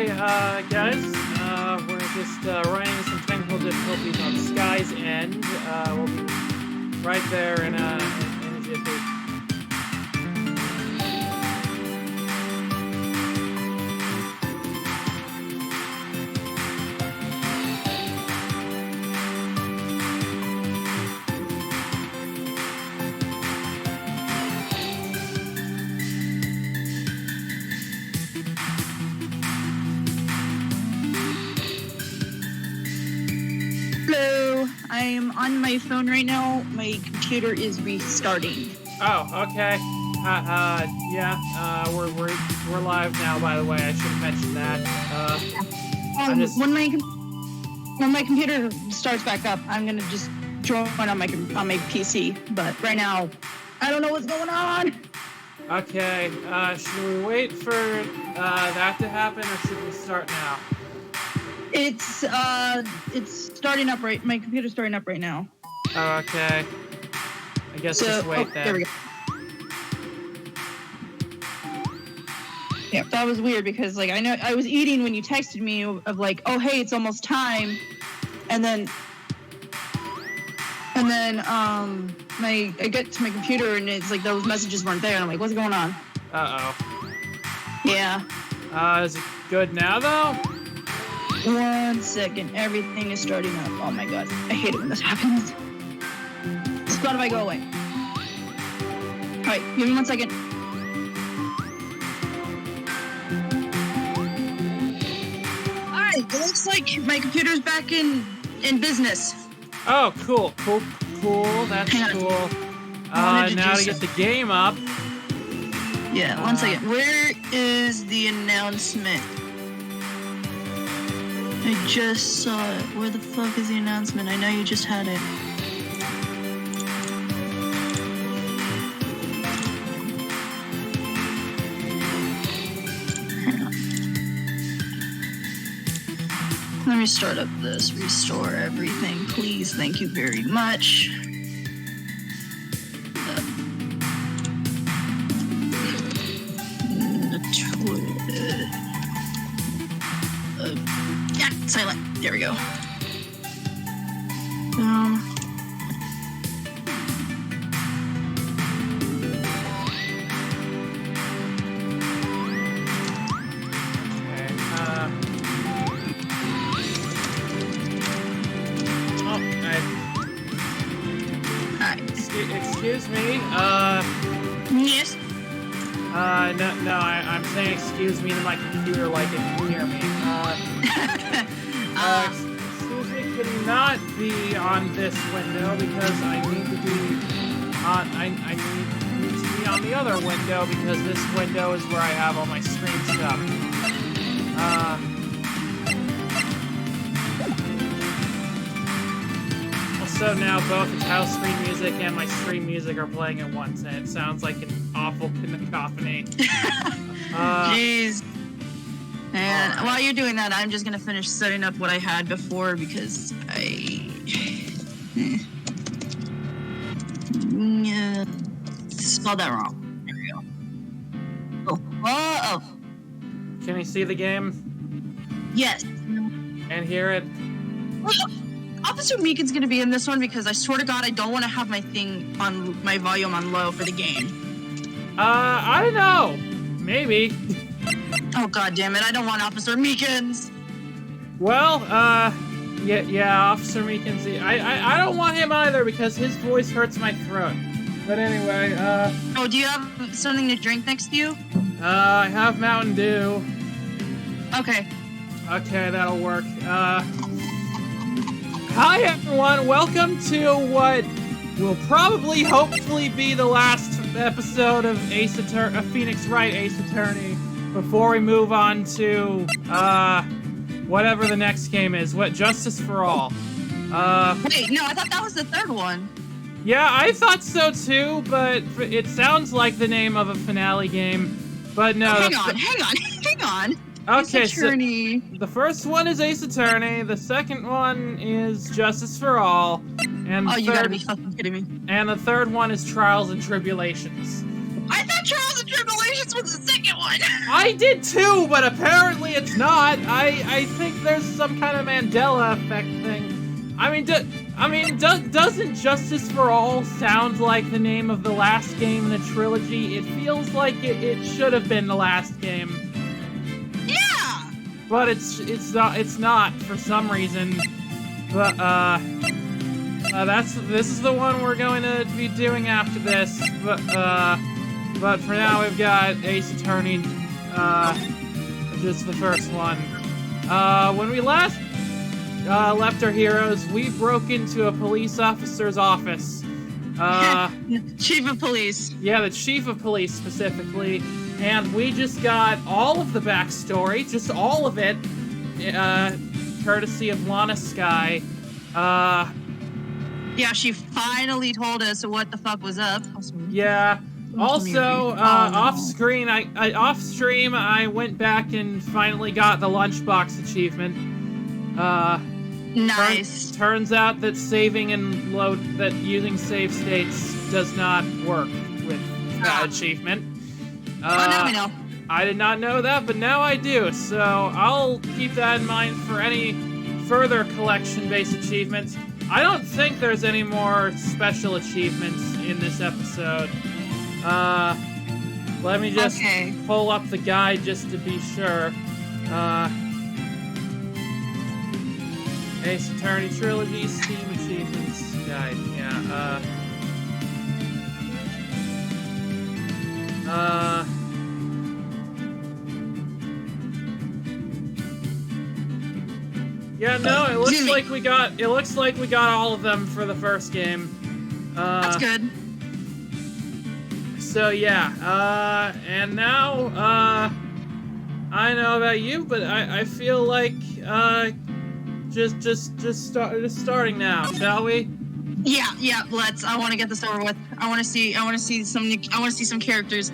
Guys, we're just running into some technical difficulties on Sky's end. We'll be right there in a jiffy. Hello, I'm on my phone right now. My computer is restarting. Oh, okay. We're live now. By the way, I should have mentioned that. When my computer starts back up, I'm gonna just join on my PC. But right now, I don't know what's going on. Okay. Should we wait for that to happen, or should we start now? It's starting up right. My computer's starting up right now. Oh, okay. I guess just wait then. There we go. Yeah, that was weird because like I know I was eating when you texted me of like, oh hey, it's almost time, and then I get to my computer and it's like those messages weren't there and I'm like, what's going on? Uh-oh. Yeah. Is it good now though? 1 second, everything is starting up. Oh my god, I hate it when this happens. Spotify, go away. Alright, give me 1 second. Alright, it looks like my computer's back in business. Oh, cool. That's cool. Now to get the game up. Yeah, 1 second. Where is the announcement? I just saw it. Where the fuck is the announcement? I know you just had it. Hang on. Let me start up this. Restore everything, please. Thank you very much. Silent. There we go. Excuse me. Yes. No, I'm saying excuse me to my computer like it can hear me. Excuse me, can you not be on this window because I need to be on, I need to be on the other window because this window is where I have all my stream stuff. Also now both the house stream music and my stream music are playing at once and it sounds like an awful cacophony. Jeez. And while you're doing that, I'm just gonna finish setting up what I had before because I spelled that wrong. There we go. Oh. Can you see the game? Yes. And hear it? Officer Meekin's gonna be in this one because I swear to God I don't want to have my volume on low for the game. I don't know. Maybe. Oh god damn it! I don't want Officer Meekins. Well, yeah, Officer Meekins. I don't want him either because his voice hurts my throat. But anyway, Oh, do you have something to drink next to you? I have Mountain Dew. Okay. Okay, that'll work. Hi everyone, welcome to what will probably, hopefully, be the last episode of Phoenix Wright Ace Attorney. Before we move on to, whatever the next game is. What, Justice for All. Wait, no, I thought that was the third one. Yeah, I thought so too, but it sounds like the name of a finale game. But no. Hang on. Okay, Ace Attorney. So the first one is Ace Attorney, the second one is Justice for All, and you gotta be fucking kidding me. And the third one is Trials and Tribulations. I thought Trials and Tribulations congratulations with the second one. I did too, but apparently it's not. I think there's some kind of Mandela effect thing. I mean, doesn't Justice for All sound like the name of the last game in the trilogy? It feels like it should have been the last game. Yeah. But it's not for some reason. But this is the one we're going to be doing after this. But for now we've got Ace Attorney, just the first one. When we last left our heroes, we broke into a police officer's office. Chief of police. Yeah, the chief of police specifically. And we just got all of the backstory, just all of it, courtesy of Lana Skye. Yeah, she finally told us what the fuck was up. Yeah. Also, off stream, I went back and finally got the lunchbox achievement. Nice. Turns out that using save states does not work with that achievement. Now we know. I did not know that, but now I do. So I'll keep that in mind for any further collection-based achievements. I don't think there's any more special achievements in this episode. Let me just pull up the guide just to be sure. Ace Attorney Trilogy Steam Achievements Guide. Yeah, yeah, no, it looks like we got all of them for the first game. That's good. So yeah, and now, I don't know about you, but I feel like, just starting now, shall we? Yeah, let's. I want to get this over with. I want to see some characters.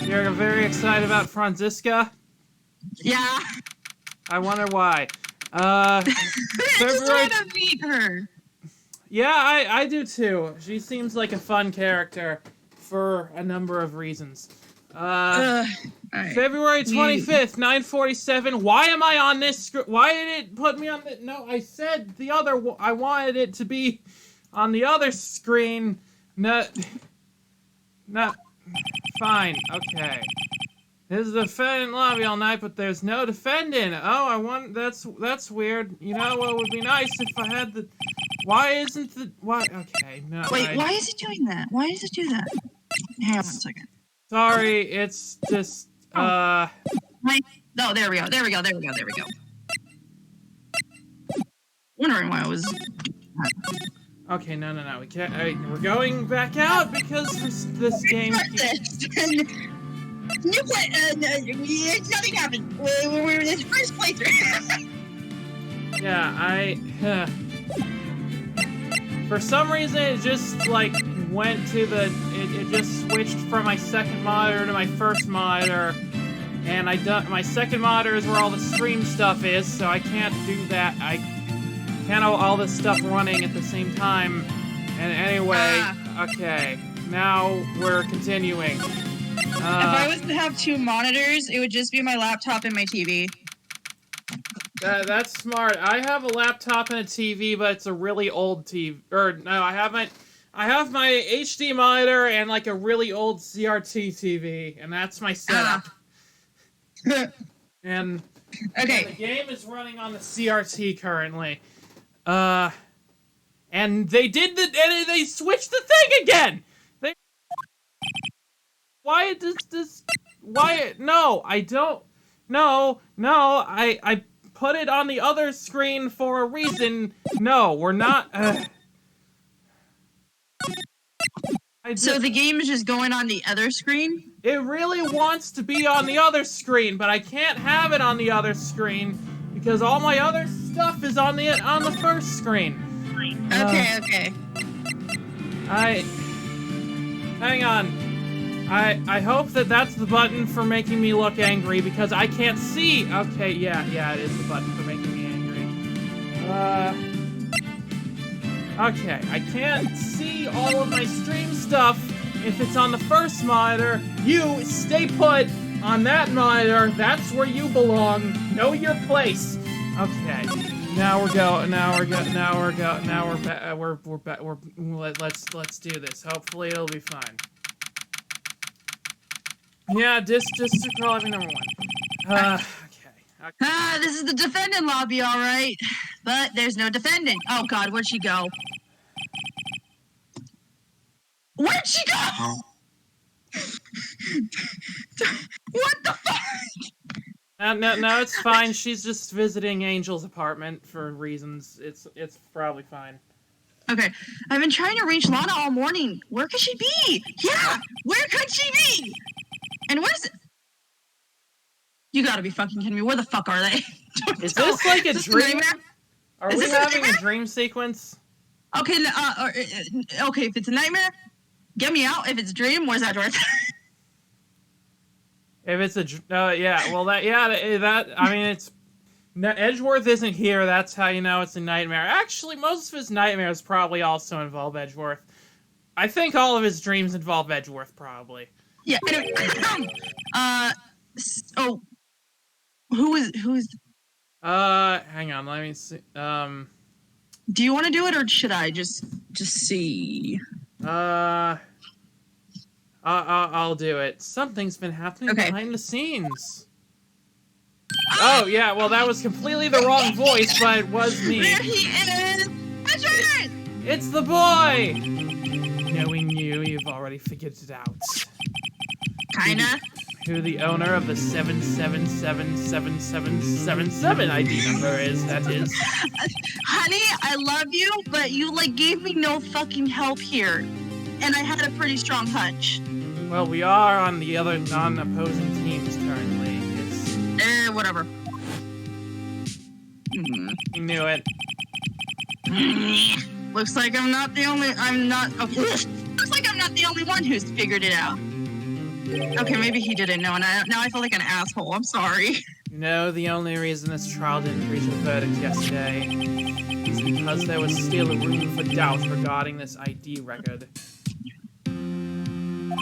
You're very excited about Franziska? Yeah. I wonder why. I just want to meet her. Yeah, I do too. She seems like a fun character for a number of reasons. Right. February 25th, 9:47. Why am I on this Why did it put me on the... No, I said the other... I wanted it to be on the other screen. No... Fine, okay. This is the defendant lobby all night, but there's no defendant. Oh, that's weird. You know what would be nice if I had the... Why isn't the... Why... Okay, no. Wait, why is it doing that? Why does it do that? Hang on 1 second. Sorry, it's just, No, there we go. Wondering why I was... Okay, no. We can't... we're going back out because this game... Nothing happened. We were in this first playthrough. Yeah, for some reason, it just, like, went to the... It just switched from my second monitor to my first monitor. And my second monitor is where all the stream stuff is, so I can't do that. I can't have all this stuff running at the same time. And anyway, okay. Now we're continuing. If I was to have 2 monitors, it would just be my laptop and my TV. That's smart. I have a laptop and a TV, but it's a really old TV. Or no, I have my HD monitor and like a really old CRT TV, and that's my setup. And the game is running on the CRT currently. And they switched the thing again. Why does this? Why? No, I don't. No, I put it on the other screen for a reason. No, we're not. So the game is just going on the other screen? It really wants to be on the other screen, but I can't have it on the other screen because all my other stuff is on the first screen. Okay. Hang on. I hope that's the button for making me look angry because I can't see. Okay, yeah, it is the button for making me angry. Okay, I can't see all of my stream stuff If it's on the first monitor, you stay put on that monitor. That's where you belong. Know your place. Okay. Let's do this. Hopefully it'll be fine. Yeah, just probably number one. Okay. This is the defendant lobby, all right. But there's no defendant. Oh God, where'd she go? Where'd she go? What the fuck? No, it's fine. She's just visiting Angel's apartment for reasons. It's probably fine. Okay, I've been trying to reach Lana all morning. Where could she be? Yeah, where could she be? And where's it? You gotta be fucking kidding me. Where the fuck are they? Is this like a dream? Are we having a dream sequence? Okay, okay, if it's a nightmare, get me out. If it's a dream, where's Edgeworth? If it's a, yeah, well, I mean, Edgeworth isn't here, that's how you know it's a nightmare. Actually, most of his nightmares probably also involve Edgeworth. I think all of his dreams involve Edgeworth, probably. Yeah, anyway, who's... hang on, let me see, Do you want to do it, or should I just see? I'll do it. Something's been happening behind the scenes. Ah! Oh, yeah, well, that was completely the wrong voice, but it was me. There he is! Edgeworth! It's the boy! Knowing you, you've already figured it out. Kinda. Who the owner of the 7777777 ID number is, that is. Honey, I love you, but you, gave me no fucking help here. And I had a pretty strong hunch. Well, we are on the other non-opposing teams currently. It's... whatever. You knew it. Looks like I'm not the only... Looks like I'm not the only one who's figured it out. Okay, maybe he didn't know, and now I feel like an asshole. I'm sorry. You know, the only reason this trial didn't reach a verdict yesterday is because there was still a room for doubt regarding this ID record. Really?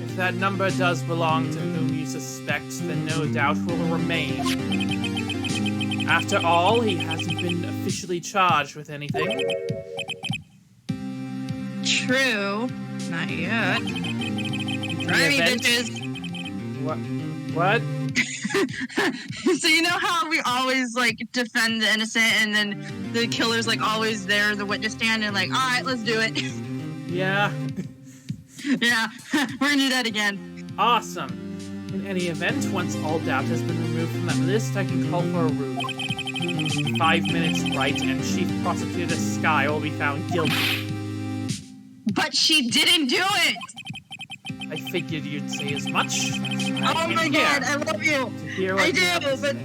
If that number does belong to whom you suspect, then no doubt will remain. After all, he hasn't been officially charged with anything. True. Not yet. Try me, bitches. What? So you know how we always, defend the innocent, and then the killer's, always there in the witness stand, and alright, let's do it. Yeah. Yeah, we're gonna do that again. Awesome. In any event, once all doubt has been removed from that list, I can call for a room. 5 minutes, Wright, and Chief Prosecutor Skye will be found guilty. But she didn't do it! I figured you'd say as much. Oh my god, I love you! I do, but...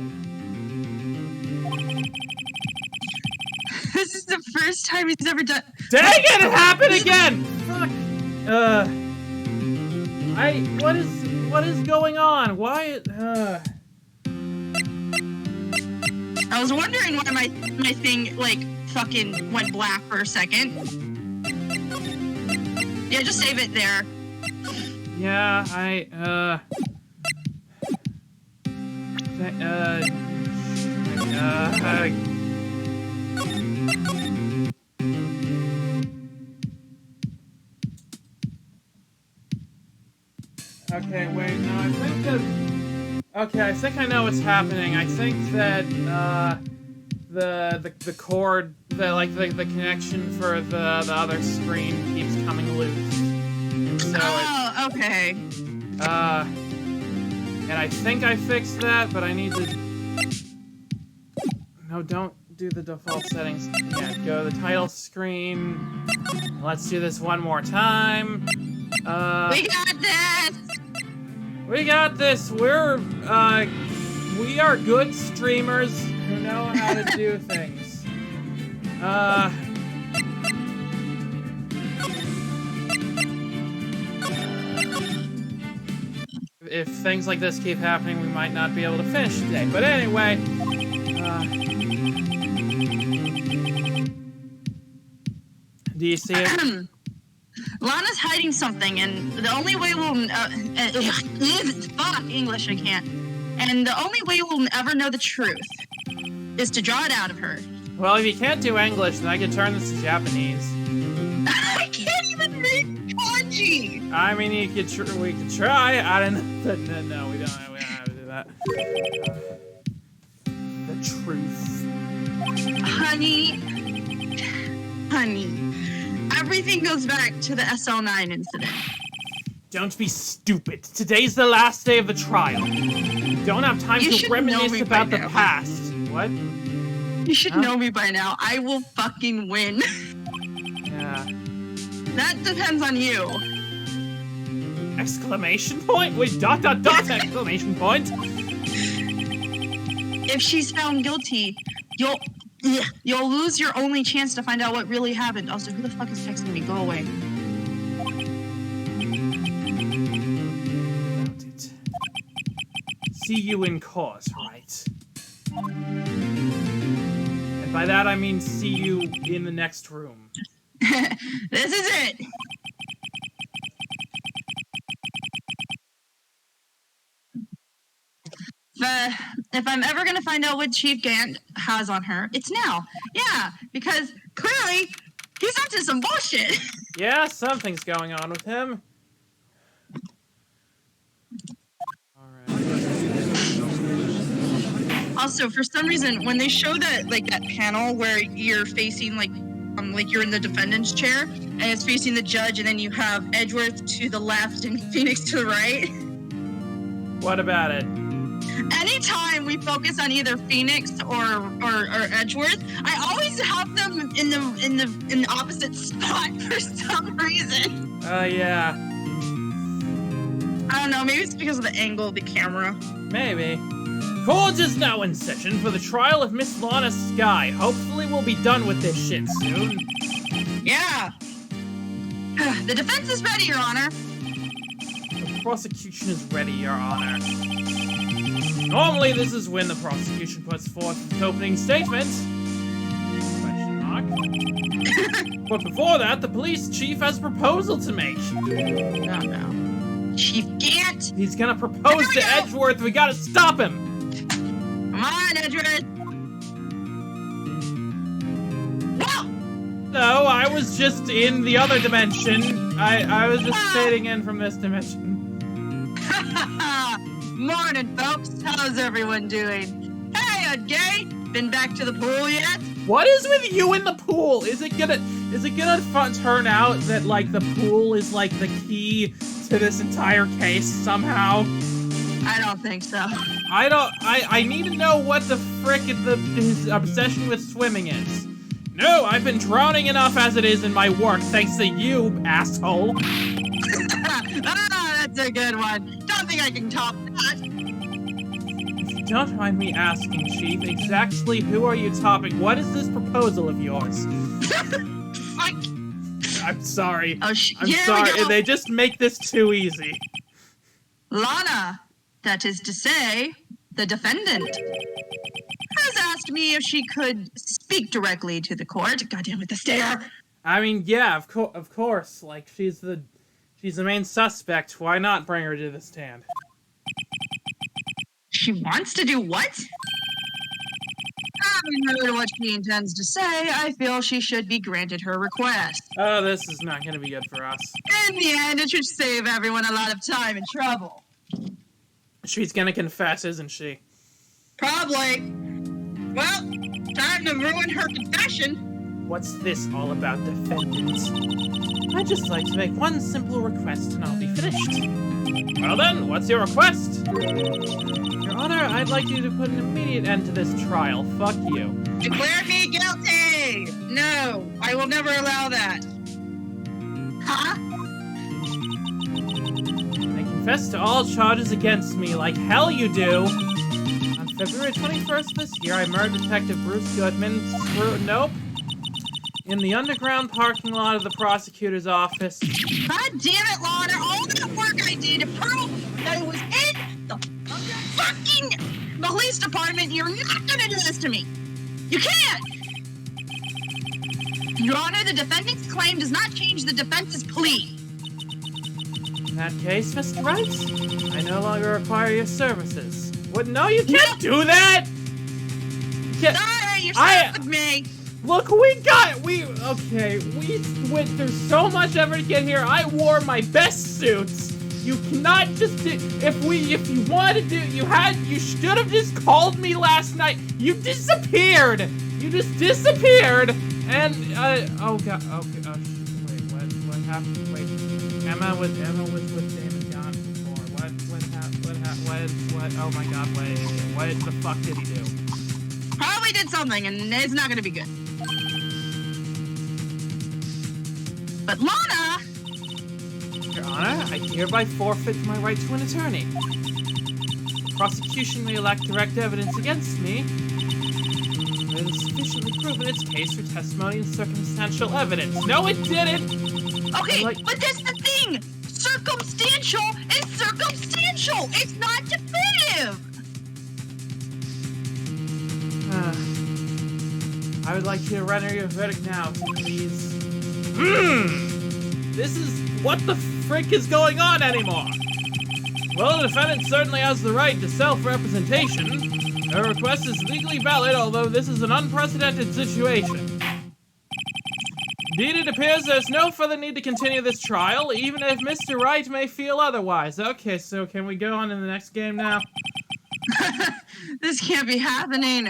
This is the first time he's ever done... Dang it! It happened again! Fuck. What is going on? Why, I was wondering why my thing, fucking went black for a second. Yeah, just save it there. Yeah, okay, wait, no, I think that... Okay, I think I know what's happening. I think that, the cord, the connection for the other screen keeps coming loose. And so okay. And I think I fixed that, but I need to... No, don't do the default settings. Yeah, go to the title screen. Let's do this one more time. We got this! We got this! We are good streamers who know how to do things. If things like this keep happening, we might not be able to finish today. But anyway, do you see it? Lana's hiding something, and the only way we'll fuck English, I can't. And the only way we'll ever know the truth is to draw it out of her. Well, if you can't do English, then I can turn this to Japanese. I can't even read kanji. I mean, we could try. I don't know. No, we don't have to do that. The truth. Honey. Everything goes back to the SL9 incident. Don't be stupid. Today's the last day of the trial. You don't have time to reminisce about the past. What? You should know me by now. I will fucking win. Yeah. That depends on you. Exclamation point? Wait, ... exclamation point? If she's found guilty, you'll lose your only chance to find out what really happened. Also, who the fuck is texting me? Go away. See you in court, right? And by that I mean see you in the next room. This is it! If I'm ever gonna find out what Chief Gant has on her, it's now. Yeah, because clearly he's up to some bullshit. Yeah, something's going on with him. Also, for some reason, when they show that that panel where you're facing like you're in the defendant's chair and it's facing the judge, and then you have Edgeworth to the left and Phoenix to the right. What about it? Anytime we focus on either Phoenix or Edgeworth, I always have them in the opposite spot for some reason. Yeah. I don't know. Maybe it's because of the angle of the camera. Maybe. Court is now in session for the trial of Miss Lana Skye. Hopefully we'll be done with this shit soon. Yeah. The defense is ready, Your Honor. The prosecution is ready, Your Honor. Normally this is when the prosecution puts forth its opening statement. Question mark. But before that, the police chief has a proposal to make. Oh no. Chief Gant! He's gonna propose to Edgeworth. We gotta stop him! Come on, Edgeworth! Whoa! No, I was just in the other dimension. I was just fading in from this dimension. Morning, folks. How's everyone doing? Hey, Gay! Been back to the pool yet? What is with you in the pool? Is it gonna turn out that like the pool is like the key to this entire case somehow? I don't think so. I need to know what the frick his obsession with swimming is. No, I've been drowning enough as it is in my work, thanks to you, asshole. That's a good one. Don't think I can top that. If you don't mind me asking, Chief, exactly who are you topping? What is this proposal of yours? I'm sorry. I'm sorry. They just make this too easy. Lana, that is to say, the defendant, has asked me if she could speak directly to the court. Goddamn it, the stare. I mean, yeah, of course. Like, she's the main suspect. Why not bring her to the stand? She wants to do what? Having heard what she intends to say, I feel she should be granted her request. Oh, this is not going to be good for us. In the end, it should save everyone a lot of time and trouble. She's going to confess, isn't she? Probably. Well, time to ruin her confession. What's this all about, defendants? I'd just like to make one simple request and I'll be finished. Well then, what's your request? Your Honor, I'd like you to put an immediate end to this trial. Fuck you. Declare me guilty! No, I will never allow that. Huh? I confess to all charges against me like hell you do. On February 21st this year, I murdered Detective Bruce Goodman. Nope. In the underground parking lot of the prosecutor's office. God damn it, Lana! All that work I did to prove that it was in the fucking police department, you're not gonna do this to me! You can't! Your Honor, the defendant's claim does not change the defense's plea. In that case, Mr. Wright, I no longer require your services. What? No, you can't do that! You can't. Sorry, you're stuck with me. Look, we went through so much effort to get here. I wore my best suits. You cannot just do, if you wanted to do, you should have just called me last night. You disappeared. You just disappeared. And, oh god, okay, oh shit, wait, what happened? Wait, Emma was with Damon John before. What, oh my god, wait, what the fuck did he do? Probably did something, and it's not gonna be good. But Lana! Your Honor, I hereby forfeit my right to an attorney. The prosecution may lack direct evidence against me, but it has sufficiently proven its case for testimony and circumstantial evidence. No, it didn't! Okay, but that's the thing! Circumstantial is circumstantial! It's not definitive! I would like you to render your verdict now, please. This is... what the frick is going on anymore? Well, the defendant certainly has the right to self-representation. Her request is legally valid, although this is an unprecedented situation. Indeed, it appears there's no further need to continue this trial, even if Mr. Wright may feel otherwise. Okay, so can we go on to the next game now? This can't be happening.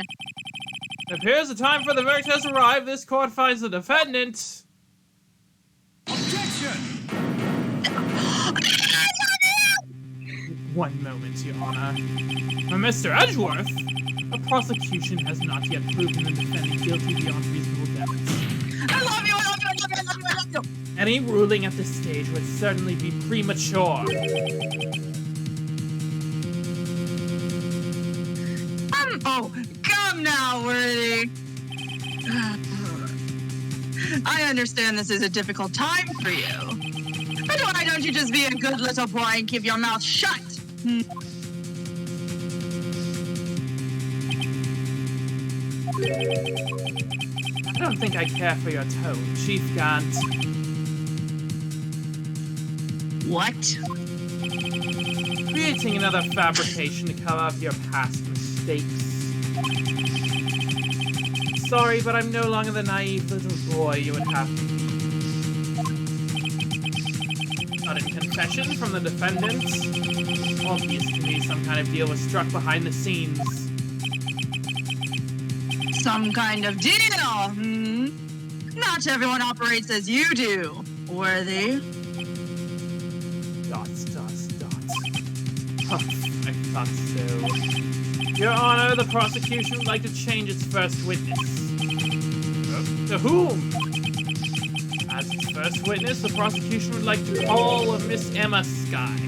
It appears the time for the verdict has arrived. This court finds the defendant... Objection! One moment, Your Honor. Mr. Edgeworth, the prosecution has not yet proven the defendant guilty beyond reasonable doubt. I love you, I love you, I love you, I love you, I love you! Any ruling at this stage would certainly be premature. Oh, come now, Worthy. I understand this is a difficult time for you. But why don't you just be a good little boy and keep your mouth shut? I don't think I care for your tone, Chief Gant. What? Creating another fabrication to cover up your past mistakes. Sorry, but I'm no longer the naive little boy you would have to be. Sudden confession from the defendant. Obvious to me some kind of deal was struck behind the scenes. Some kind of deal, Not everyone operates as you do, Worthy. Dots. Huh, I thought so. Your Honor, the prosecution would like to change its first witness. To whom? As its first witness, the prosecution would like to call Miss Emma Skye.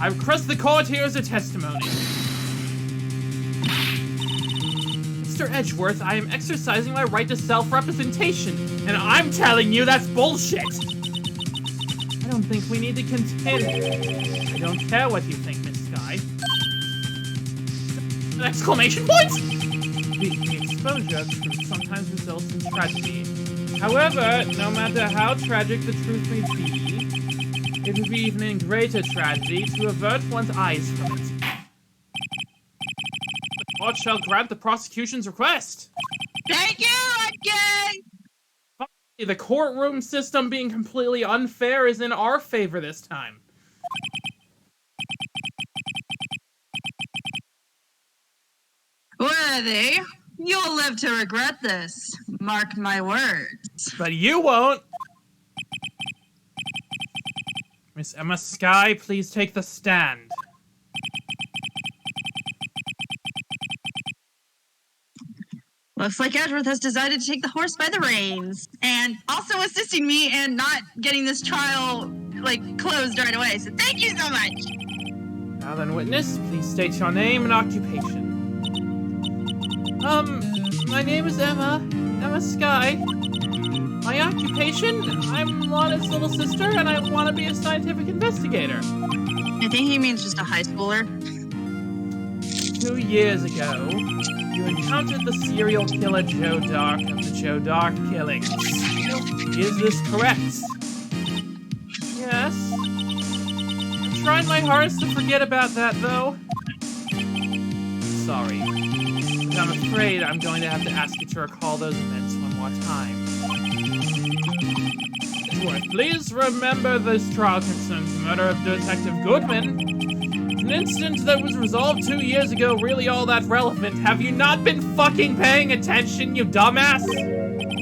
I request the court hears her testimony. Mr. Edgeworth, I am exercising my right to self-representation, and I'm telling you that's bullshit! I don't think we need to continue. I don't care what you think, Miss Skye. An exclamation point! The exposure of truth sometimes results in tragedy. However, no matter how tragic the truth may be, it would be even in greater tragedy to avert one's eyes from it. The court shall grant the prosecution's request. Thank you, again! Finally, the courtroom system being completely unfair is in our favor this time. Worthy, you'll live to regret this. Mark my words. But you won't. Miss Emma Skye, please take the stand. Looks like Edgeworth has decided to take the horse by the reins. And also assisting me in not getting this trial, closed right away. So thank you so much. Now then, witness, please state your name and occupation. My name is Emma Skye. My occupation? I'm Lana's little sister, and I want to be a scientific investigator. I think he means just a high schooler. 2 years ago, you encountered the serial killer Joe Dark of the Joe Dark killings. Is this correct? Yes. I'm trying my hardest to forget about that, though. Sorry. But I'm afraid I'm going to have to ask you to recall those events one more time. Edgeworth, please remember this trial concerns the murder of Detective Goodman. An incident that was resolved 2 years ago really all that relevant. Have you not been fucking paying attention, you dumbass?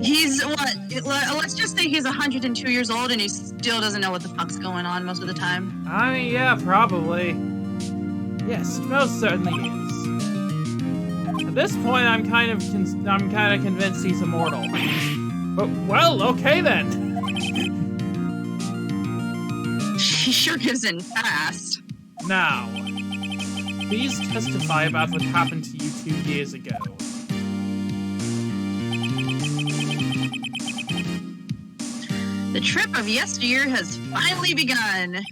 He's, what, let's just say he's 102 years old and he still doesn't know what the fuck's going on most of the time. I mean, yeah, probably. Yes, it most certainly is. At this point, I'm kind of convinced he's immortal. But, well, okay then. He sure gives in fast. Now, please testify about what happened to you 2 years ago. The trip of yesteryear has finally begun.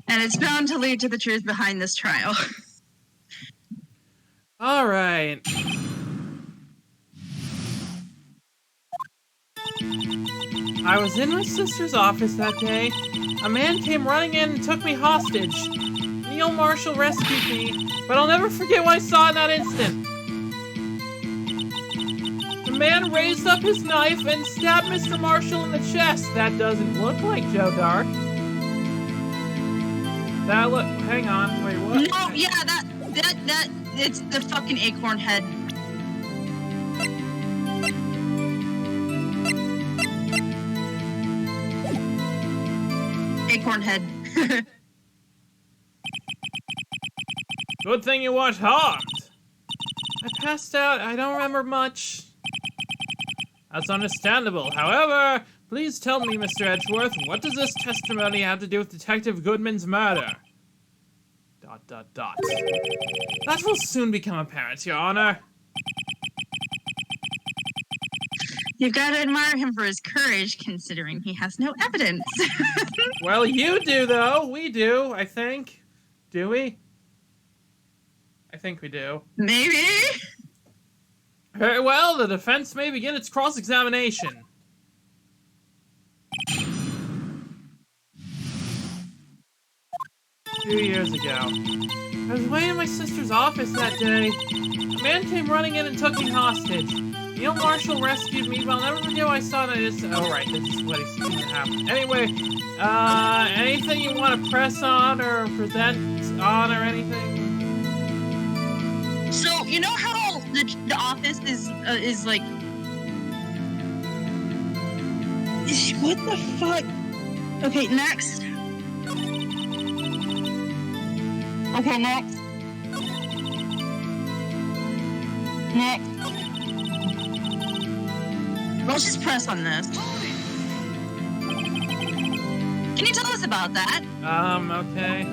And it's bound to lead to the truth behind this trial. All right. I was in my sister's office that day. A man came running in and took me hostage. Neil Marshall rescued me, but I'll never forget what I saw in that instant. The man raised up his knife and stabbed Mr. Marshall in the chest. That doesn't look like Joe Dark. That look. Hang on. Wait, what? No, yeah, that. It's the fucking acorn head. Acorn head. Good thing you weren't harmed. I passed out. I don't remember much. That's understandable. However, please tell me, Mr. Edgeworth, what does this testimony have to do with Detective Goodman's murder? ... That will soon become apparent, Your Honor. You've got to admire him for his courage, considering he has no evidence. Well, you do, though. We do, I think. Do we? I think we do. Maybe? Very well, the defense may begin its cross-examination. Two years ago, I was waiting in my sister's office that day. A man came running in and took me hostage. Neil Marshall rescued me, but I'll never forget what I saw that is. Oh, right, this is what he's going to happen. Anyway, anything you want to press on or present on or anything? So, you know how the office is like... What the fuck? Okay, next. Okay, next. Next. Let's just press on this. Can you tell us about that? Okay.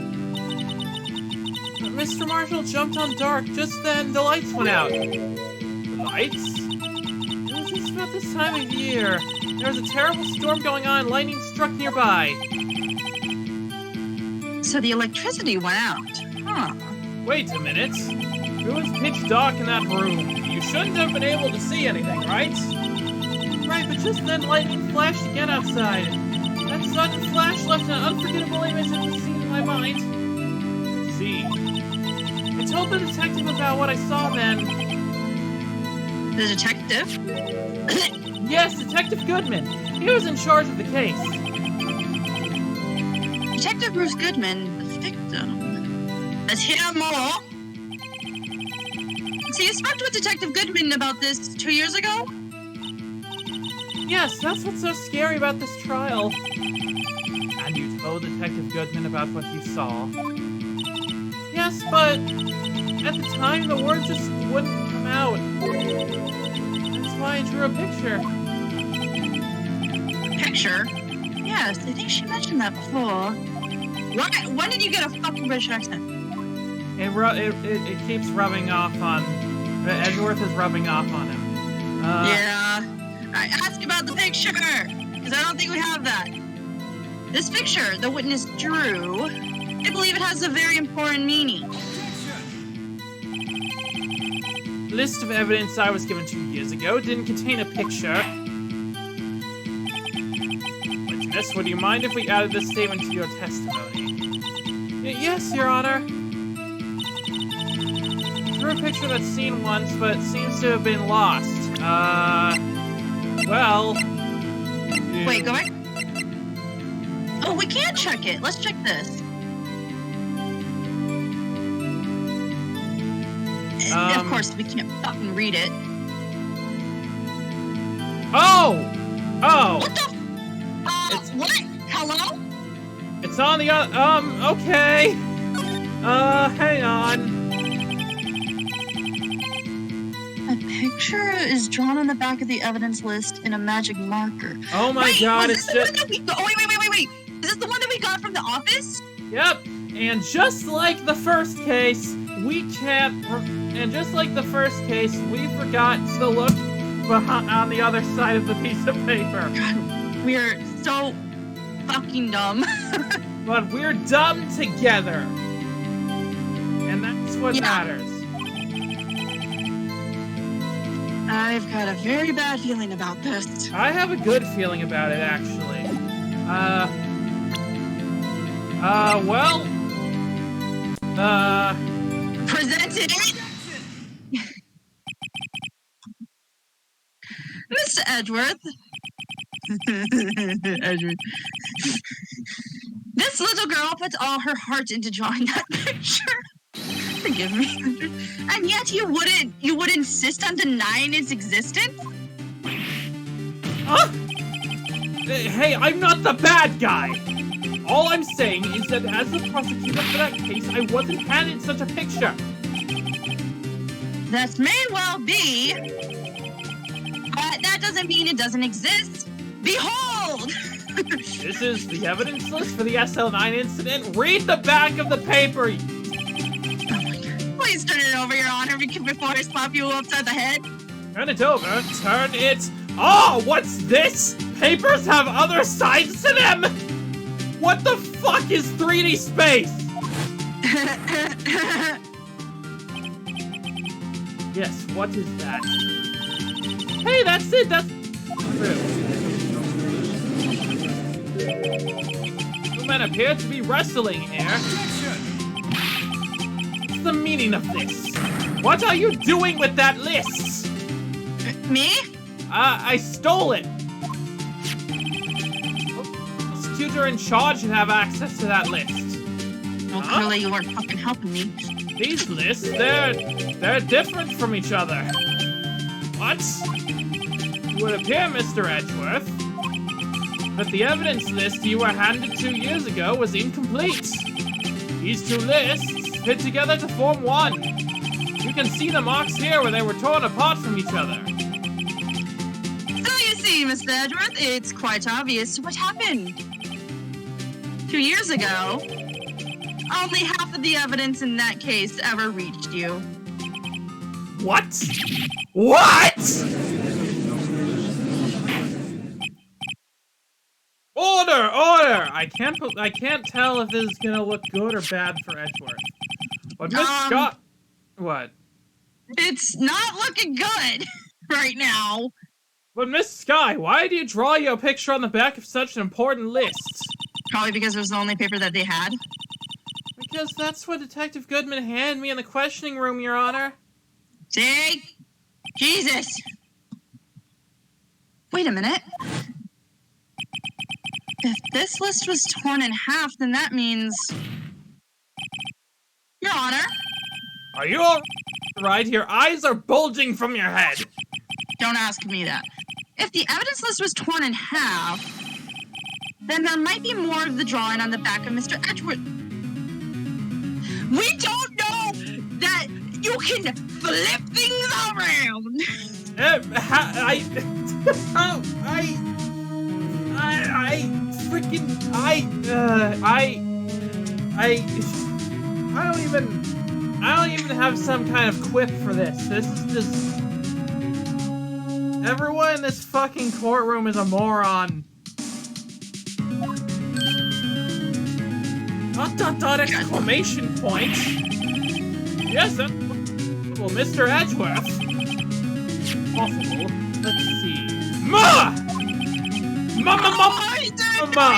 Mr. Marshall jumped on Dark. Just then, the lights went out. The lights? It was just about this time of year. There was a terrible storm going on and lightning struck nearby. So the electricity went out. Huh. Wait a minute. It was pitch dark in that room. You shouldn't have been able to see anything, right? Right, but just then lightning flashed again outside. That sudden flash left an unforgettable image of the scene in my mind. See. I told the detective about what I saw then. The detective? Yes, Detective Goodman. He was in charge of the case. Detective Bruce Goodman, the victim. Let's hear more. So you spoke to Detective Goodman about this 2 years ago? Yes, that's what's so scary about this trial. And you told Detective Goodman about what you saw. Yes, but at the time the word just wouldn't come out. That's why I drew a picture. Picture? Yes, I think she mentioned that before. When did you get a fucking British accent? It keeps rubbing off on... Edgeworth is rubbing off on him. Yeah. I asked about the picture, because I don't think we have that. This picture the witness drew, I believe it has a very important meaning. list of evidence I was given 2 years ago didn't contain a picture. Witness, would you mind if we added this statement to your testimony? Yes, Your Honor. Drew a picture that's seen once, but seems to have been lost. Well... Wait, go back. Oh, we can't check it. Let's check this. Of course, we can't fucking read it. Oh! Oh! What the? What? Hello? It's on the okay. Hang on. A picture is drawn on the back of the evidence list in a magic marker. Oh my god, it's just... Oh, wait. Is this the one that we got from the office? Yep. And just like the first case, we can't... And just like the first case, we forgot to look on the other side of the piece of paper. God, we're so fucking dumb. But we're dumb together. And that's what matters. I've got a very bad feeling about this. I have a good feeling about it, actually. Presented it! Mr. Edgeworth. This little girl puts all her heart into drawing that picture. Forgive me. And yet you would insist on denying its existence? Huh? Hey, I'm not the bad guy! All I'm saying is that as the prosecutor for that case, I wasn't handed such a picture. That may well be, but that doesn't mean it doesn't exist. Behold! This is the evidence list for the SL9 incident. Read the back of the paper! Please turn it over, Your Honor, before I slap you upside the head. Turn it over. Turn it... Oh, what's this? Papers have other sides to them? What the fuck is 3D space? Yes, what is that? Hey, that's it, that's... Two men appear to be wrestling here. What's the meaning of this? What are you doing with that list? Me? I stole it. The prosecutor in charge should have access to that list. Well, clearly you weren't fucking helping me. These lists, they're different from each other. What? It would appear, Mr. Edgeworth, that the evidence list you were handed 2 years ago was incomplete. These two lists fit together to form one. You can see the marks here where they were torn apart from each other. So you see, Mr. Edgeworth, it's quite obvious what happened. 2 years ago, only half of the evidence in that case ever reached you. What? What? Order! Order! I can't tell if this is gonna look good or bad for Edgeworth. But Miss Scott... What? It's not looking good right now. But Miss Sky, why do you draw your picture on the back of such an important list? Probably because it was the only paper that they had. Because that's what Detective Goodman handed me in the questioning room, Your Honor. See? Jesus! Wait a minute. If this list was torn in half, then that means... Your Honor? Are you all right? Your eyes are bulging from your head. Don't ask me that. If the evidence list was torn in half, then there might be more of the drawing on the back of Mr. Edgeworth. We don't know that you can flip things around. I don't even have some kind of quip for this. This is just... Everyone in this fucking courtroom is a moron. ... exclamation point. Yes, well, Mr. Edgeworth. possible. Let's see. Ma! Ma!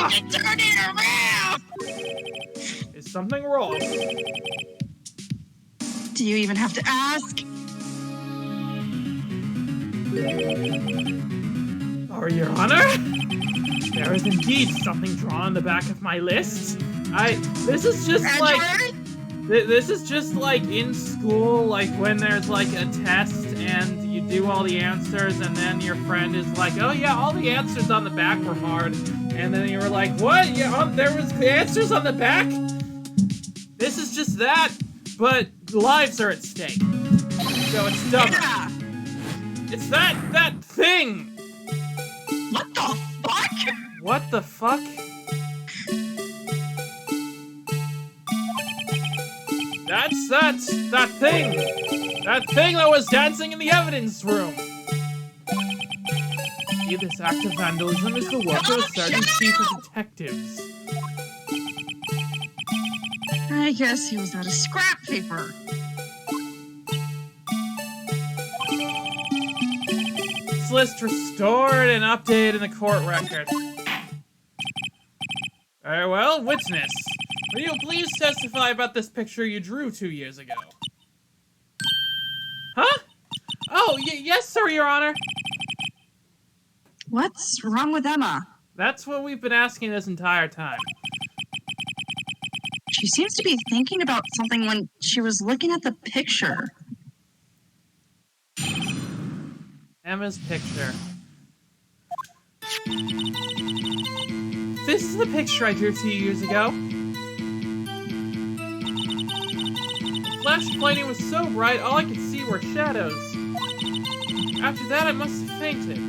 Turn it around! Is something wrong? Do you even have to ask? Oh, Your Honor? There is indeed something drawn on the back of my list. This is just this is just like in school, like when there's like a test and you do all the answers and then your friend is like, oh yeah, all the answers on the back were hard. And then you were like, what? Yeah, there was answers on the back? This is just that, but lives are at stake. So it's dumber. Yeah. It's that thing! What the fuck? What the fuck? That's that thing! That thing that was dancing in the evidence room! See, this act of vandalism is the work of a Sergeant Chief of Detectives. I guess he was out of scrap paper. This list restored and updated in the court record. Very well, witness. Will you please testify about this picture you drew 2 years ago? Huh? Oh, yes, sir, Your Honor. What's wrong with Emma? That's what we've been asking this entire time. She seems to be thinking about something when she was looking at the picture. Emma's picture. This is the picture I drew 2 years ago. The flash of lightning was so bright, all I could see were shadows. After that, I must have fainted.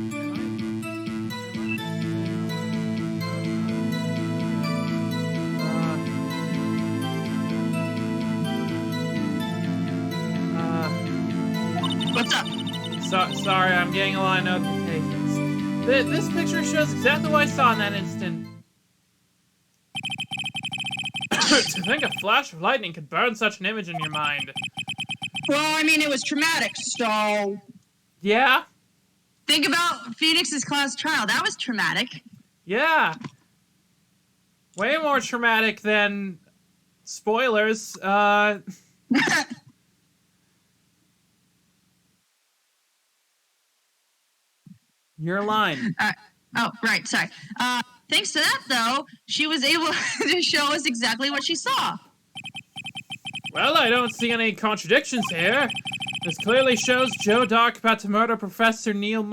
What's up? Sorry, I'm getting a lot of notifications. This picture shows exactly what I saw in that instant. To think a flash of lightning could burn such an image in your mind. Well, I mean, it was traumatic, so... Yeah? Think about Phoenix's class trial. That was traumatic. Yeah. Way more traumatic than... Spoilers, Your line. Oh, right, sorry. Thanks to that, though, she was able to show us exactly what she saw. Well, I don't see any contradictions here. This clearly shows Joe Dark about to murder Prosecutor Neil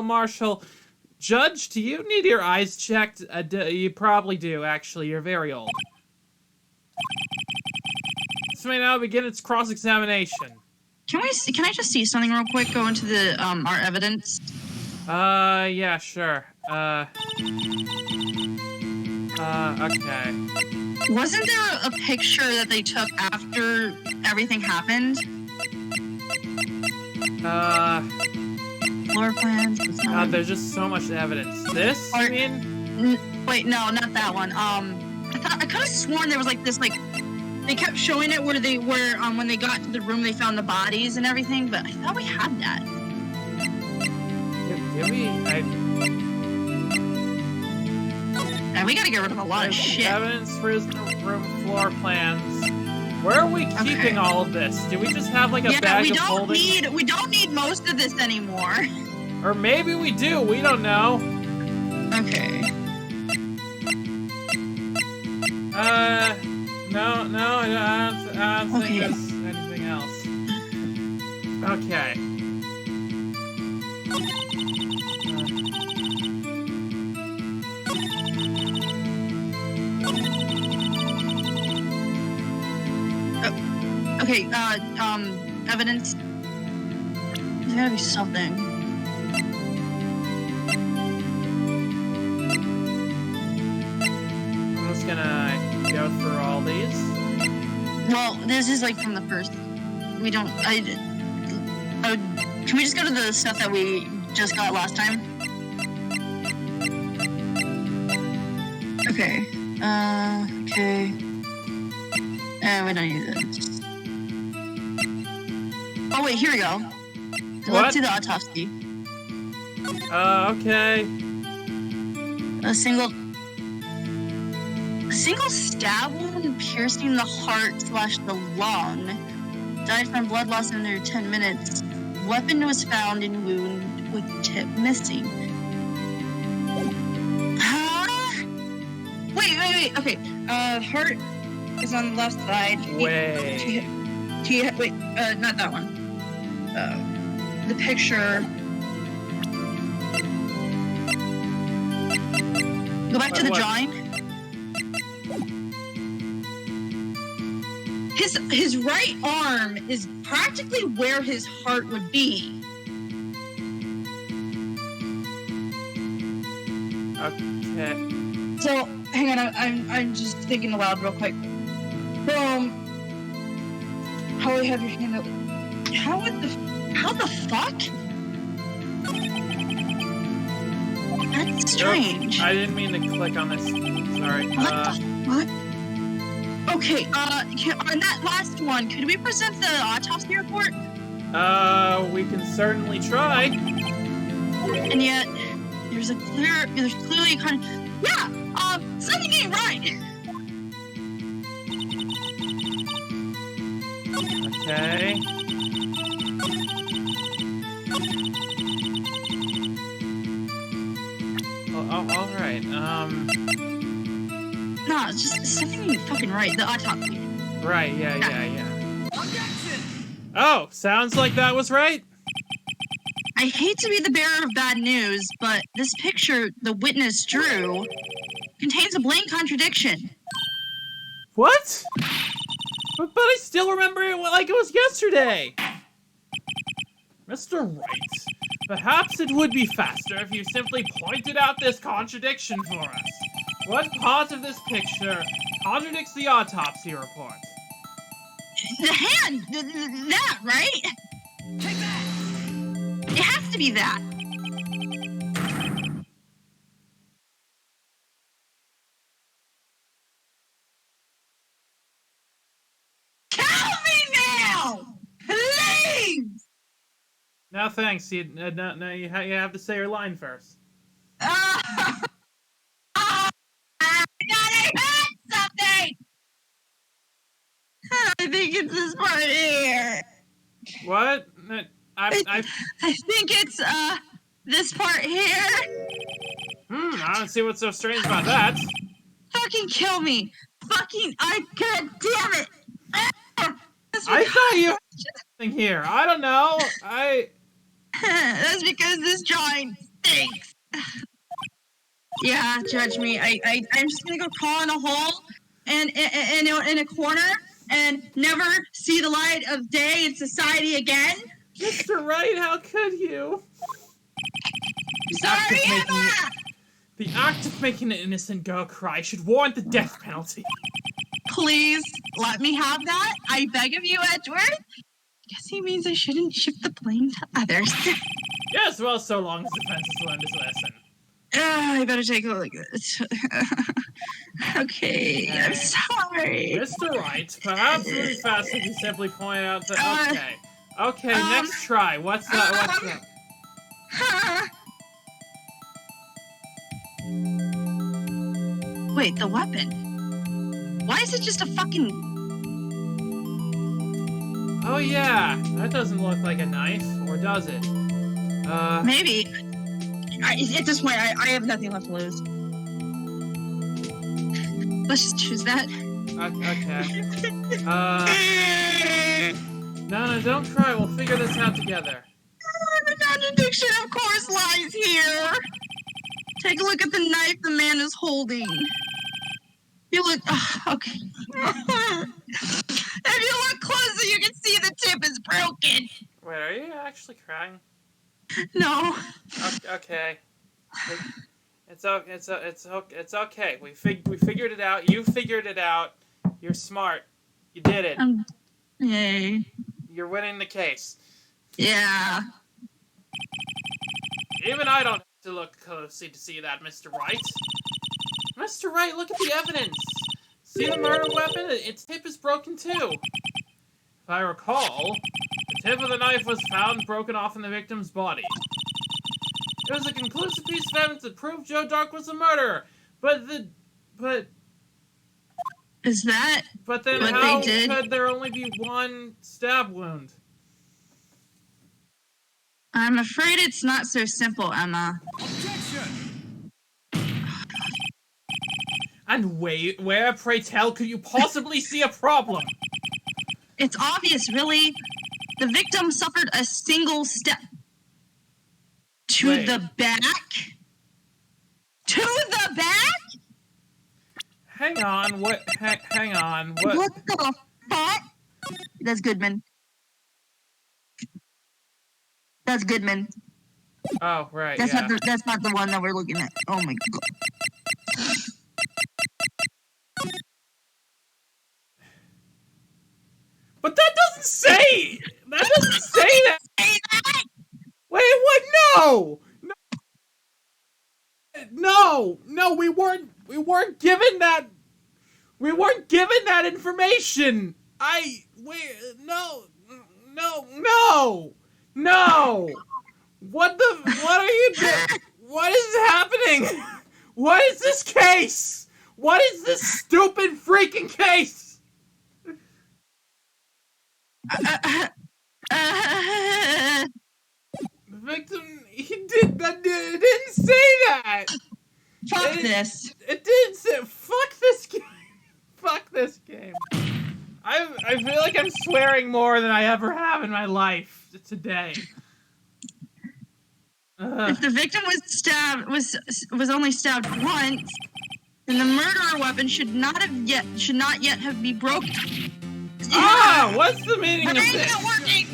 Marshall. Judge, do you need your eyes checked? You probably do, actually. You're very old. This may now begin its cross-examination. Can I just see something real quick? Go into the our evidence. Yeah, sure. Okay. Wasn't there a picture that they took after everything happened? Floor plans. God, there's just so much evidence. This, I mean? Wait, no, not that one. I could have sworn there was like this, like, they kept showing it where they were, when they got to the room, they found the bodies and everything, but I thought we had that. Did we? And we gotta get rid of a lot of shit. Evidence, prisoner room, floor plans. Where are we keeping all of this? Do we just have like a bag of holding? We don't need most of this anymore. Or maybe we do. We don't know. Okay. No, I don't think there's anything else. Okay. Okay, evidence. There's gotta be something. I'm just gonna go through all these. Well, this is like from the first. We don't. Can we just go to the stuff that we just got last time? Okay. Okay. We don't need this. Oh wait, here we go. Let's do the autopsy. Okay. A single stab wound piercing the heart / the lung. Died from blood loss under 10 minutes. Weapon was found in wound with tip missing. Wait. Okay. Heart is on the left side. Wait. Not that one. The picture. Go back to the drawing. His right arm is practically where his heart would be. Okay. So hang on, I'm just thinking aloud real quick. How do you have your hand up? How the fuck? That's strange. Oops, I didn't mean to click on this. Sorry. What? Okay, on that last one, could we present the autopsy report? We can certainly try. And yet, there's clearly kind of, something ain't right. Okay. All right. No, it's just something ain't fucking right. The autopsy. Right. Yeah. Oh, sounds like that was right. I hate to be the bearer of bad news, but this picture the witness drew contains a blatant contradiction. What? But I still remember it like it was yesterday. Mr. Wright, perhaps it would be faster if you simply pointed out this contradiction for us. What part of this picture contradicts the autopsy report? The hand! That, right? Take that! It has to be that. Tell me now! Please! No, thanks. You have to say your line first. I heard something! I think it's this part here. What? I think it's, this part here. I don't see what's so strange about that. Fucking kill me. God damn it. I thought you had something here. I don't know. That's because this drawing stinks. Yeah, judge me. I'm just gonna go crawl in a hole and in a corner and never see the light of day in society again. Mr. Wright, how could you? Sorry, Emma! The act of making an innocent girl cry should warrant the death penalty. Please let me have that. I beg of you, Edgeworth. Guess he means I shouldn't shift the blame to others. Yes, well, so long as the defense has learned his lesson. I better take a look at this. Okay, I'm sorry. Mr. Wright, perhaps it would be faster if you simply point out that. Okay, next try. What's that? Wait, the weapon. Why is it just a fucking... Oh yeah, that doesn't look like a knife, or does it? Maybe. At this point, I have nothing left to lose. Let's just choose that. Okay. No, don't cry. We'll figure this out together. The contradiction, of course, lies here. Take a look at the knife the man is holding. You look... okay. If you look closer, you can see the tip is broken. Wait, are you actually crying? No. Okay. It's okay. We figured it out. You figured it out. You're smart. You did it. Yay. You're winning the case. Yeah. Even I don't have to look closely to see that, Mr. Wright. Mr. Wright, look at the evidence. See the murder weapon? Its tip is broken too. If I recall, the tip of the knife was found broken off in the victim's body. It was a conclusive piece of evidence that proved Joe Dark was the murderer. But Is that then what how they did? could there only be one stab wound? I'm afraid it's not so simple, Emma. Objection! And where, pray tell, could you possibly see a problem? It's obvious, really. The victim suffered a single step. To Wait. the back? To the back? Hang on, what? Hang on, what? What the fuck? That's Goodman. That's Goodman. Oh, right, That's yeah. that's not the one that we're looking at. Oh my god. But that doesn't say that! Say that! Wait, what? No! No, we weren't given that information! No! What are you doing? What is happening? What is this case? What is this stupid freaking case? The victim, it didn't say that! Fuck this. It didn't say, fuck this game. Fuck this game. I feel like I'm swearing more than I ever have in my life today. If the victim was only stabbed once, then the murderer weapon should not yet have been broken. Ah, what's the meaning of It this? ain't working.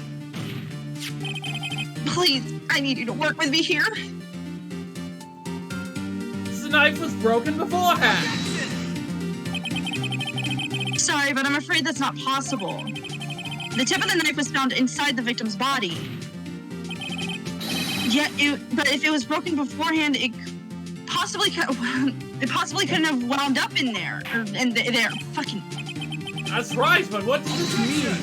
Please, I need you to work with me here. The knife was broken beforehand. Sorry, but I'm afraid that's not possible. The tip of the knife was found inside the victim's body. But if it was broken beforehand, it possibly couldn't have wound up in there. Fucking. That's right, but what does this mean?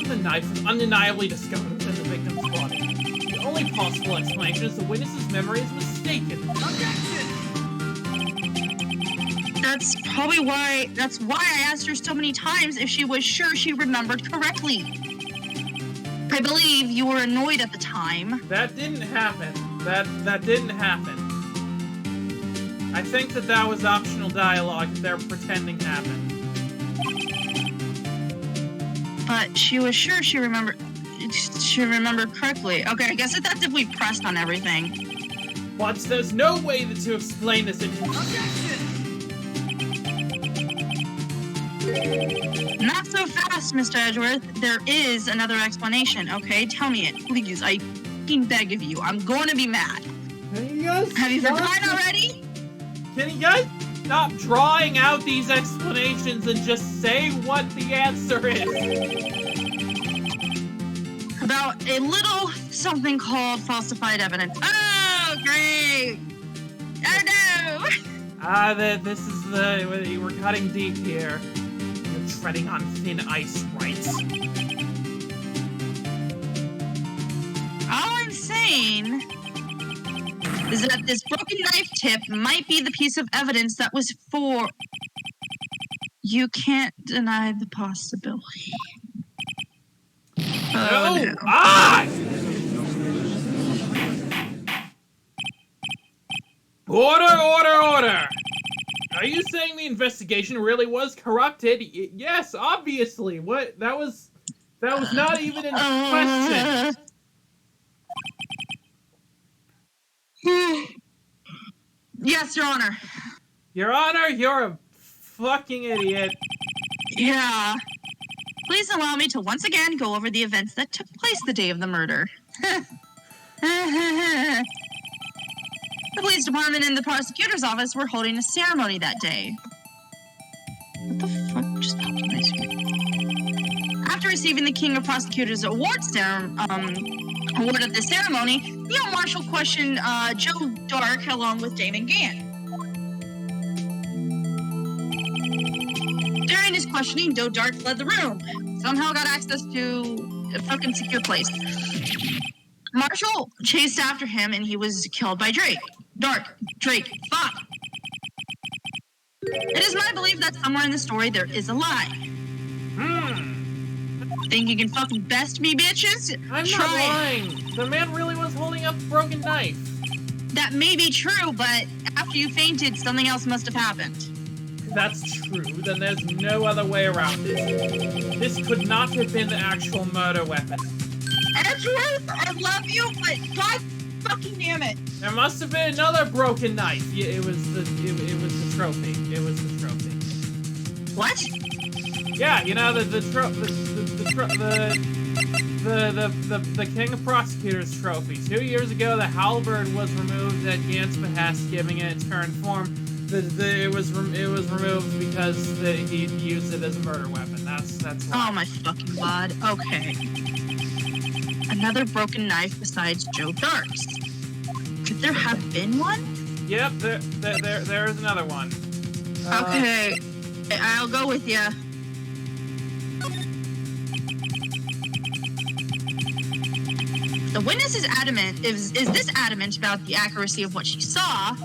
The knife was undeniably discovered within the victim's body. The only possible explanation is the witness's memory is mistaken. That's why I asked her so many times if she was sure she remembered correctly. I believe you were annoyed at the time. That didn't happen. That didn't happen. I think that was optional dialogue that they're pretending happened. But she was sure she remembered correctly. Okay, I guess that's if we pressed on everything. But there's no way to explain this Not so fast, Mr. Edgeworth. There is another explanation, okay? Tell me it, please. I fucking beg of you. I'm going to be mad. Can you guys Have you forgotten already? Can you guys stop drawing out these explanations and just say what the answer is? About a little something called falsified evidence. Oh, great! Oh, no! This is we're cutting deep here. You're treading on thin ice, Wright. All I'm saying is that this broken knife tip might be the piece of evidence that was for... You can't deny the possibility. Oh, no. Ah! Order! Are you saying the investigation really was corrupted? Yes, obviously. What? That was not even in question. Yes, Your Honor. Your Honor, you're a fucking idiot. Yeah. Please allow me to once again go over the events that took place the day of the murder. The police department and the prosecutor's office were holding a ceremony that day. What the fuck just popped on my screen? After receiving the King of Prosecutors award at the ceremony, Neil Marshall questioned Joe Dark along with Damon Gann. During his questioning, Joe Dark fled the room. Somehow got access to a fucking secure place. Marshall chased after him and he was killed by Drake. Drake, fuck. It is my belief that somewhere in the story there is a lie. Think you can fucking best me, bitches? I'm not lying. The man really was holding up a broken knife. That may be true, but after you fainted, something else must have happened. If that's true, then there's no other way around it. This could not have been the actual murder weapon. Edgeworth, I love you, but god fucking damn it. There must have been another broken knife. Yeah, it was the trophy. It was the trophy. What? Yeah, you know the King of Prosecutors trophy. 2 years ago, the halberd was removed at Gant's behest, giving it its current form. It was removed because he used it as a murder weapon. That's why. Oh my fucking god. Okay. Another broken knife besides Joe Dark's. Could there have been one? Yep, there is another one. Okay, I'll go with you. The witness is adamant. Is this adamant about the accuracy of what she saw?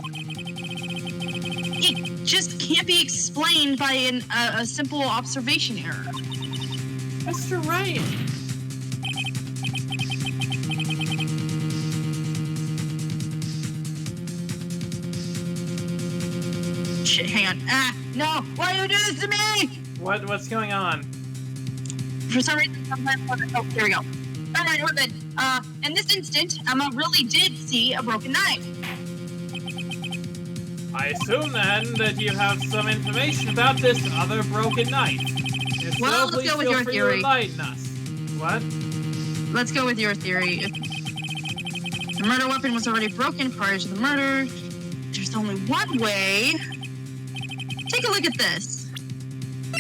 It just can't be explained by a simple observation error. Mr. Wright. Shit, hang on. No! Why do you do this to me? What's going on? For some reason, oh, here we go. Alright, weapon. In this instant, Emma really did see a broken knife. I assume then that you have some information about this other broken knife. If Well, so, let's please go with feel your free theory. to enlighten us. What? Let's go with your theory. If the murder weapon was already broken prior to the murder, there's only one way. Take a look at this.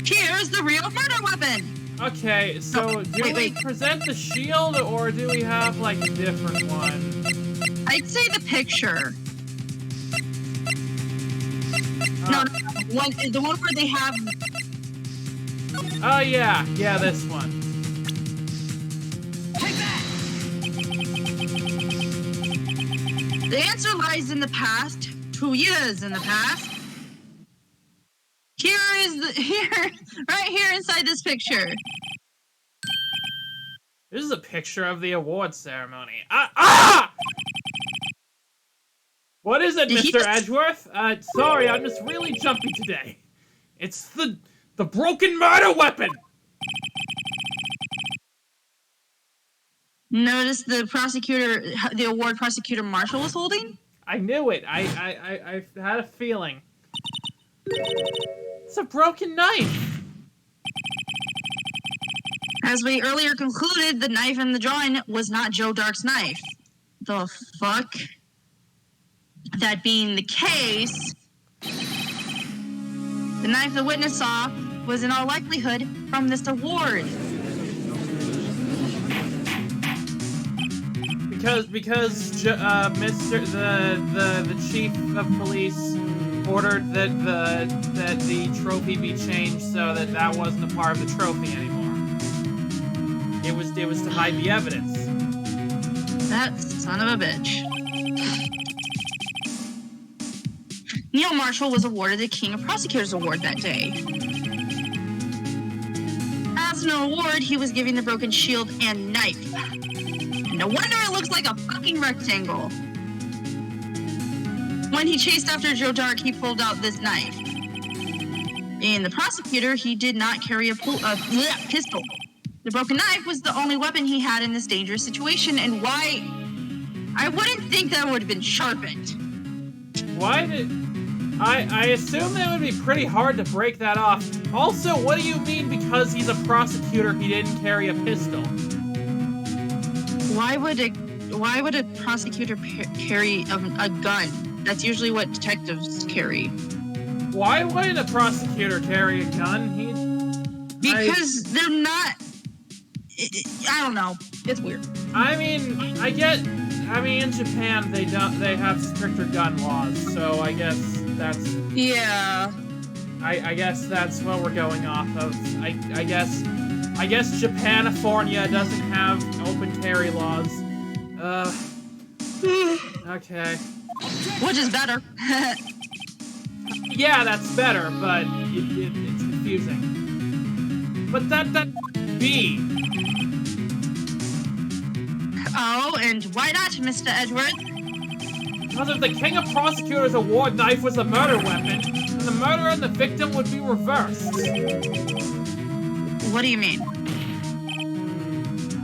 Here's the real murder weapon. Okay, so do we wait. present the shield or do we have like a different one? I'd say the picture. Uh, The one where they have. Oh yeah, this one. Take that! The answer lies in the past. 2 years in the past. Right here inside this picture. This is a picture of the award ceremony. What is it, Did he Mr. just- Edgeworth? Sorry, I'm just really jumpy today. It's the broken murder weapon! Notice the award prosecutor Marshall was holding? I knew it. I had a feeling. It's a broken knife. As we earlier concluded, the knife in the drawing was not Joe Dark's knife. The fuck? That being the case, the knife the witness saw was in all likelihood from this award. Because Mr. the chief of police ordered that the trophy be changed so that wasn't a part of the trophy anymore. It was to hide the evidence. That son of a bitch. Neil Marshall was awarded the King of Prosecutors Award that day. As an award, he was given the broken shield and knife. No wonder it looks like a fucking rectangle. When he chased after Joe Dark, he pulled out this knife. Being the prosecutor, he did not carry a pistol. The broken knife was the only weapon he had in this dangerous situation, and why? I wouldn't think that would have been sharpened. Why did... I assume that would be pretty hard to break that off. Also, what do you mean because he's a prosecutor he didn't carry a pistol? Why would a prosecutor carry a gun? That's usually what detectives carry. Why wouldn't a prosecutor carry a gun? Because they're not... I don't know. It's weird. I mean, in Japan they have stricter gun laws, so I guess that's... Yeah. I guess that's what we're going off of. I guess Japanifornia doesn't have open carry laws. Okay. Which is better. Yeah, that's better, but it's confusing. But that B. Oh, and why not, Mr. Edward? Because if the King of Prosecutors award knife was a murder weapon, then the murderer and the victim would be reversed. What do you mean?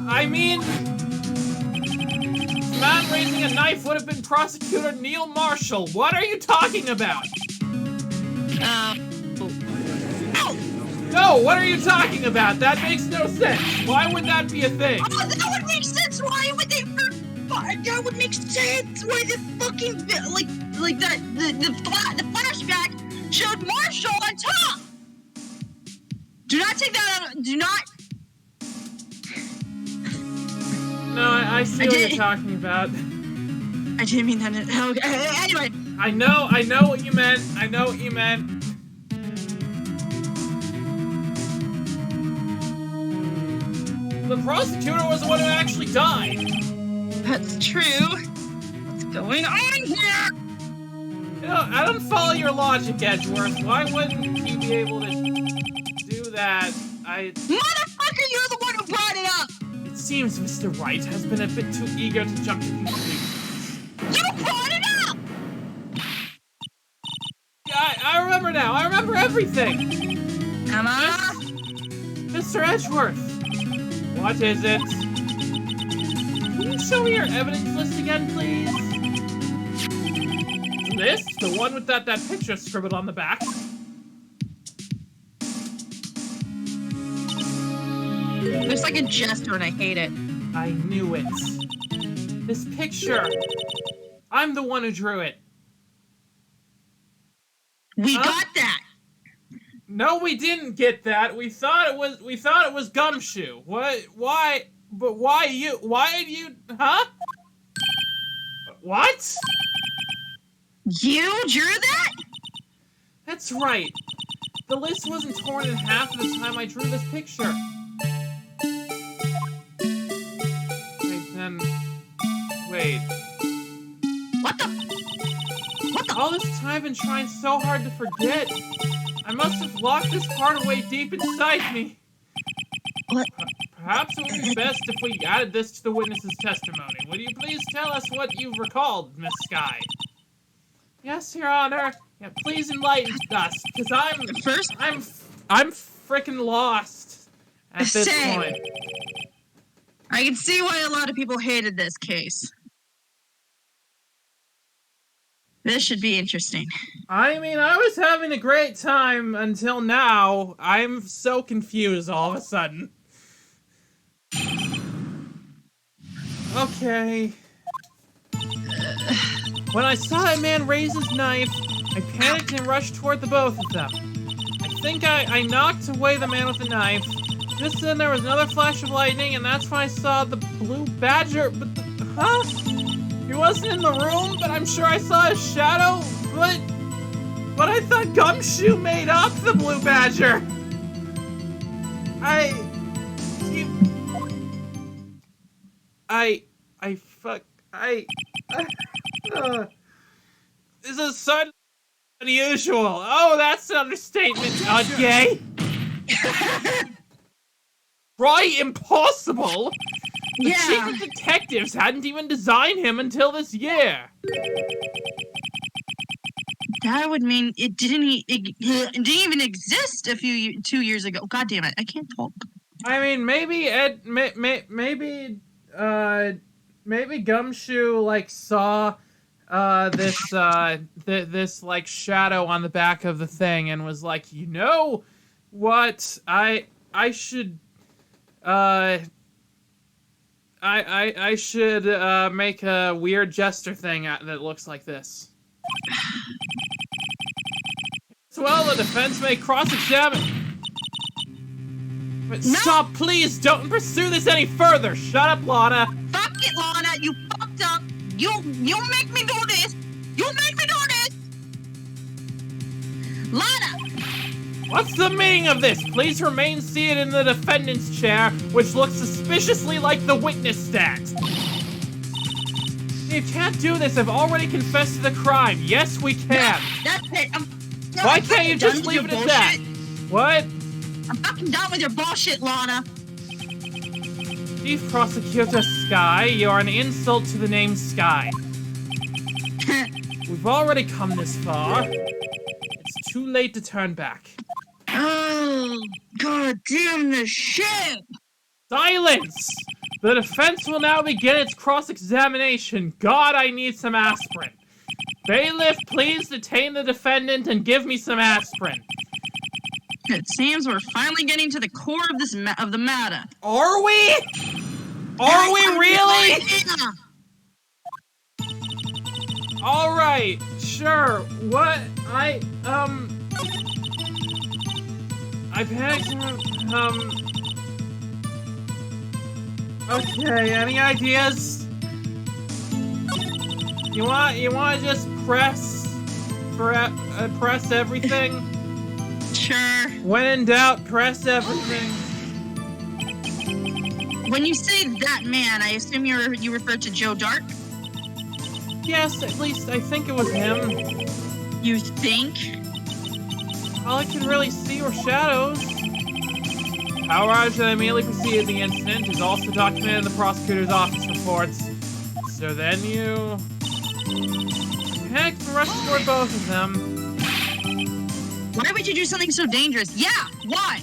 I mean, the man raising a knife would have been Prosecutor Neil Marshall. What are you talking about? Ow! No, what are you talking about? That makes no sense. Why would that be a thing? Oh, that would make sense. Why would they? That would make sense. Why the fucking like that the flashback showed Marshall on top. Do not take that out. Do not. No, I see what you're talking about. I didn't mean that. Okay. Anyway. I know what you meant. I know what you meant. The prosecutor was the one who actually died. That's true. What's going on here? You know, I don't follow your logic, Edgeworth. Why wouldn't he be able to do that? Motherfucker, you're the one who brought it up! It seems Mr. Wright has been a bit too eager to jump to conclusions. You brought it up! Yeah, I remember now. I remember everything. Come on. Mr. Edgeworth. What is it? Can you show me your evidence list again, please? This? The one with that picture scribbled on the back? Looks like a jester and I hate it. I knew it. This picture. I'm the one who drew it. We got that! No, we didn't get that. We thought it was Gumshoe. What? Why? But why you? Huh? What? You drew that? That's right. The list wasn't torn in half at the time I drew this picture. Wait. What the? All this time I've been trying so hard to forget. I must have locked this part away deep inside me. What? Perhaps it would be best if we added this to the witness's testimony. Would you please tell us what you've recalled, Miss Skye? Yes, Your Honor. Yeah, please enlighten us, because I'm frickin' lost at this point. I can see why a lot of people hated this case. This should be interesting. I mean, I was having a great time until now. I'm so confused all of a sudden. Okay. When I saw a man raise his knife, I panicked and rushed toward the both of them. I think I knocked away the man with the knife. Just then there was another flash of lightning, and that's when I saw the blue badger. But huh? He wasn't in the room, but I'm sure I saw his shadow. But I thought Gumshoe made up the blue badger. This is so unusual. Oh, that's an understatement. Gay. Right, impossible. The chief of detectives hadn't even designed him until this year. That would mean it didn't even exist 2 years ago. God damn it, I can't talk. I mean, maybe maybe Gumshoe like saw this like shadow on the back of the thing and was like, you know what, I should I should make a weird jester thing that looks like this. As well, the defense may cross-examine. But no. Stop, please! Don't pursue this any further! Shut up, Lana! Fuck it, Lana! You fucked up! You make me do this! You make me do this! Lana! What's the meaning of this? Please remain seated in the defendant's chair, which looks suspiciously like the witness stand. You can't do this. I've already confessed to the crime. Yes, we can. That's it. Why can't you just leave it at that? What? I'm fucking done with your bullshit, Lana. Chief Prosecutor Sky, you are an insult to the name Sky. We've already come this far. It's too late to turn back. Oh, god damn this shit! Silence! The defense will now begin its cross-examination. God, I need some aspirin. Bailiff, please detain the defendant and give me some aspirin. It seems we're finally getting to the core of this of the matter. Are we? Are we really? All right, sure. What? I panicked. Okay. Any ideas? You want to just press everything? Sure. When in doubt, press everything. When you say that man, I assume you refer to Joe Dark? Yes, at least I think it was him. You think? All I can really see were shadows. However, that immediately preceded the incident is also documented in the prosecutor's office reports. So then you panicked and rushed toward both of them. Why would you do something so dangerous? Yeah, why?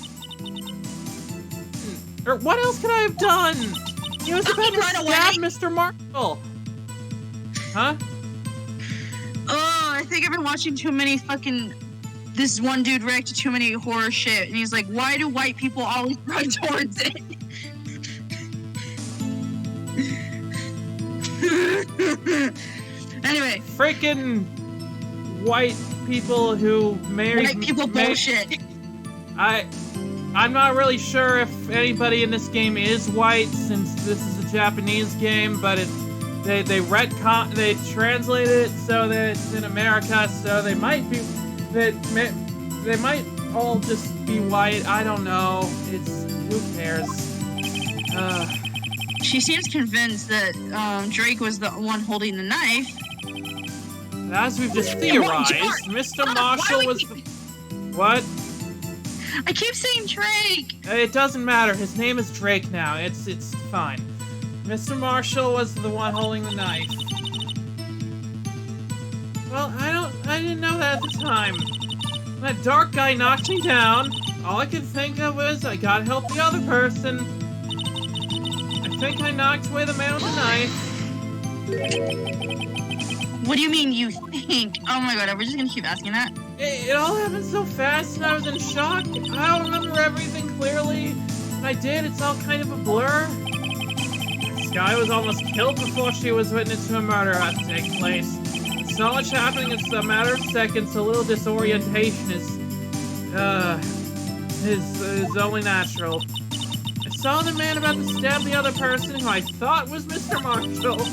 Or what else could I have done? He was about to run stab away? Mr. Marshall. Huh? Oh, I think I've been watching too many fucking... This one dude react to too many horror shit, and he's like, why do white people always run towards it? Anyway. Freaking white people who marry... White people bullshit. I'm not really sure if anybody in this game is white, since this is a Japanese game, but they translated it so that it's in America, so they might be... They might all just be white. I don't know. Who cares? She seems convinced that Drake was the one holding the knife. As we've just theorized, Mr. Marshall was the... What? I keep saying Drake! It doesn't matter. His name is Drake now. It's fine. Mr. Marshall was the one holding the knife. Well, I didn't know that at the time. That dark guy knocked me down. All I could think of was I gotta help the other person. I think I knocked away the man with the knife. What do you mean you think? Oh my god, are we just gonna keep asking that? It all happened so fast and I was in shock. I don't remember everything clearly. When I did, it's all kind of a blur. Sky was almost killed before she was witness to a murder about to take place. So much happening, it's a matter of seconds. A little disorientation is only natural. I saw the man about to stab the other person who I thought was Mr. Marshall.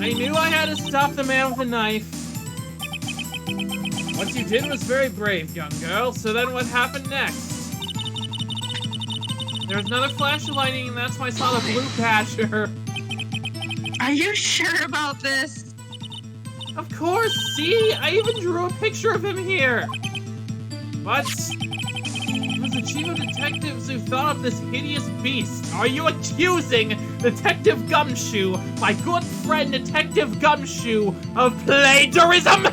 I knew I had to stop the man with the knife. What you did was very brave, young girl. So then what happened next? There was another flash of lightning, and that's when I saw the blue patcher. Are you sure about this? Of course, see? I even drew a picture of him here. What? It was the chief of detectives who thought up this hideous beast. Are you accusing Detective Gumshoe, my good friend Detective Gumshoe, of plagiarism?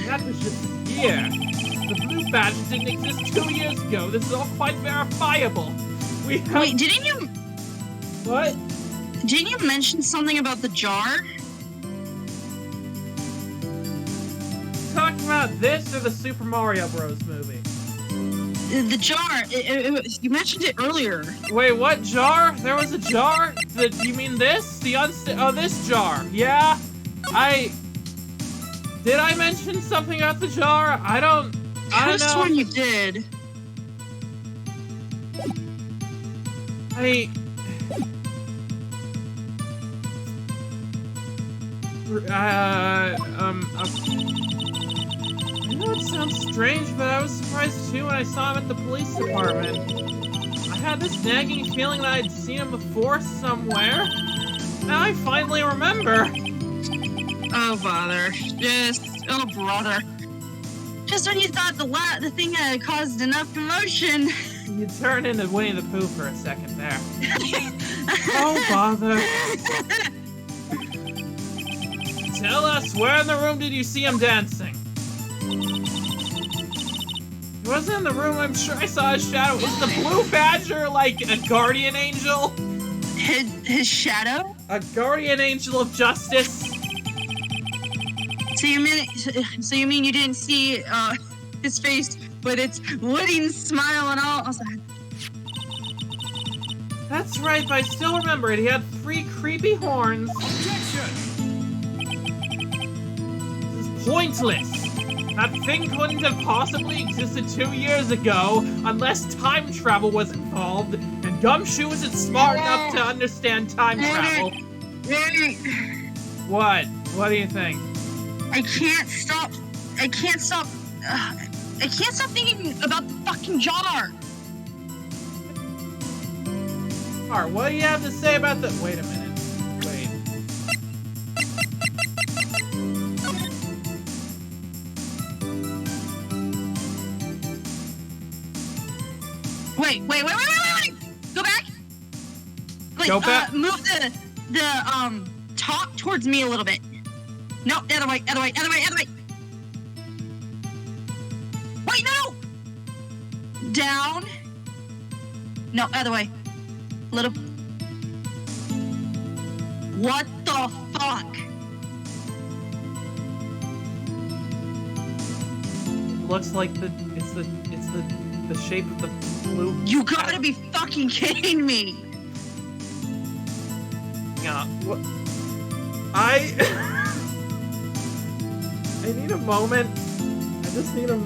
That was just a year. The blue badge didn't exist 2 years ago. This is all quite verifiable. Wait, didn't you... What? Didn't you mention something about the jar? Talking about this or the Super Mario Bros. Movie? The jar. You mentioned it earlier. Wait, what jar? There was a jar? You mean this? This jar. Yeah? Did I mention something about the jar? I don't know. When you did. You know, it sounds strange, but I was surprised too when I saw him at the police department. I had this nagging feeling that I'd seen him before somewhere. Now I finally remember. Oh, bother. Oh, brother. Just when you thought the thing had caused enough commotion. You turned into Winnie the Pooh for a second there. Oh, bother. Tell us, where in the room did you see him dancing? He wasn't in the room, I'm sure I saw his shadow. Was the blue badger like a guardian angel? His shadow? A guardian angel of justice? So you mean you didn't see his face with its wooden smile and all? That's right, but I still remember it. He had 3 creepy horns. Objection! This is pointless. That thing couldn't have possibly existed 2 years ago unless time travel was involved, and Gumshoe isn't smart enough to understand time travel. What? What do you think? I can't stop thinking about the fucking jar. Alright, what do you have to say about the— wait a minute. Wait. Wait. Go back. Like, Go back? Move the top towards me a little bit. No, other way. Wait, no! Down. No, other way. Little. What the fuck? Looks like it's the shape of the blue. You gotta be fucking kidding me! Yeah. What? I need a moment. I just need a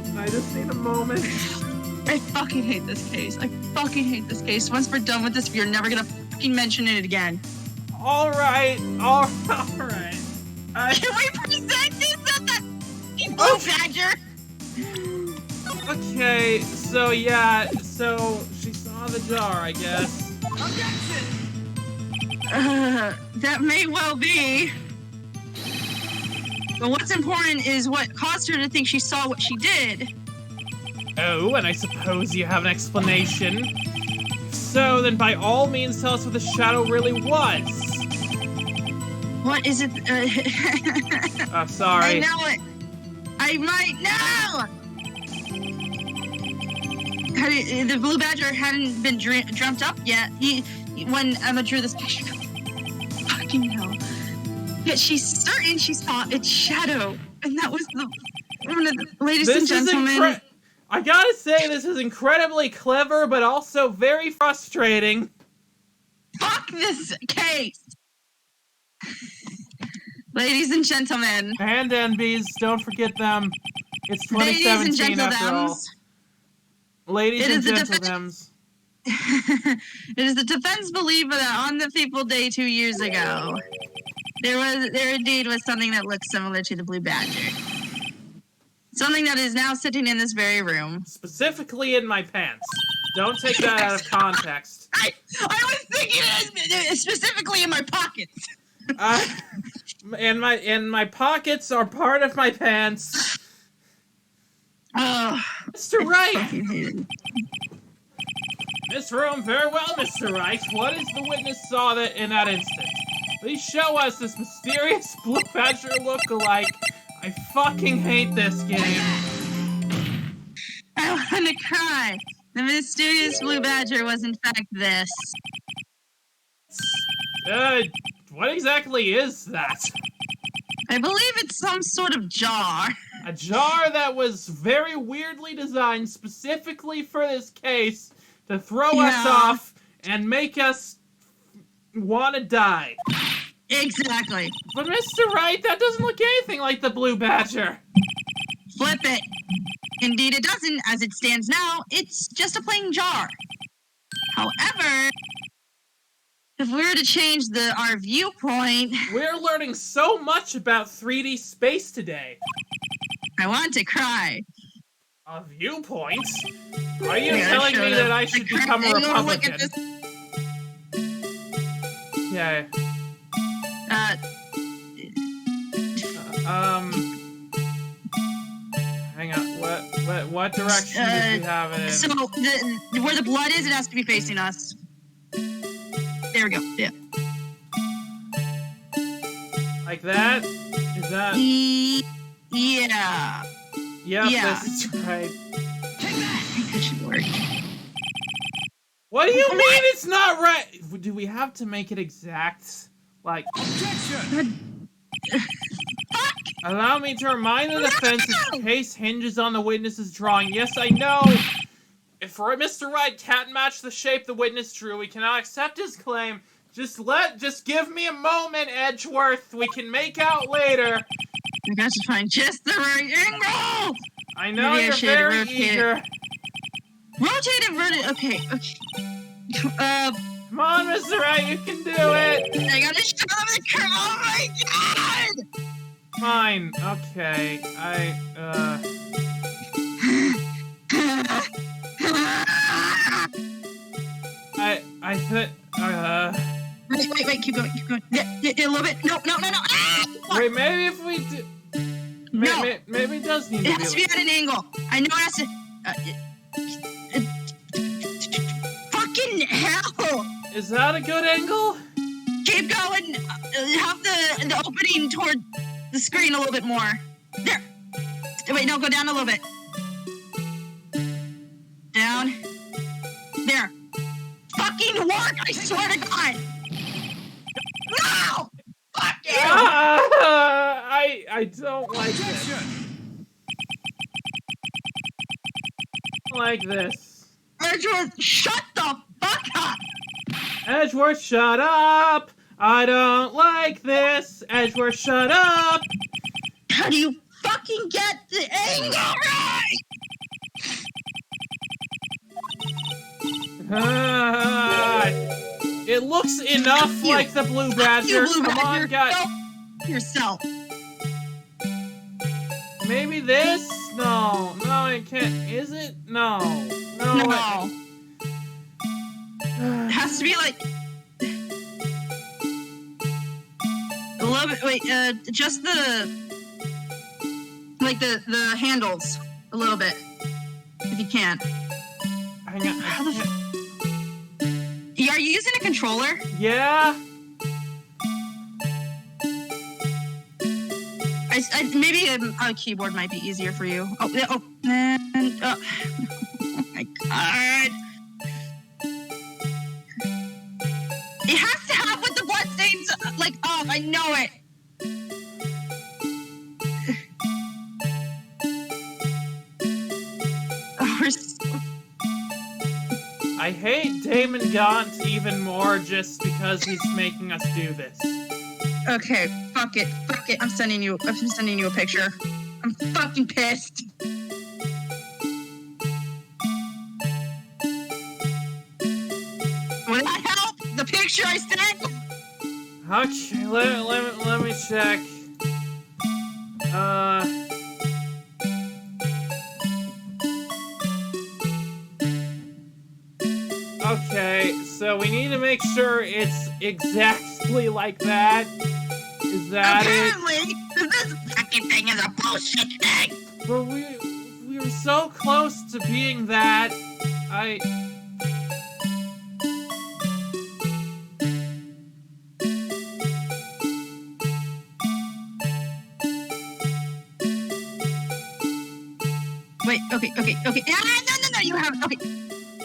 moment. I fucking hate this case. Once we're done with this, we're never gonna fucking mention it again. All right. Can we present this at the Blue Badger? Okay, so yeah, so she saw the jar, I guess. Objection! That may well be. But what's important is what caused her to think she saw what she did. Oh, and I suppose you have an explanation. So then by all means tell us what the shadow really was. What is it? Oh, sorry. I know it. I might know! The Blue Badger hadn't been dreamt up yet. When Emma drew this picture. Fucking hell. Yet she's certain she saw its shadow. And that was one of the ladies and gentlemen. I gotta say, this is incredibly clever, but also very frustrating. Fuck this case! Ladies and gentlemen. And NBs, don't forget them. It's 2017 after all. Ladies and gentlemen. It is the defense belief that on the People Day 2 years ago, there indeed was something that looked similar to the Blue Badger. Something that is now sitting in this very room. Specifically in my pants. Don't take that out of context. I was thinking it specifically in my pockets. And my pockets are part of my pants. Oh, Mr. Wright! This room very well, Mr. Wright. What is the witness saw that in that instant? Please show us this mysterious Blue Badger look-alike. I fucking hate this game. I want to cry. The mysterious Blue Badger was in fact this. What exactly is that? I believe it's some sort of jar. A jar that was very weirdly designed specifically for this case to throw us off and make us want to die. Exactly. But Mr. Wright, that doesn't look anything like the Blue Badger. Flip it. Indeed it doesn't. As it stands now, it's just a plain jar. However, if we were to change our viewpoint... We're learning so much about 3D space today. I want to cry. A viewpoint? Are you Yeah, telling me that I the should correct become a angle to look Republican? at this. Okay. Uh, Hang on. What direction did we have it in? so where the blood is, it has to be facing us. There we go. Yeah. Like that? Is that? Yeah. Yep, yeah. this is right. That should work. What do you mean it's not right? Do we have to make it exact? Like, Objection! allow me to remind the defense its case hinges on the witness's drawing. Yes, I know. If Mr. Wright can't match the shape the witness drew, we cannot accept his claim. Just give me a moment, Edgeworth. We can make out later. I got to find just the right angle. I know Maybe I you're should very rotate it. eager. Rotate it, okay. Come on, Mr. Wright, you can do it. I gotta show them the curve. Oh my god! Fine. Okay. I could. Wait, keep going. Yeah, a little bit. No. Ah! Wait, maybe if we do. No. Maybe it does need It to be. has to be at an angle. I know it has to. Fucking hell! Is that a good angle? Keep going. Have the opening toward the screen a little bit more. There. Wait, no, go down a little bit. Down. There. Fucking work! I swear to God. No! Fuck you! I don't like this. Objection! Like this. Edgeworth, shut the fuck up! Edgeworth, shut up! I don't like this. Edgeworth, shut up! How do you fucking get the angle right? It looks enough You. like the Blue Badger. You, Blue Come on, Badger. guys. Go yourself. Maybe this? No, it can't. Is it? No. No. It has to be like a little bit. Wait, just the handles a little bit, if you can. Hang on. I can't. Are you using a controller? Yeah. Maybe a keyboard might be easier for you. Oh, and oh my god! It has to have with the bloodstains like off. I know it. Oh, we're so... I hate Damon Gaunt even more just because he's making us do this. Okay, fuck it. I'm sending you a picture. I'm fucking pissed. Will that help? The picture I sent? Okay, let me check. Okay, so we need to make sure it's exactly like that. Is that Apparently, this fucking thing is a bullshit thing. it? But we were so close to being that. Wait, okay. No, you have okay.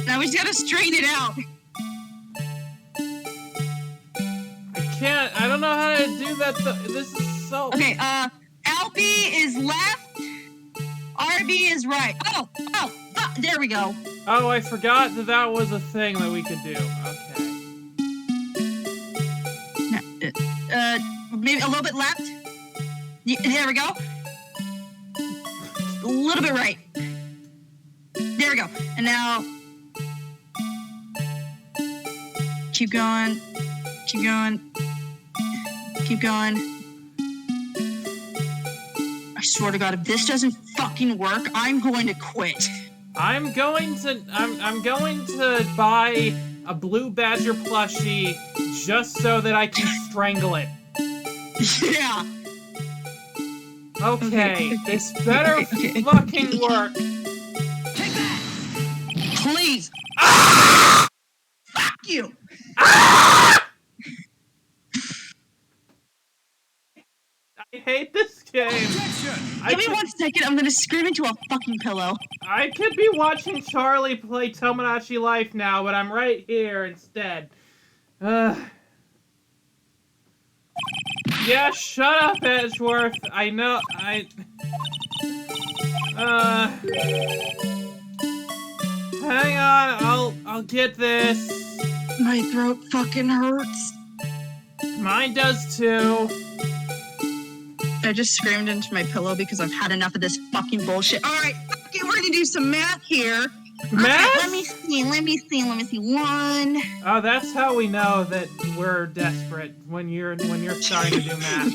Now we just gotta straighten it out. I don't know how to do that. This is so. Okay, LB is left, RB is right. Oh, there we go. Oh, I forgot that was a thing that we could do. Okay. Maybe a little bit left. There we go. A little bit right. There we go. And now, keep going. I swear to God, if this doesn't fucking work, I'm going to quit. I'm going to buy a blue badger plushie just so that I can strangle it. Yeah. Okay, this better fucking work. Take that! Please. Ah! Fuck you. Ah! I hate this game. Objection! Give me 1 second. I'm gonna scream into a fucking pillow. I could be watching Charlie play Tomodachi Life now, but I'm right here instead. Yeah, shut up, Edgeworth. I know, hang on, I'll get this. My throat fucking hurts. Mine does too. I just screamed into my pillow because I've had enough of this fucking bullshit. All right, okay, we're gonna do some math here. Math? Okay, let me see. 1. Oh, that's how we know that we're desperate when you're starting to do math.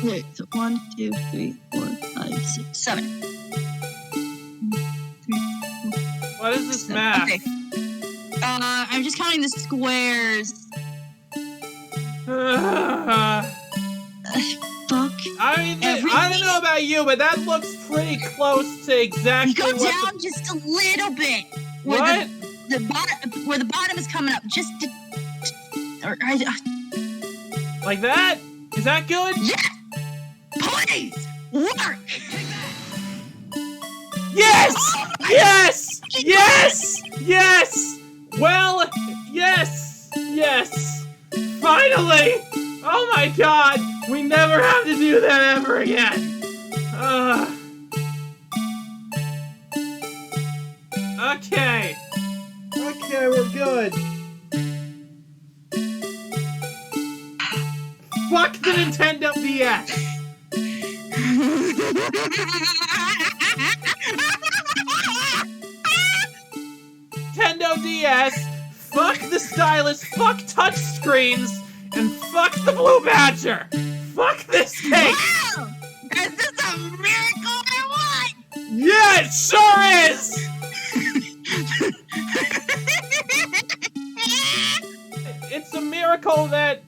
Wait, so 1, 2, 3, 4, 5, 6, 7. What is this math? Okay. I'm just counting the squares. Fuck. I mean, I don't know about you, but that looks pretty close to exactly Go what down just a little bit. Where What? The bottom, where the bottom is coming up, just Like that? Is that good? yeah. Please work. Yes! Oh my Yes! God. Yes! Yes! Well, yes! Yes! Finally! Oh my god! We never have to do that ever again! Okay. Okay, we're good. Fuck the Nintendo DS! Nintendo DS, fuck the stylus, fuck touchscreens, and fuck the Blue Badger! Fuck this cake! Wow! Is this a miracle or what? Yeah, it sure is! It's a miracle that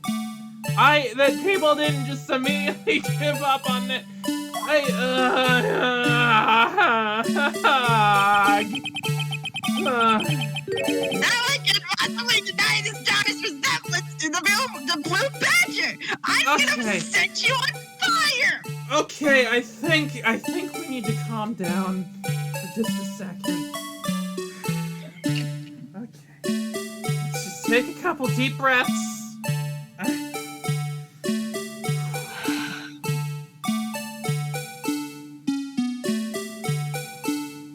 people didn't just immediately give up on it. Now I can possibly deny this Johnny's resemblance to the Blue Badger. I'm gonna Okay. set you on fire. Okay, I think we need to calm down for just a second. Okay. Let's just take a couple deep breaths.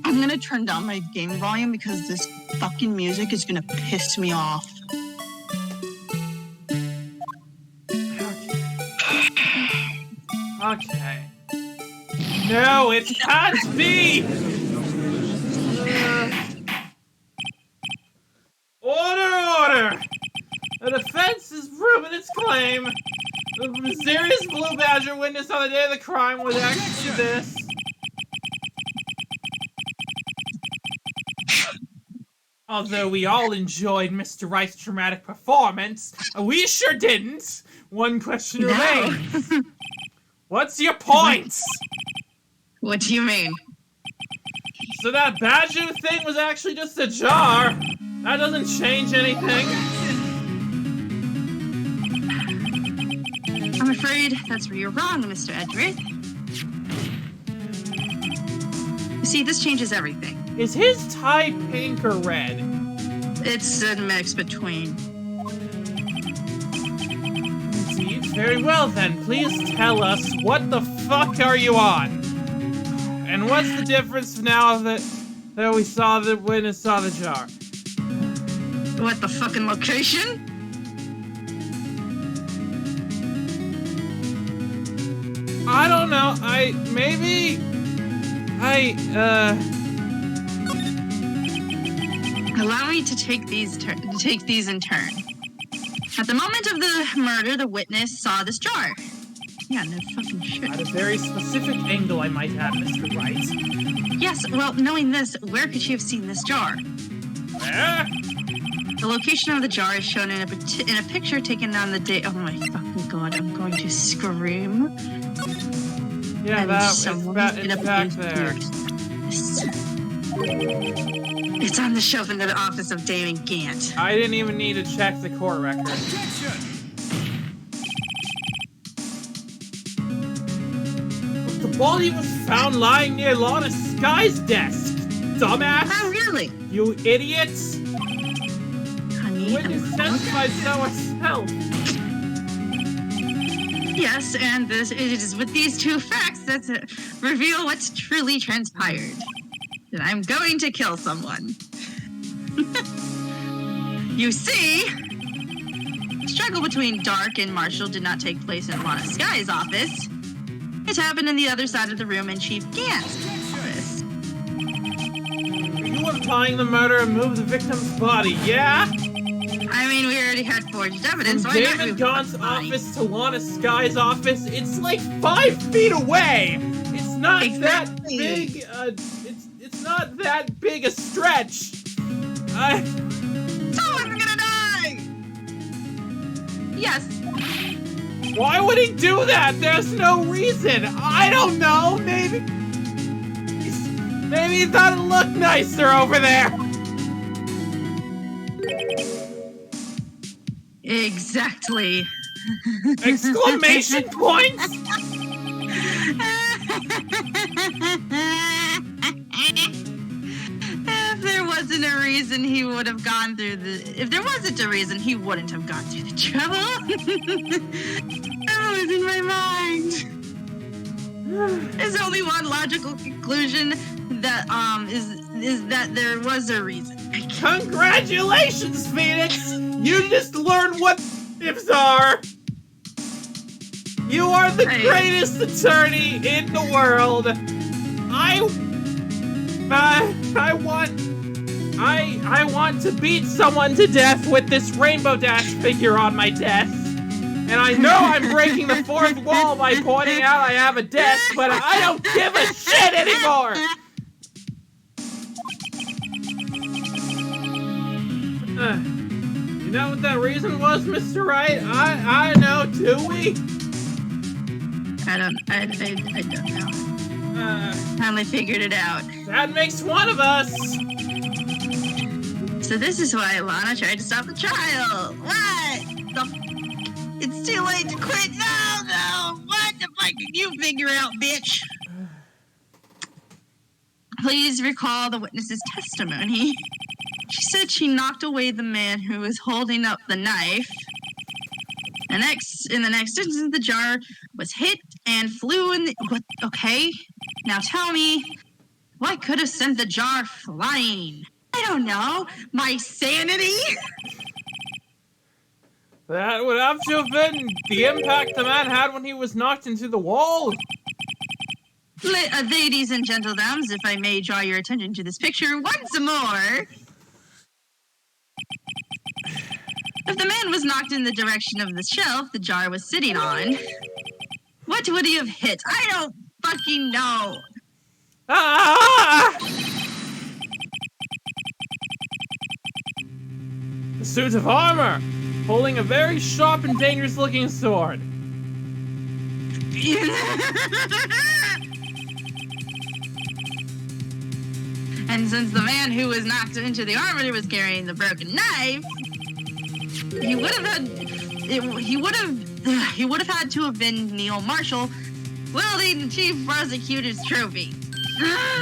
I'm gonna turn down my game volume because this fucking music is gonna piss me off. Okay. No, it can't be! Order! The defense has proven its claim. The mysterious Blue Badger witness on the day of the crime was actually this. Although we all enjoyed Mr. Wright's dramatic performance, we sure didn't. One question remains. What's your point? What do you mean? So that Badger thing was actually just a jar. That doesn't change anything. I'm afraid that's where you're wrong, Mr. Edgeworth. You see, this changes everything. Is his tie pink or red? It's a mix between. See, very well then. Please tell us, what the fuck are you on? And what's the difference now that we saw the witness saw the jar? What, the fucking location? I don't know. Allow me to take these in turn. At the moment of the murder, the witness saw this jar. Yeah, no fucking shit. At a very specific angle, I might add, Mr. Wright. Yes, well, knowing this, where could she have seen this jar? Where? The location of the jar is shown in a picture taken on the day. Oh my fucking god! I'm going to scream. Yeah, And it's someone's back gonna there. It's on the shelf in the office of Damon Gant. I didn't even need to check the court record. Objection! The body was found lying near Lana Sky's desk, dumbass! Oh, really? You idiots! Honey, Witness testified so herself. yes, and it is with these two facts that reveal what's truly transpired. That I'm going to kill someone. You see, the struggle between Dark and Marshall did not take place in Lana Sky's office. It happened in the other side of the room in Chief Gant's office. You were planning the murder and moved the victim's body, yeah? I mean, we already had forged evidence. From Why not David move Gaunt's the body? office to Lana Sky's office, it's like 5 feet away! It's not Exactly. that big, it's not that big a stretch! Someone's gonna die! Yes. Why would he do that? There's no reason. I don't know. Maybe he thought it looked nicer over there. Exactly. Exclamation points. If there wasn't a reason he would have gone through if there wasn't a reason he wouldn't have gone through the trouble. That was in my mind. There's only one logical conclusion that is that there was a reason. Congratulations, Phoenix. You just learned what ifs are. You are the greatest attorney in the world. I want to beat someone to death with this Rainbow Dash figure on my desk. And I know I'm breaking the fourth wall by pointing out I have a desk, but I don't give a shit anymore! You know what that reason was, Mr. Wright? I know, do we? I don't know. Finally figured it out. That makes one of us! So this is why Lana tried to stop the trial. What? It's too late to quit. No. What the fuck did you figure out, bitch? Please recall the witness's testimony. She said she knocked away the man who was holding up the knife. In the next instance, the jar was hit and flew in the... What? Okay. Now tell me, what could have sent the jar flying? I don't know. My sanity? That would have to have been the impact the man had when he was knocked into the wall. Ladies and gentlemen, if I may draw your attention to this picture once more. If the man was knocked in the direction of the shelf the jar was sitting on, what would he have hit? I don't fucking know. Ah! A suit of armor, holding a very sharp and dangerous looking sword. And since the man who was knocked into the armor was carrying the broken knife, he would have had to have been Neil Marshall wielding the chief prosecutor's trophy.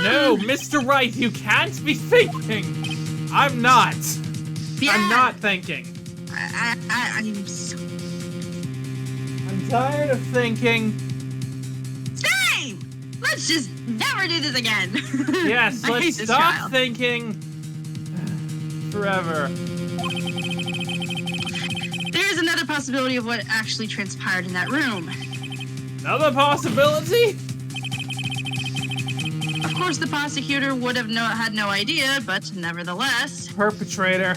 No, Mr. Wright, you can't be thinking. I'm not. Yeah. I'm not thinking. I'm so... I'm tired of thinking. Same! Let's just never do this again. Yes, I hate let's this stop trial. thinking. Forever. There is another possibility of what actually transpired in that room. Another possibility? Of course, the prosecutor would have had no idea, but nevertheless... Perpetrator,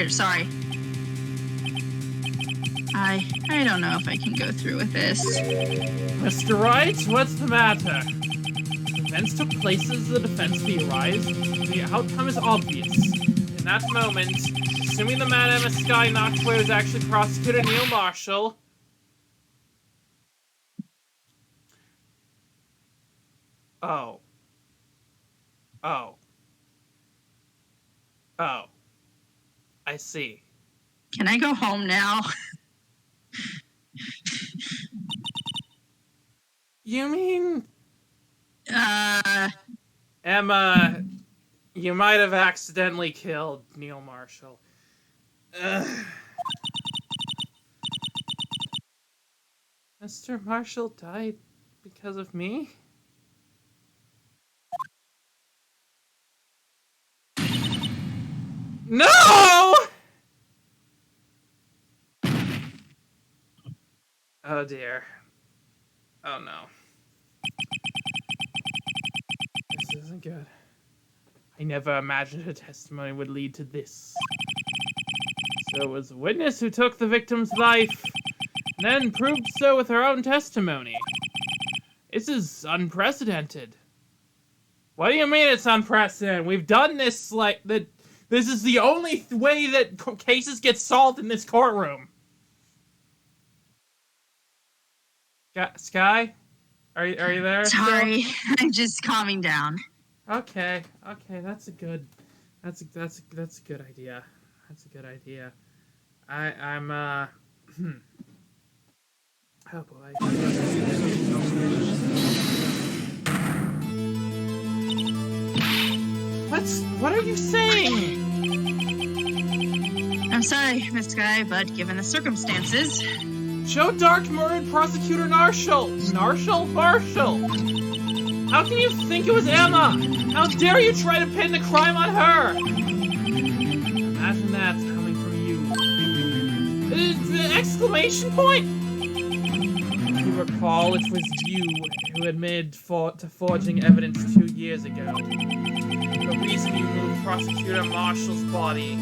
Sorry. I don't know if I can go through with this. Mr. Wright, what's the matter? Events took place as the defense theorized. The outcome is obvious. In that moment, assuming the man Emma Sky knocked away was actually Prosecutor Neil Marshall. Oh. Oh. Oh. I see. Can I go home now? You mean... Emma, you might have accidentally killed Neil Marshall. Mr. Marshall died because of me? No! Oh dear. Oh no. This isn't good. I never imagined her testimony would lead to this. So it was a witness who took the victim's life, and then proved so with her own testimony. This is unprecedented. What do you mean it's unprecedented? We've done this like that. This is the only way that cases get solved in this courtroom. Sky, are you there? Sorry, I'm just calming down. Okay, that's a good idea. That's a good idea. I'm oh boy. What are you saying? I'm sorry, Miss Sky, but given the circumstances... Joe Dark murdered Prosecutor Marshall! Marshall? How can you think it was Emma? How dare you try to pin the crime on her? Imagine that coming from you. Exclamation point? If you recall, it was you who admitted to forging evidence 2 years ago. The reason you moved Prosecutor Marshall's body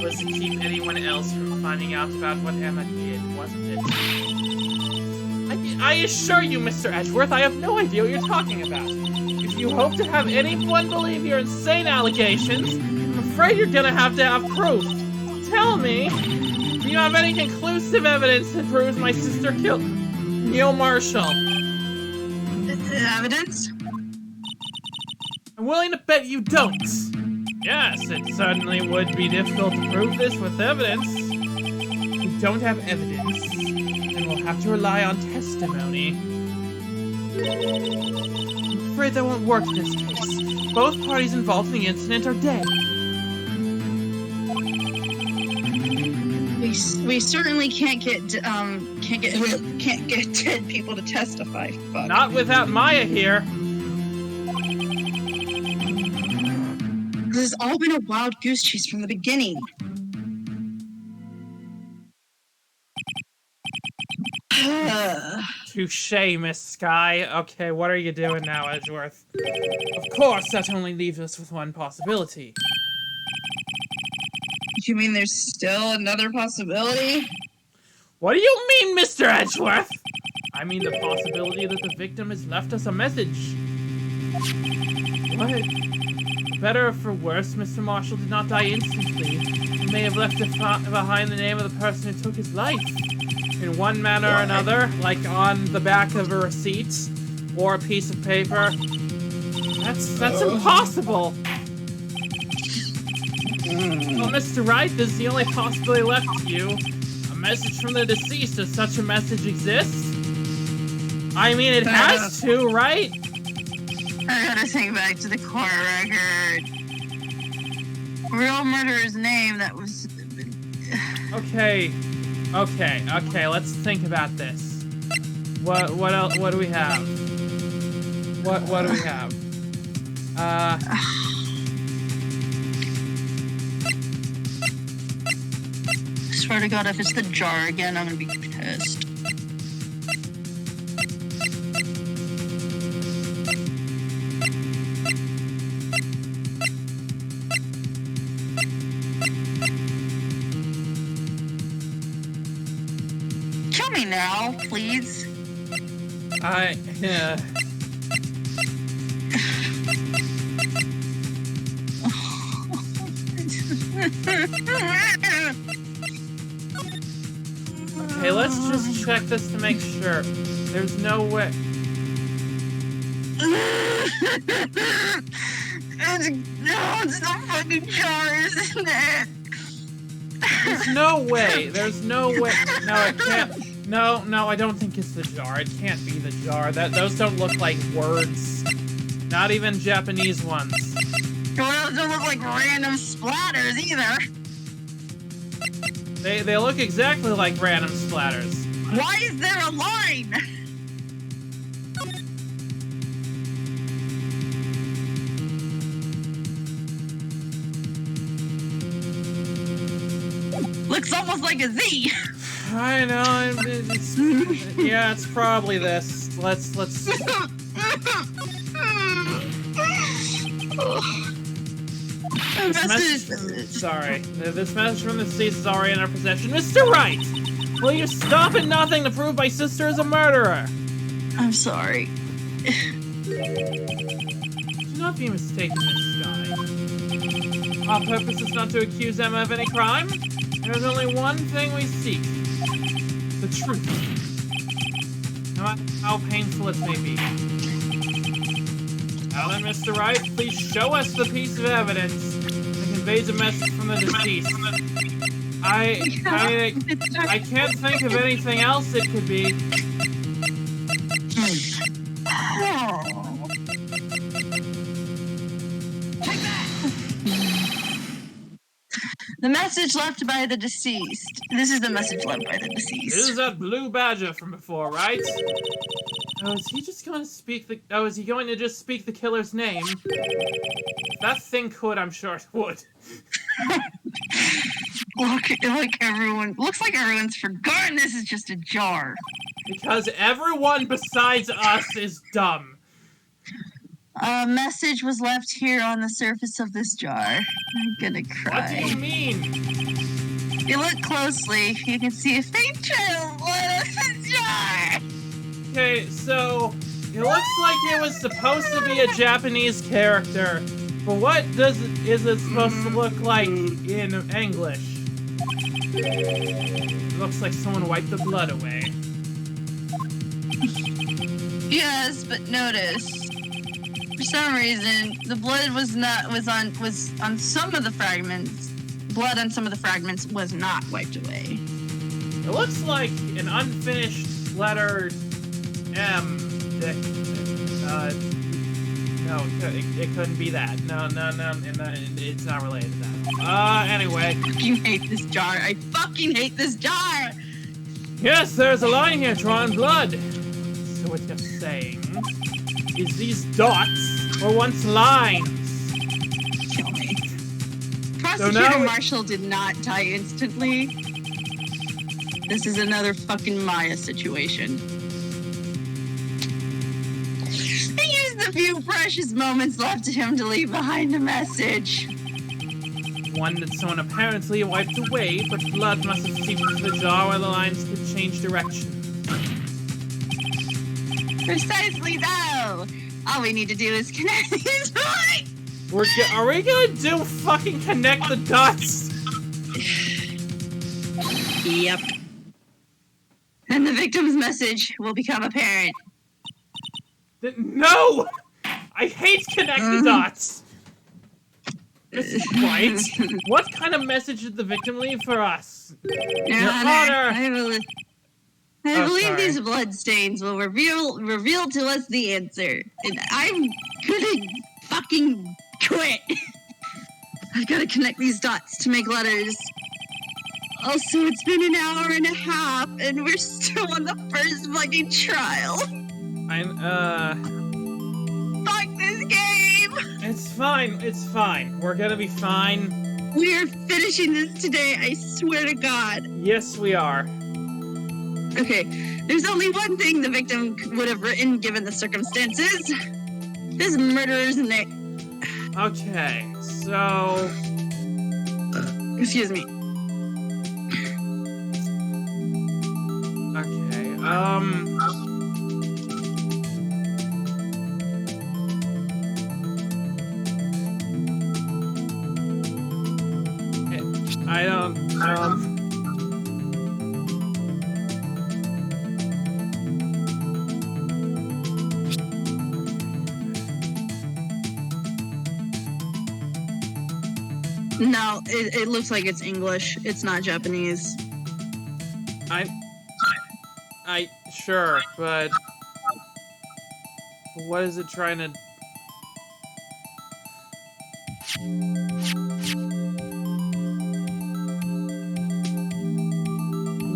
was to keep anyone else from finding out about what Emma did, wasn't it? I assure you, Mr. Edgeworth, I have no idea what you're talking about. If you hope to have anyone believe your insane allegations, I'm afraid you're gonna have to have proof. Tell me, do you have any conclusive evidence that proves my sister killed Neil Marshall? Evidence? I'm willing to bet you don't. Yes, it certainly would be difficult to prove this with evidence. If we don't have evidence, then we'll have to rely on testimony. I'm afraid that won't work in this case. Both parties involved in the incident are dead. We certainly can't get dead people to testify. Fuck. Not without Maya here. This has all been a wild goose chase from the beginning. Touché, Miss Sky. Okay, what are you doing now, Edgeworth? Of course, that only leaves us with one possibility. You mean there's still another possibility? What do you mean, Mr. Edgeworth? I mean the possibility that the victim has left us a message. What? For better or for worse, Mr. Marshall did not die instantly. He may have left behind the name of the person who took his life. In one manner or another, like on the back of a receipt or a piece of paper. That's impossible. Well, Mr. Wright, this is the only possibility left to you. A message from the deceased. Does such a message exist? I mean, it has to, right? I gotta think back to the court record. Real murderer's name that was... Okay, let's think about this. What else? What do we have? What do we have? Swear to God, if it's the jar again, I'm gonna be pissed. now, please? Yeah. Okay, let's just check this to make sure. There's no way. It's the fucking jar, isn't it? There's no way. There's no way. No, it can't. No, I don't think it's the jar. It can't be the jar. Those don't look like words. Not even Japanese ones. Well, those don't look like random splatters either. They look exactly like random splatters. Why is there a line? Looks almost like a Z. I know. Yeah, it's probably this. Let's. This message from the deceased is already in our possession. Mr. Wright, will you stop at nothing to prove my sister is a murderer? I'm sorry. Do not be mistaken, Miss Sky. Our purpose is not to accuse Emma of any crime. There is only one thing we seek. The truth. No matter how painful it may be. Now then, Mr. Wright, please show us the piece of evidence that conveys a message from the deceased. I can't think of anything else it could be. The message left by the deceased. This is the message left by the deceased. This is that blue badger from before, right? Oh, is he just going to speak the... Oh, is he going to just speak the killer's name? If that thing could, I'm sure it would. Looks like everyone's forgotten this is just a jar. Because everyone besides us is dumb. A message was left here on the surface of this jar. I'm gonna cry. What do you mean? If you look closely, you can see a faint trail of blood on the jar. Okay, so it looks like it was supposed to be a Japanese character, but what is it supposed to look like in English? It looks like someone wiped the blood away. Yes, but notice, for some reason, the blood was on some of the fragments. Blood on some of the fragments was not wiped away. It looks like an unfinished letter M. No, it couldn't be that. No, it's not related to that. Anyway. I fucking hate this jar. I fucking hate this jar! Yes, there's a line here drawn in blood. So what you're saying is these dots were once lines. Kill me. Prosecutor Marshall did not die instantly. This is another fucking Maya situation. He used the few precious moments left to him to leave behind a message. One that someone apparently wiped away, but blood must have seeped into the jar where the lines could change direction. Precisely though. All we need to do is connect these points. Are we gonna do fucking connect the dots? Yep. And the victim's message will become apparent. No! I hate connect the dots! Mrs. Wright, what kind of message did the victim leave for us? Your Honor! I believe these bloodstains will reveal to us the answer. And I'm gonna fucking quit. I've gotta connect these dots to make letters. Also, it's been an hour and a half, and we're still on the first fucking trial. Fuck this game! It's fine. We're gonna be fine. We are finishing this today, I swear to God. Yes, we are. Okay, there's only one thing the victim would have written given the circumstances. This murderer's name. Okay, so... Excuse me. Okay, I don't, No, it looks like it's English. It's not Japanese. sure, but what is it trying to...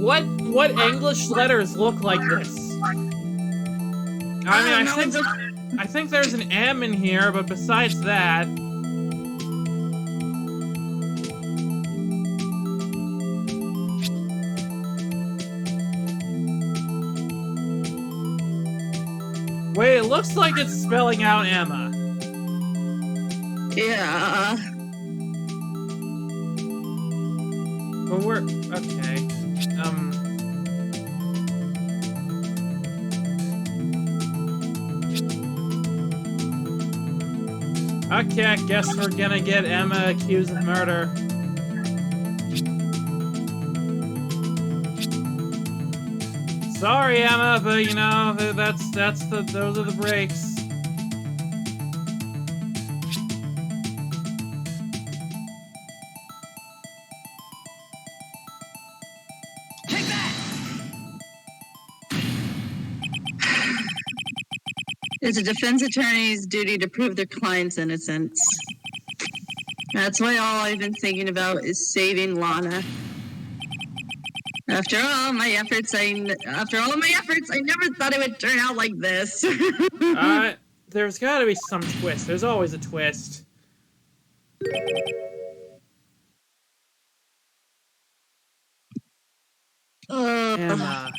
What English letters look like this? I mean, I think there's an M in here, but besides that... Wait, it looks like it's spelling out Emma. Yeah. But we're... okay. Okay, I guess we're gonna get Emma accused of murder. Sorry, Emma, but you know, those are the breaks. Take that! It's a defense attorney's duty to prove their client's innocence. That's why all I've been thinking about is saving Lana. After all my efforts, I never thought it would turn out like this. There's gotta be some twist. There's always a twist. Emma.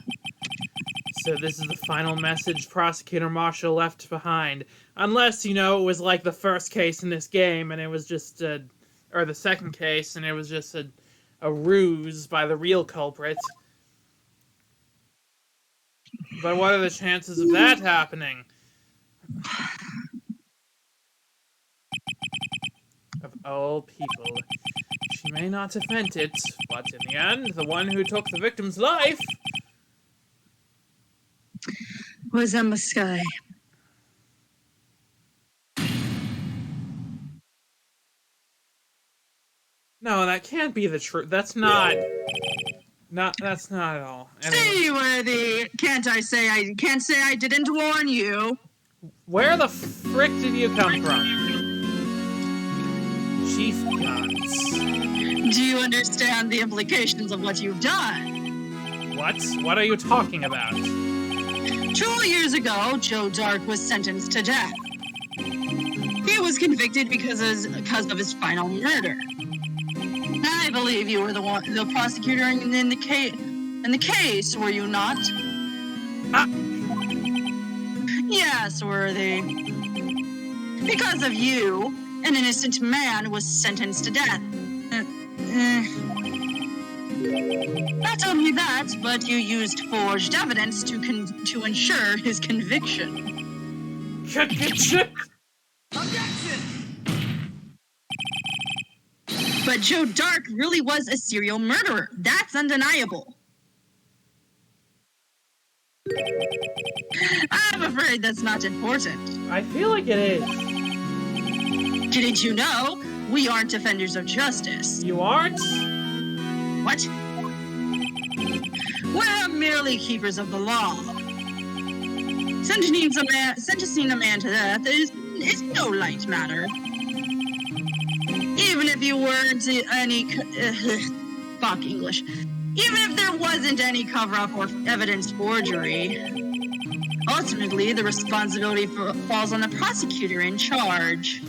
So this is the final message Prosecutor Marshall left behind. Unless, you know, it was like the first case in this game and it was just or the second case and it was just a ruse by the real culprit. But what are the chances of that happening? Of all people, she may not have meant it, but in the end, the one who took the victim's life was Emma Sky. No, that can't be the truth. That's not that's not at all. Anyway. Seaworthy! Can't say I didn't warn you. Where the frick did you come from? Chief Guns. Do you understand the implications of what you've done? What? What are you talking about? 2 years ago, Joe Dark was sentenced to death. He was convicted because of his final murder. I believe you were the prosecutor in the case, were you not? Yes, Worthy. Because of you, an innocent man was sentenced to death. Not only that, but you used forged evidence to ensure his conviction. Conviction? Objection! But Joe Dark really was a serial murderer. That's undeniable. I'm afraid that's not important. I feel like it is. Didn't you know? We aren't defenders of justice. You aren't? What? We're merely keepers of the law. Sentencing a man to death is no light matter. Even if you weren't any... fuck English. Even if there wasn't any cover-up or evidence forgery, ultimately the responsibility falls on the prosecutor in charge.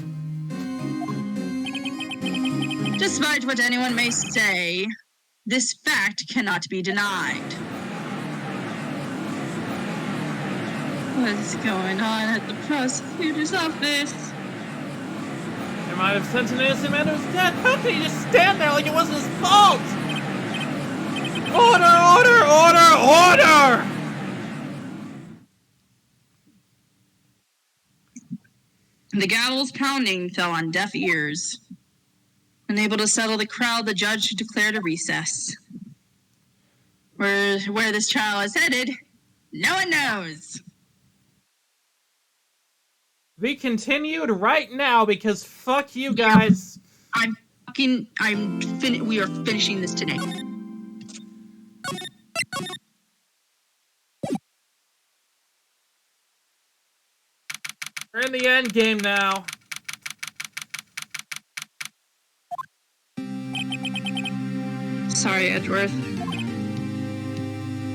Despite what anyone may say, this fact cannot be denied. What's going on at the prosecutor's office? They might have sent an innocent man to his death. How could he just stand there like it wasn't his fault? Order, order, order, order! The gavel's pounding fell on deaf ears. Unable to settle the crowd, the judge declared a recess. Where this trial is headed, no one knows. We continued right now because fuck you guys. We are finishing this today. We're in the end game now. Sorry, Edgeworth.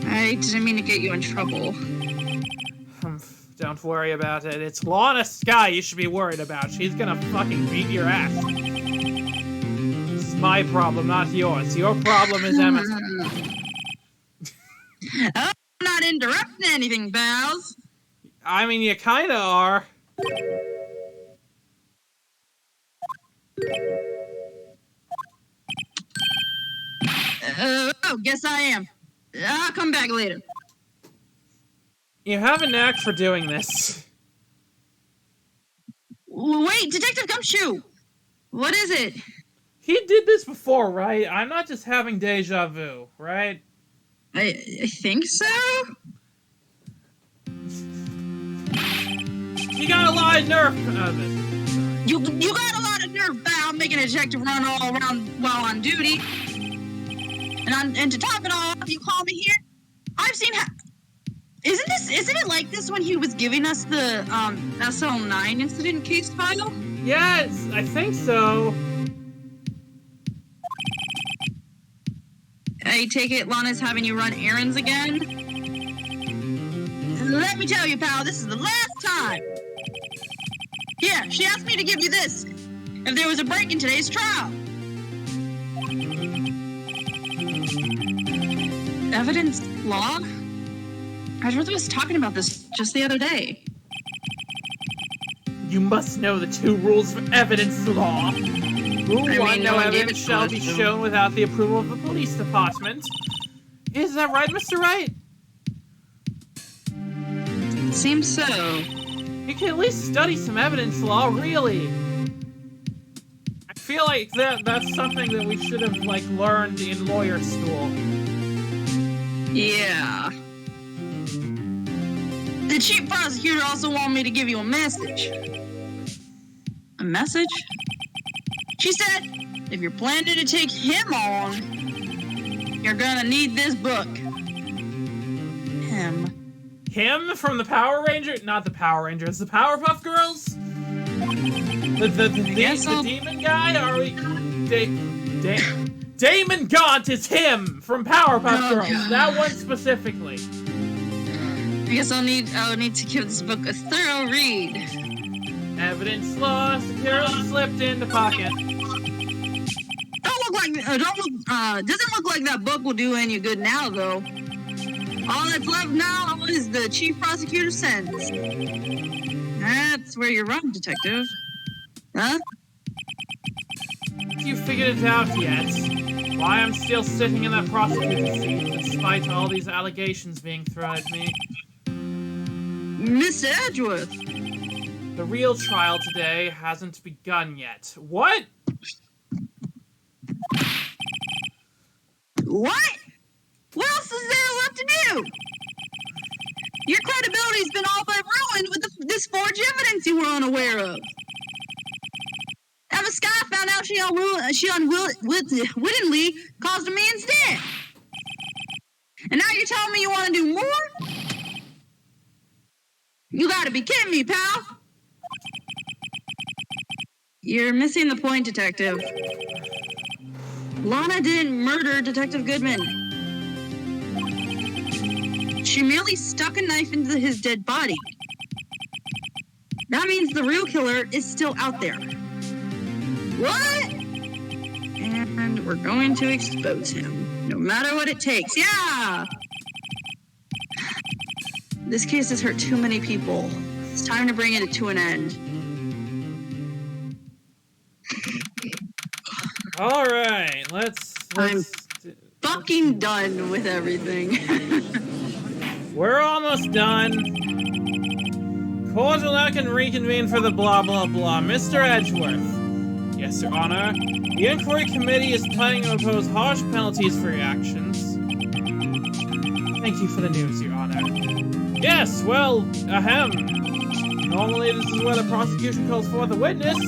I didn't mean to get you in trouble. Don't worry about it. It's Lana Sky you should be worried about. She's gonna fucking beat your ass. This is my problem, not yours. Your problem is Emma. I'm not interrupting anything, pals. I mean, you kinda are. Guess I am. I'll come back later. You have a knack for doing this. Wait, Detective Gumshoe! What is it? He did this before, right? I'm not just having deja vu, right? I think so? You got a lot of nerve. You got a lot of nerve, pal, making a detective run all around while on duty. And to top it all off, you call me here? I've seen Isn't it like this when he was giving us the SL9 incident case file? Yes, I think so. I take it Lana's having you run errands again? Let me tell you, pal, this is the last time. Yeah, she asked me to give you this if there was a break in today's trial. Evidence law? Edgeworth was talking about this just the other day. You must know the 2 rules of evidence law. Rule 1, no evidence shall be shown without the approval of the police department. Is that right, Mr. Wright? Seems so. You can at least study some evidence law, really. I feel like that's something that we should have, like, learned in lawyer school. Yeah. The chief prosecutor also wanted me to give you a message. A message? She said, if you're planning to take him on, you're gonna need this book. Him. Him from the Power Ranger? Not the Power Rangers, the Powerpuff Girls? The demon guy? Are we... Damon Gaunt is him from Powerpuff Girls. God. That one specifically. I guess I'll need to give this book a thorough read. Evidence law securely slipped in the pocket. Doesn't look like that book will do any good now, though. All that's left now is the chief prosecutor's sentence. That's where you're wrong, detective. Huh? You figured it out yet? Why I'm still sitting in that prosecutor's seat, despite all these allegations being thrown at me. Mr. Edgeworth. The real trial today hasn't begun yet. What? What? What else is there left to do? Your credibility's been all but ruined with this forged evidence you were unaware of. Emma Sky found out she unwittingly caused a man's death. And now you're telling me you want to do more? You gotta be kidding me, pal. You're missing the point, Detective. Lana didn't murder Detective Goodman. She merely stuck a knife into his dead body. That means the real killer is still out there. What? And we're going to expose him, no matter what it takes. Yeah! This case has hurt too many people. It's time to bring it to an end. All right, let's Fucking done with everything. We're almost done. Court will now can reconvene for the blah blah blah. Mr. Edgeworth. Yes, Your Honor. The Inquiry Committee is planning to impose harsh penalties for your actions. Thank you for the news, Your Honor. Yes, well, ahem. Normally this is where the prosecution calls forth a witness,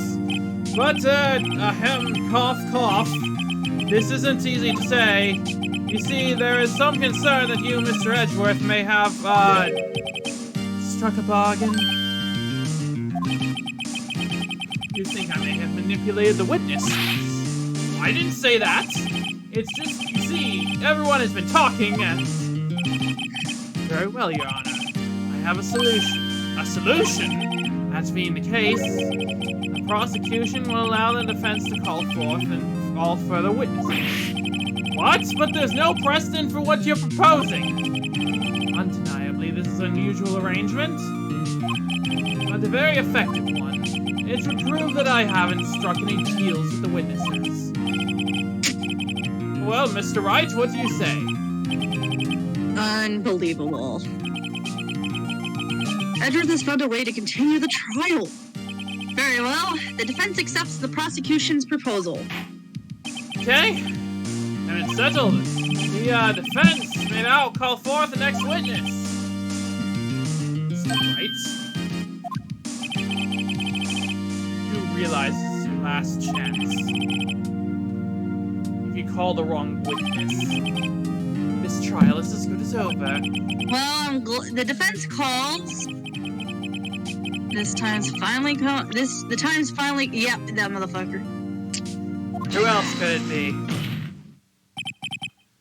but, ahem, cough, cough. This isn't easy to say. You see, there is some concern that you, Mr. Edgeworth, may have, struck a bargain. You think I may have manipulated the witness? I didn't say that. It's just, you see, everyone has been talking and... Very well, Your Honor. I have a solution. A solution? That being the case, the prosecution will allow the defense to call forth and all further witnesses. What? But there's no precedent for what you're proposing. Undeniably, this is an unusual arrangement, but a very effective one. It would prove that I haven't struck any deals with the witnesses. Well, Mr. Wright, what do you say? Unbelievable. Edgeworth has found a way to continue the trial. Very well. The defense accepts the prosecution's proposal. Okay. And it's settled. The defense may now call forth the next witness. Mr. Wright, you realize this is your last chance. If you call the wrong witness, this trial is as good as over. Well, the defense calls. This time's finally the time's finally. Yep, that motherfucker. Who else could it be?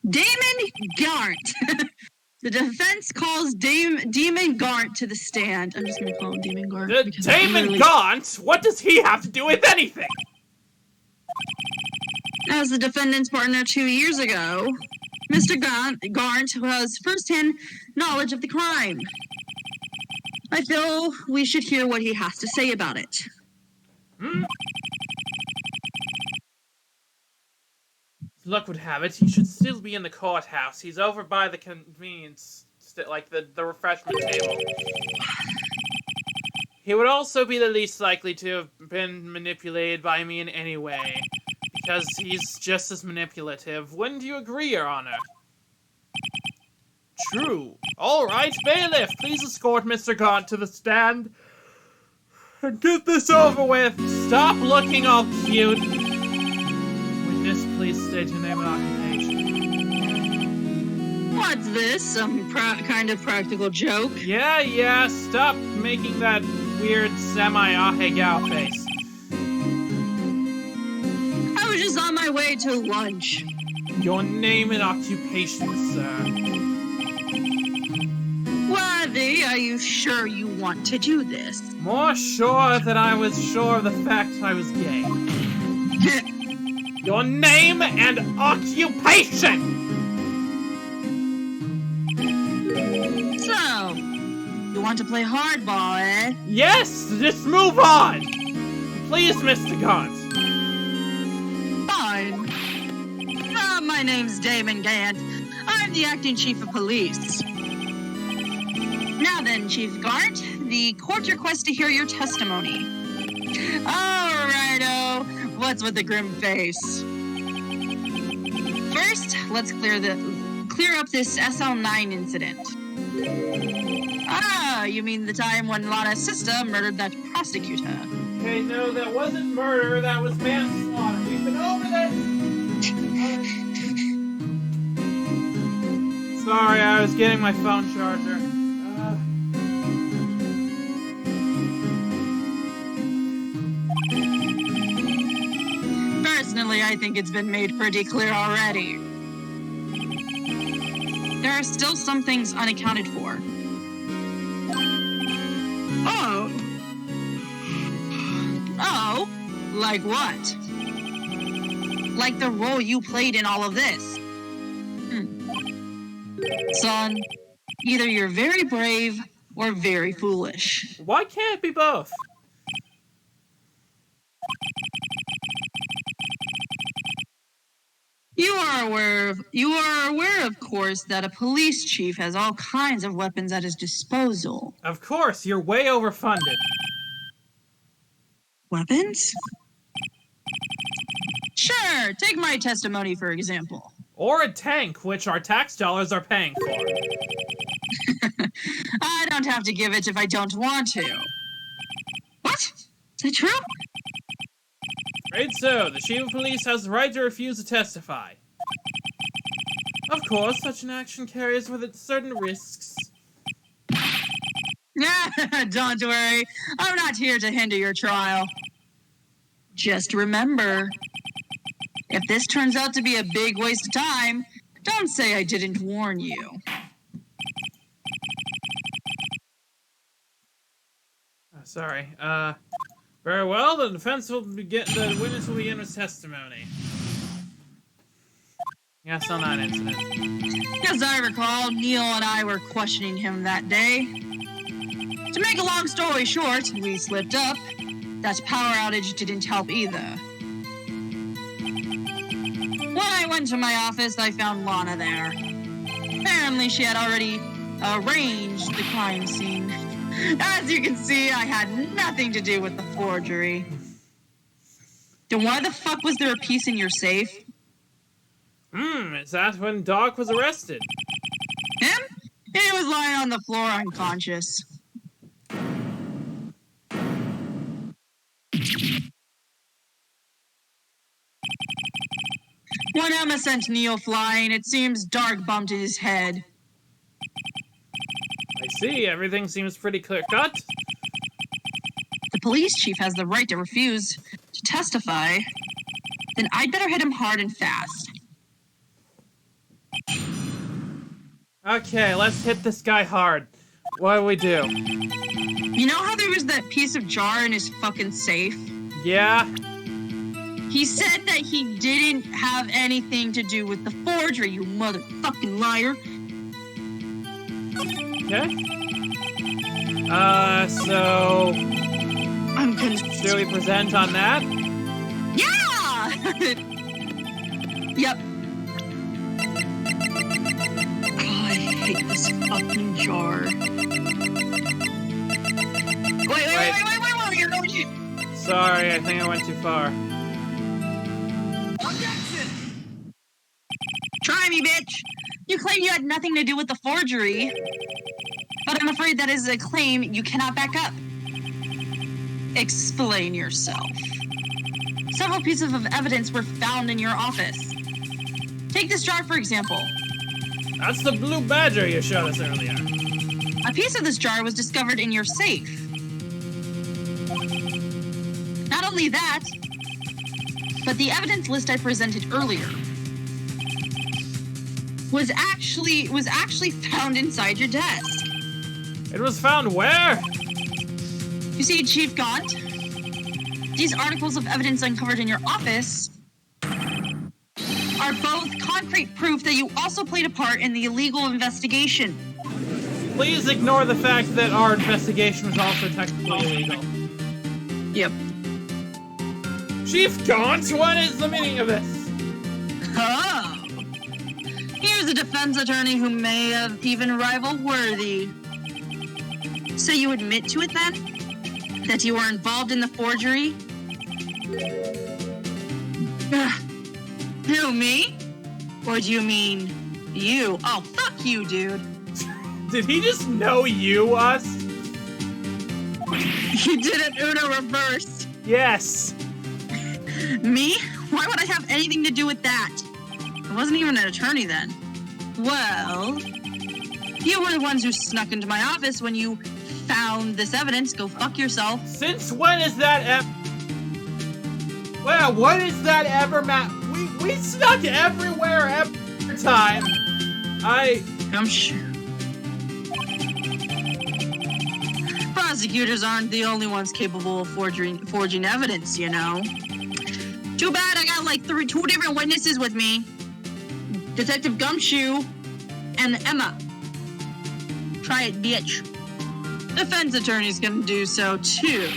Damon Garnt. The defense calls Demon Garnt to the stand. I'm just gonna call him Demon Garnt. Damon Gaunt? What does he have to do with anything? As the defendant's partner 2 years ago, Mr. Garnt has first-hand knowledge of the crime. I feel we should hear what he has to say about it. Luck would have it, he should still be in the courthouse. He's over by the convenience, like the refreshment table. He would also be the least likely to have been manipulated by me in any way, because he's just as manipulative. Wouldn't you agree, Your Honor? True. All right, bailiff, please escort Mr. Gaunt to the stand. And get this over with. Stop looking all cute. Witness, please state your name and occupation. What's this? Some kind of practical joke? Yeah, stop making that weird semi-ahegao face. I was just on my way to lunch. Your name and occupation, sir. Worthy, are you sure you want to do this? More sure than I was sure of the fact I was gay. Your name and occupation! So, you want to play hardball, eh? Yes, just move on! Please, Mr. Gaunt. Fine. My name's Damon Gant. I'm the acting chief of police. Now then, Chief Gart, the court requests to hear your testimony. Alrighto, what's with the grim face? First, let's clear up this SL9 incident. Ah, you mean the time when Lana's sister murdered that prosecutor? Okay, no, that wasn't murder, that was manslaughter. We've been over this! Sorry, I was getting my phone charger. Personally, I think it's been made pretty clear already. There are still some things unaccounted for. Oh, like what? Like the role you played in all of this. Son, either you're very brave or very foolish. Why can't it be both? You are aware, of course, that a police chief has all kinds of weapons at his disposal. Of course, you're way overfunded. Weapons? Sure, take my testimony for example. Or a tank, which our tax dollars are paying for. I don't have to give it if I don't want to. What? Is that true? Right, so the chief of police has the right to refuse to testify. Of course, such an action carries with it certain risks. Don't worry, I'm not here to hinder your trial. Just remember, if this turns out to be a big waste of time, don't say I didn't warn you. Sorry. Very well, the witness will begin with testimony. Yes, on that incident. As I recall, Neil and I were questioning him that day. To make a long story short, we slipped up. That power outage didn't help either. When I went to my office, I found Lana there. Apparently, she had already arranged the crime scene. As you can see, I had nothing to do with the forgery. Then why the fuck was there a piece in your safe? Is that when Doc was arrested? Him? He was lying on the floor unconscious. When Emma sent Neil flying, it seems Dark bumped his head. I see, everything seems pretty clear-cut. The police chief has the right to refuse to testify. Then I'd better hit him hard and fast. Okay, let's hit this guy hard. What do we do? You know how there was that piece of jar in his fucking safe? Yeah? He said that he didn't have anything to do with the forgery, you motherfucking liar. Okay. So... I'm gonna... should we present on that? Yeah! Yep. Oh, I hate this fucking jar. Wait, you're going to... Sorry, I think I went too far. Objection! Try me, bitch! You claim you had nothing to do with the forgery, but I'm afraid that is a claim you cannot back up. Explain yourself. Several pieces of evidence were found in your office. Take this jar, for example. That's the blue badger you showed us earlier. A piece of this jar was discovered in your safe. Not only that, but the evidence list I presented earlier was actually found inside your desk. It was found where? You see, Chief Gaunt, these articles of evidence uncovered in your office are both concrete proof that you also played a part in the illegal investigation. Please ignore the fact that our investigation was also technically illegal. Yep. Chief Gaunt, what is the meaning of this? Oh. Here's a defense attorney who may have even rivaled Worthy. So you admit to it then? That you were involved in the forgery? Who, me? Or do you mean you? Oh, fuck you, dude. Did he just know us? You did it Uno reverse. Yes. Me? Why would I have anything to do with that? I wasn't even an attorney then. Well, you were the ones who snuck into my office when you found this evidence. Go fuck yourself. Since when is that Well, what is that ever we snuck everywhere every time. I'm sure. Prosecutors aren't the only ones capable of forging evidence, you know. Too bad I got like two different witnesses with me. Detective Gumshoe and Emma. Try it, bitch. Defense attorneys can do so too.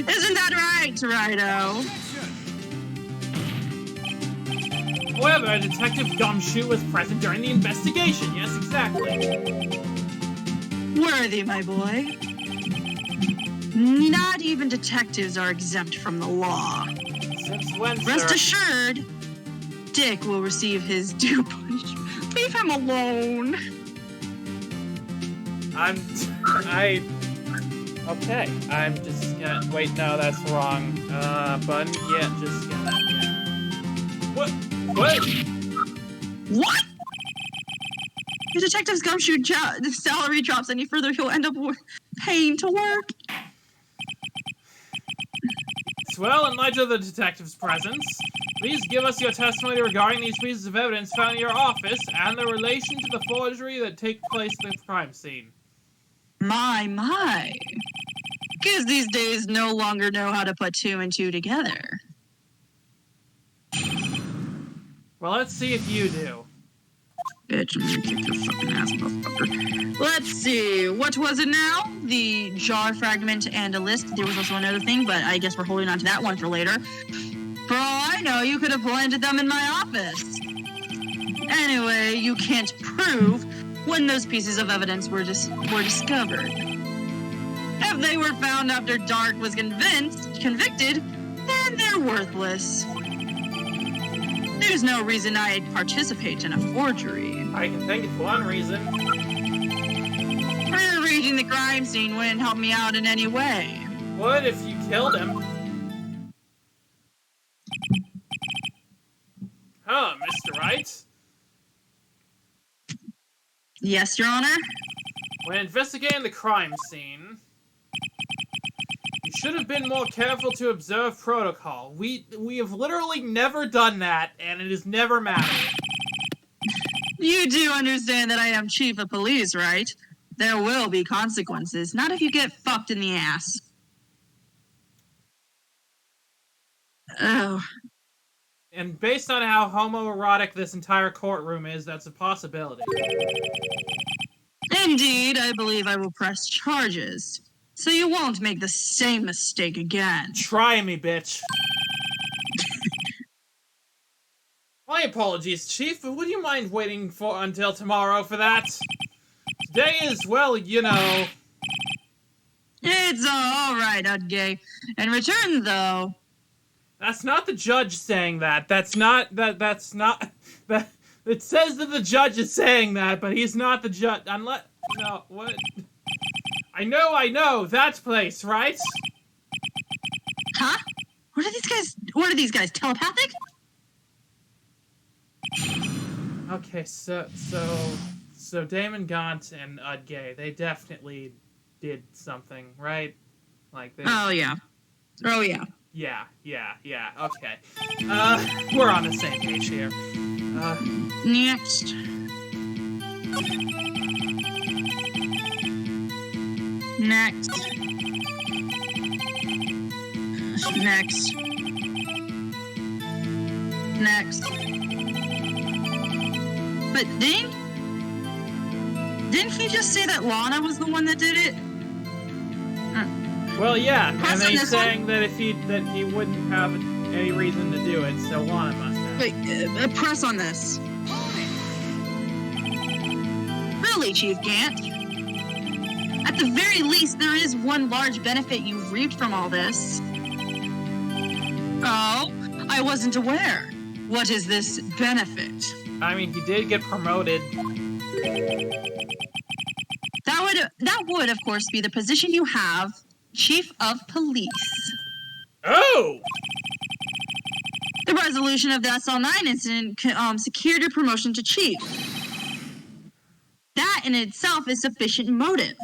Isn't that right, Righto? However, Detective Gumshoe was present during the investigation. Yes, exactly. Worthy, my boy. Not even detectives are exempt from the law. Since when, Rest sir? assured, Dick will receive his due punishment. Leave him alone. Okay, I'm just gonna, wait, no, that's wrong. Button, yeah, just gonna, yeah. What? What? If Detective's Gumshoe salary drops any further, he'll end up paying to work. Well, in light of the detective's presence, please give us your testimony regarding these pieces of evidence found in your office and the relation to the forgery that took place at the crime scene. My. Kids these days no longer know how to put two and two together. Well, let's see if you do. Bitch, I'm gonna kick your fucking ass, motherfucker. Let's see, what was it now? The jar fragment and a list. There was also another thing, but I guess we're holding on to that one for later. For all I know, you could have planted them in my office. Anyway, you can't prove when those pieces of evidence were discovered. If they were found after Dark was convicted, then they're worthless. There's no reason I'd participate in a forgery. I can think of one reason. Rearranging the crime scene wouldn't help me out in any way. What if you killed him? Huh, Mr. Wright? Yes, Your Honor? When investigating the crime scene, you should have been more careful to observe protocol. We have literally never done that, and it has never mattered. You do understand that I am chief of police, right? There will be consequences, not if you get fucked in the ass. Oh. And based on how homoerotic this entire courtroom is, that's a possibility. Indeed, I believe I will press charges, so you won't make the same mistake again. Try me, bitch. My apologies, Chief, but would you mind waiting until tomorrow for that? Today is, well, you know... It's all right, Udgay. In return, though... That's not the judge saying that. That's not... It says that the judge is saying that, but he's not the judge. Unless... No, what? I know, that place, right? Huh? What are these guys, telepathic? Okay, so Damon Gaunt and Udgay, they definitely did something, right? Like they... Oh, yeah. Yeah, okay. We're on the same page here. Next. But didn't he just say that Lana was the one that did it? Well, yeah, Press and on he's this saying that he wouldn't have any reason to do it, so Lana must have. Wait, press on this. Really, Chief Gant? At the very least, there is one large benefit you've reaped from all this. Oh, I wasn't aware. What is this benefit? I mean, he did get promoted. That would, of course, be the position you have, Chief of Police. Oh! The resolution of the SL9 incident secured your promotion to Chief. That in itself is sufficient motive.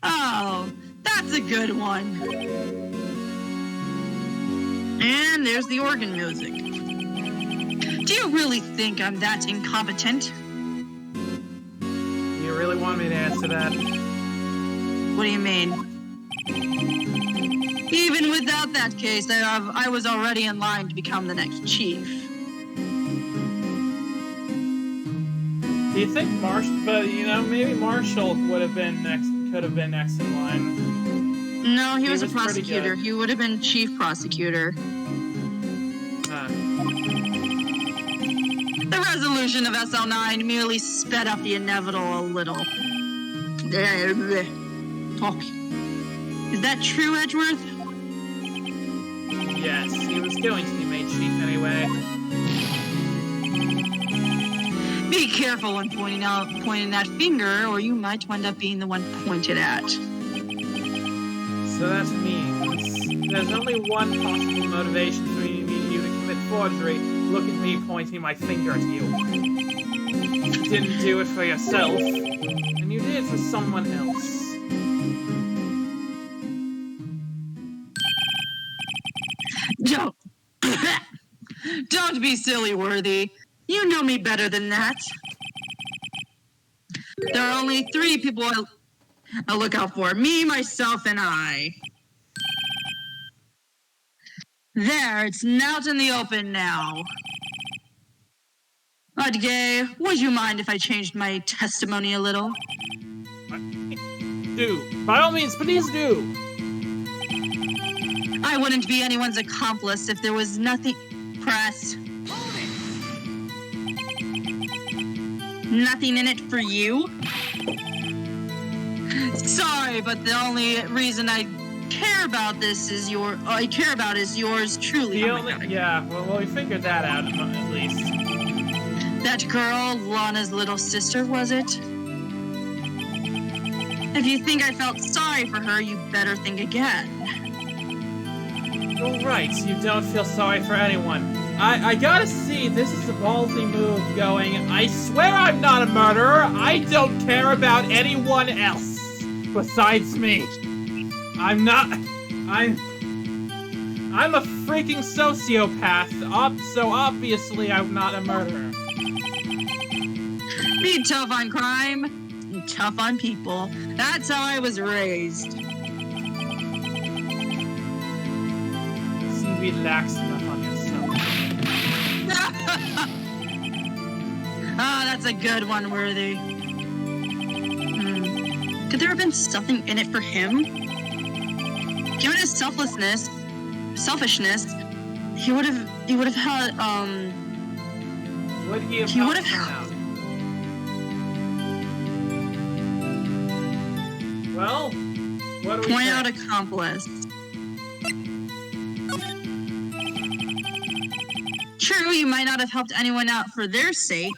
Oh, that's a good one. And there's the organ music. Do you really think I'm that incompetent? You really want me to answer that? What do you mean? Even without that case, I was already in line to become the next chief. Do you think maybe Marshall could have been next in line? No, he was a was pretty prosecutor. good. He would have been chief prosecutor. The resolution of SL9 merely sped up the inevitable a little. Talk. Is that true, Edgeworth? Yes, he was going to be made chief anyway. Be careful when pointing that finger, or you might wind up being the one pointed at. So that means there's only one possible motivation for me and you to commit forgery. Look at me pointing my finger at you. You didn't do it for yourself, and you did it for someone else. Don't be silly, Worthy. You know me better than that. There are only 3 people I'll look out for. Me, myself, and I. There, it's out in the open now. Gay, would you mind if I changed my testimony a little? Do. By all means, please do. I wouldn't be anyone's accomplice if there was nothing... Press. Nothing in it for you? Sorry, but the only reason I care about this is yours truly. Yeah, well, we figured that out at least. That girl, Lana's little sister, was it? If you think I felt sorry for her, you better think again. You're right, you don't feel sorry for anyone. I gotta see, this is a ballsy move going, I swear I'm not a murderer, I don't care about anyone else besides me. I'm a freaking sociopath, so obviously I'm not a murderer. Be tough on crime, and tough on people. That's how I was raised. Seem to be lax enough on yourself. That's a good one, Worthy. Could there have been something in it for him? Given his selfishness, he would have had, Would he have He would have- helped someone out? Well, what do we point say? out accomplice. True, you might not have helped anyone out for their sake,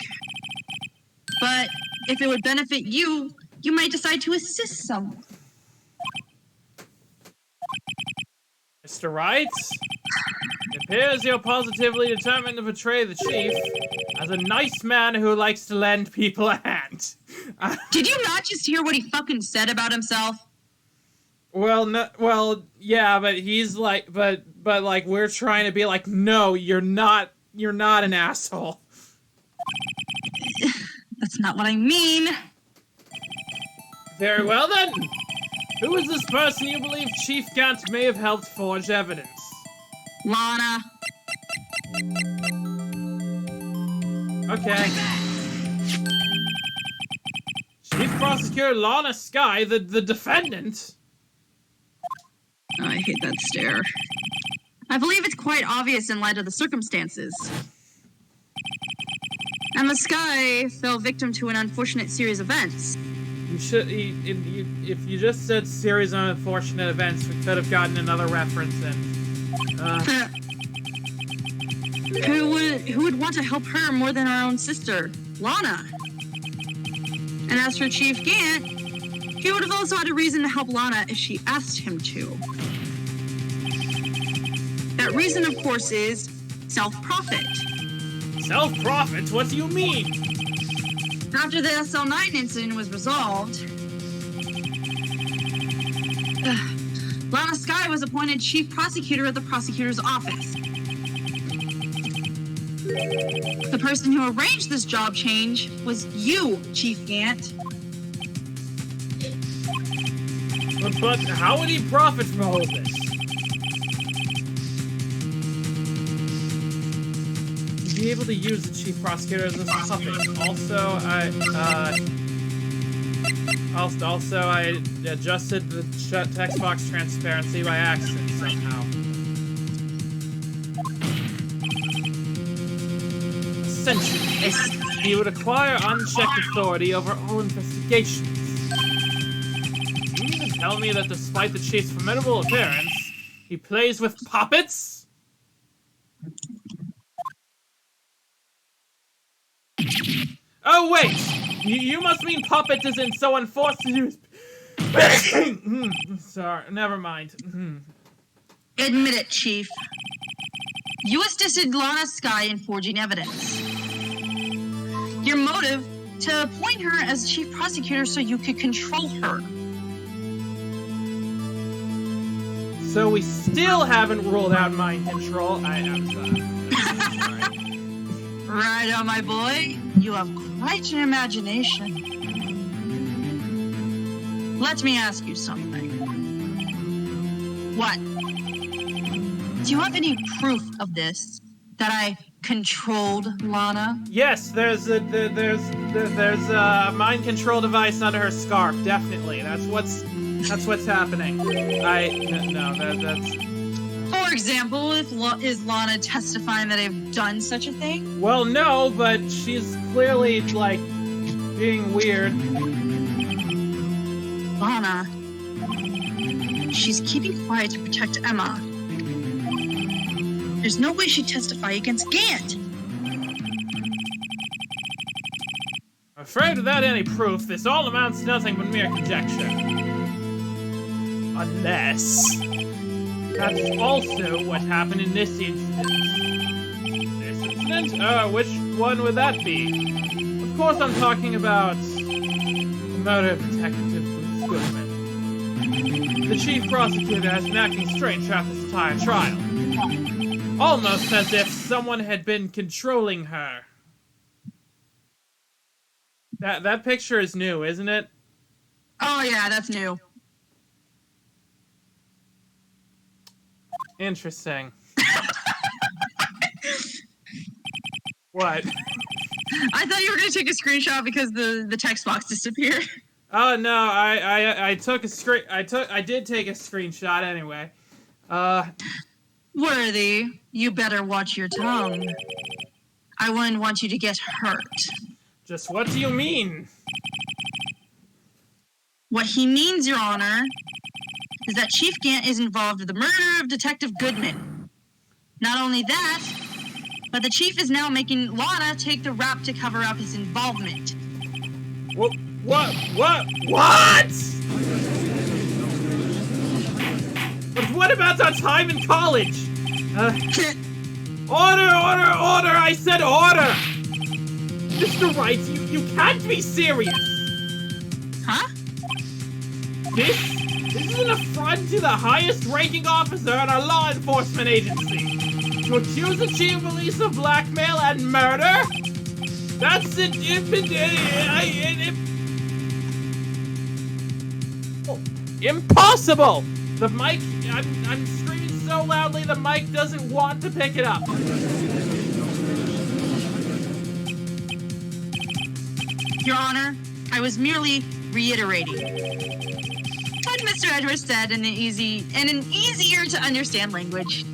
but if it would benefit you, you might decide to assist someone. Mr. Wright? It appears you're positively determined to betray the chief as a nice man who likes to lend people a hand. Did you not just hear what he fucking said about himself? Yeah, but he's like, but like, we're trying to be like, no, you're not an asshole. That's not what I mean. Very well then. Who is this person you believe Chief Gant may have helped forge evidence? Lana. Okay. Chief Prosecutor Lana Skye, the defendant. Oh, I hate that stare. I believe it's quite obvious in light of the circumstances. And the Sky fell victim to an unfortunate series of events. You should. If you just said series of unfortunate events, we could have gotten another reference in. Who would want to help her more than our own sister, Lana? And as for Chief Gant, he would have also had a reason to help Lana if she asked him to. That reason, of course, is self-profit. Self-profit? What do you mean? After the SL9 incident was resolved, Lana Skye was appointed chief prosecutor of the prosecutor's office. The person who arranged this job change was you, Chief Gant. But how would he profit from all of this? He'd be able to use the chief prosecutor as a puppet. Also, Also, I adjusted the text box transparency by accident somehow. Essentially, he would acquire unchecked authority over all investigations. You mean to tell me that despite the chief's formidable appearance, he plays with puppets? Oh wait! You must mean puppet as in someone forced to use... Sorry, never mind. Admit it, Chief. You assisted Lana Skye in forging evidence. Your motive, to appoint her as chief prosecutor so you could control her. So we still haven't ruled out mind control. I'm sorry. Right on, my boy. You have quite an imagination. Let me ask you something. What? Do you have any proof of this? That I controlled Lana? Yes, there's a mind control device under her scarf. Definitely, that's what's happening. That's. For example, is Lana testifying that I've done such a thing? Well, no, but she's clearly like being weird. Lana, she's keeping quiet to protect Emma. There's no way she'd testify against Gant. I'm afraid without any proof, this all amounts to nothing but mere conjecture. Unless... that's also what happened in this incident. This incident? Which one would that be? Of course I'm talking about... the murder of Detective Bruce Goodman. The chief prosecutor has been acting strange throughout this entire trial. Almost as if someone had been controlling her. That picture is new, isn't it? Oh yeah, that's new. Interesting. What? I thought you were gonna take a screenshot because the text box disappeared. Oh no, I took a I did take a screenshot anyway. Worthy, you better watch your tongue. I wouldn't want you to get hurt. Just what do you mean? What he means, Your Honor, is that Chief Gant is involved with the murder of Detective Goodman. Not only that, but the Chief is now making Lana take the rap to cover up his involvement. What? But what about our time in college? Order! I said order! Mr. Wright, you can't be serious! Huh? This is an affront to the highest-ranking officer in our law enforcement agency. To accuse the chief of police of blackmail and murder? That's it. Impossible! The mic, I'm screaming so loudly the mic doesn't want to pick it up. Your Honor, I was merely reiterating what Mr. Edwards said in an easier to understand language.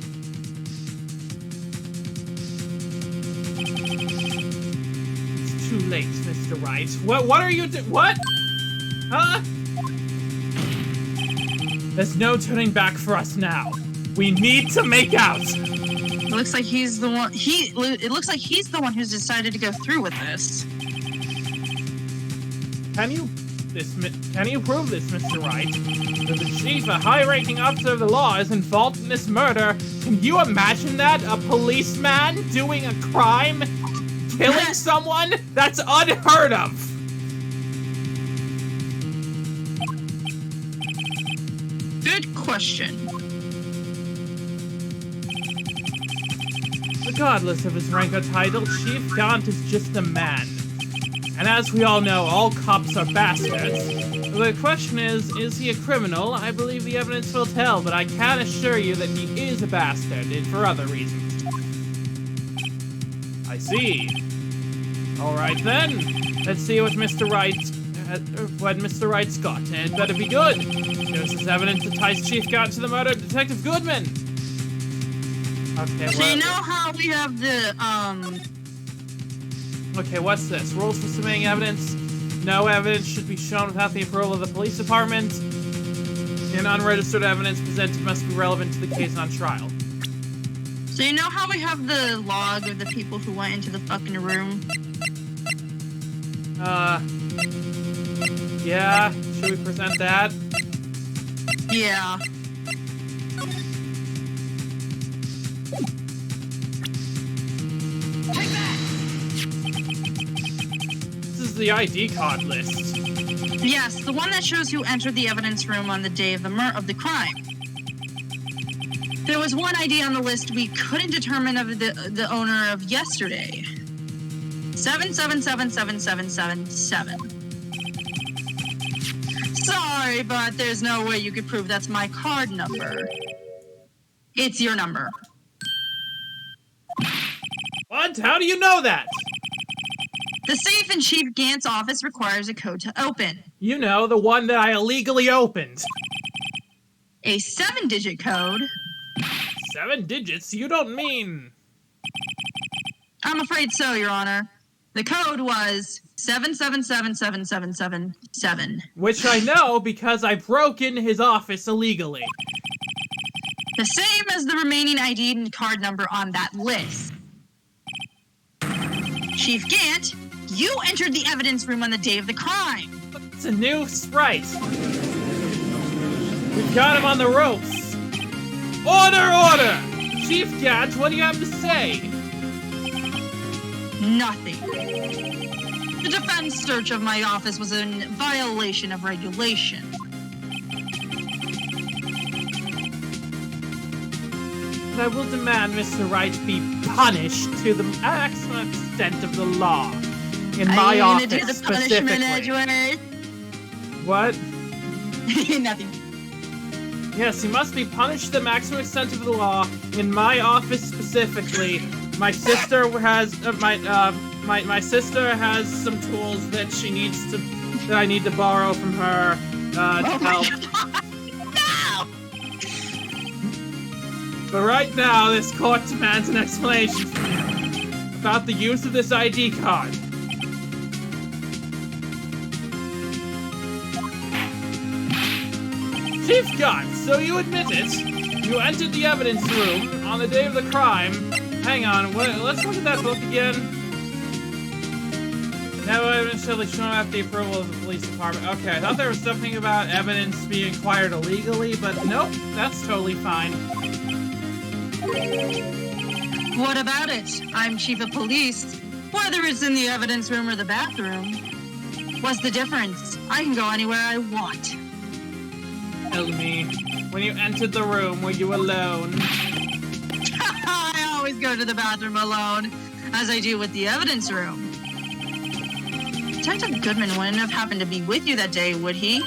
It's too late, Mr. Wright. What are you what? Huh? There's no turning back for us now. We need to make out. It looks like he's the one. It looks like he's the one who's decided to go through with this. Can you prove this, Mr. Wright? That the chief, a high-ranking officer of the law, is involved in this murder? Can you imagine that? A policeman doing a crime? Killing someone? That's unheard of! Good question. Regardless of his rank or title, Chief Gant is just a man. And as we all know, all cops are bastards. The question is he a criminal? I believe the evidence will tell, but I can assure you that he is a bastard, and for other reasons. I see. Alright then, let's see what Mr. Wright what Mr. Wright's got, and it better be good. There's this evidence that ties Chief Gant to the murder of Detective Goodman. Okay, So you know how we have the, Okay, what's this? Rules for submitting evidence. No evidence should be shown without the approval of the police department. And unregistered evidence presented must be relevant to the case on trial. So you know how we have the log of the people who went into the fucking room? Yeah. Should we present that? Yeah. Take that! This is the ID card list. Yes, the one that shows who entered the evidence room on the day of the crime. There was one ID on the list we couldn't determine of the owner of yesterday. 7777777. Sorry, but there's no way you could prove that's my card number. It's your number. What? How do you know that? The safe in Chief Gant's office requires a code to open. You know, the one that I illegally opened. A 7-digit code. 7 digits? You don't mean... I'm afraid so, Your Honor. The code was 7777777. Which I know because I broke in his office illegally. The same as the remaining ID and card number on that list. Chief Gant, you entered the evidence room on the day of the crime. It's a new sprite. We've got him on the ropes. Order, order! Chief Gant, what do you have to say? Nothing. The defense search of my office was in violation of regulation. And I will demand Mr. Wright be punished to the maximum extent of the law. In my office, do the specifically. punishment, Edgeworth? What? Nothing. Yes, he must be punished to the maximum extent of the law. In my office specifically, my sister has my sister has some tools that she needs to that I need to borrow from her to help. No! But right now, this court demands an explanation from you about the use of this ID card. Chief Gant, so you admit it. You entered the evidence room on the day of the crime. Hang on, let's look at that book again. No evidence shall be shown without the approval of the police department. Okay, I thought there was something about evidence being acquired illegally, but nope, that's totally fine. What about it? I'm chief of police. Whether it's in the evidence room or the bathroom. What's the difference? I can go anywhere I want. Tell me, when you entered the room, were you alone? I always go to the bathroom alone, as I do with the evidence room. Detective Goodman wouldn't have happened to be with you that day, would he?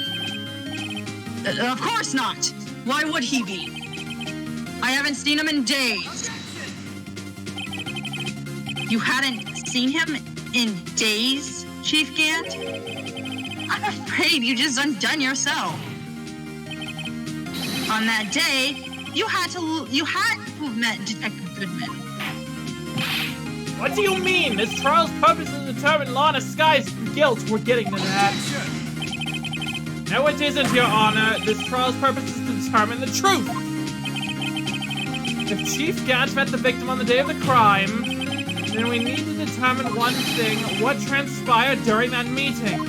Of course not. Why would he be? I haven't seen him in days. You hadn't seen him in days, Chief Gant? I'm afraid you just undone yourself. On that day, you had to have met Detective Goodman. What do you mean? This trial's purpose is to determine Lana Sky's guilt. We're getting to that. No, it isn't, Your Honor. This trial's purpose is to determine the truth. If Chief Gant met the victim on the day of the crime, then we need to determine one thing: what transpired during that meeting.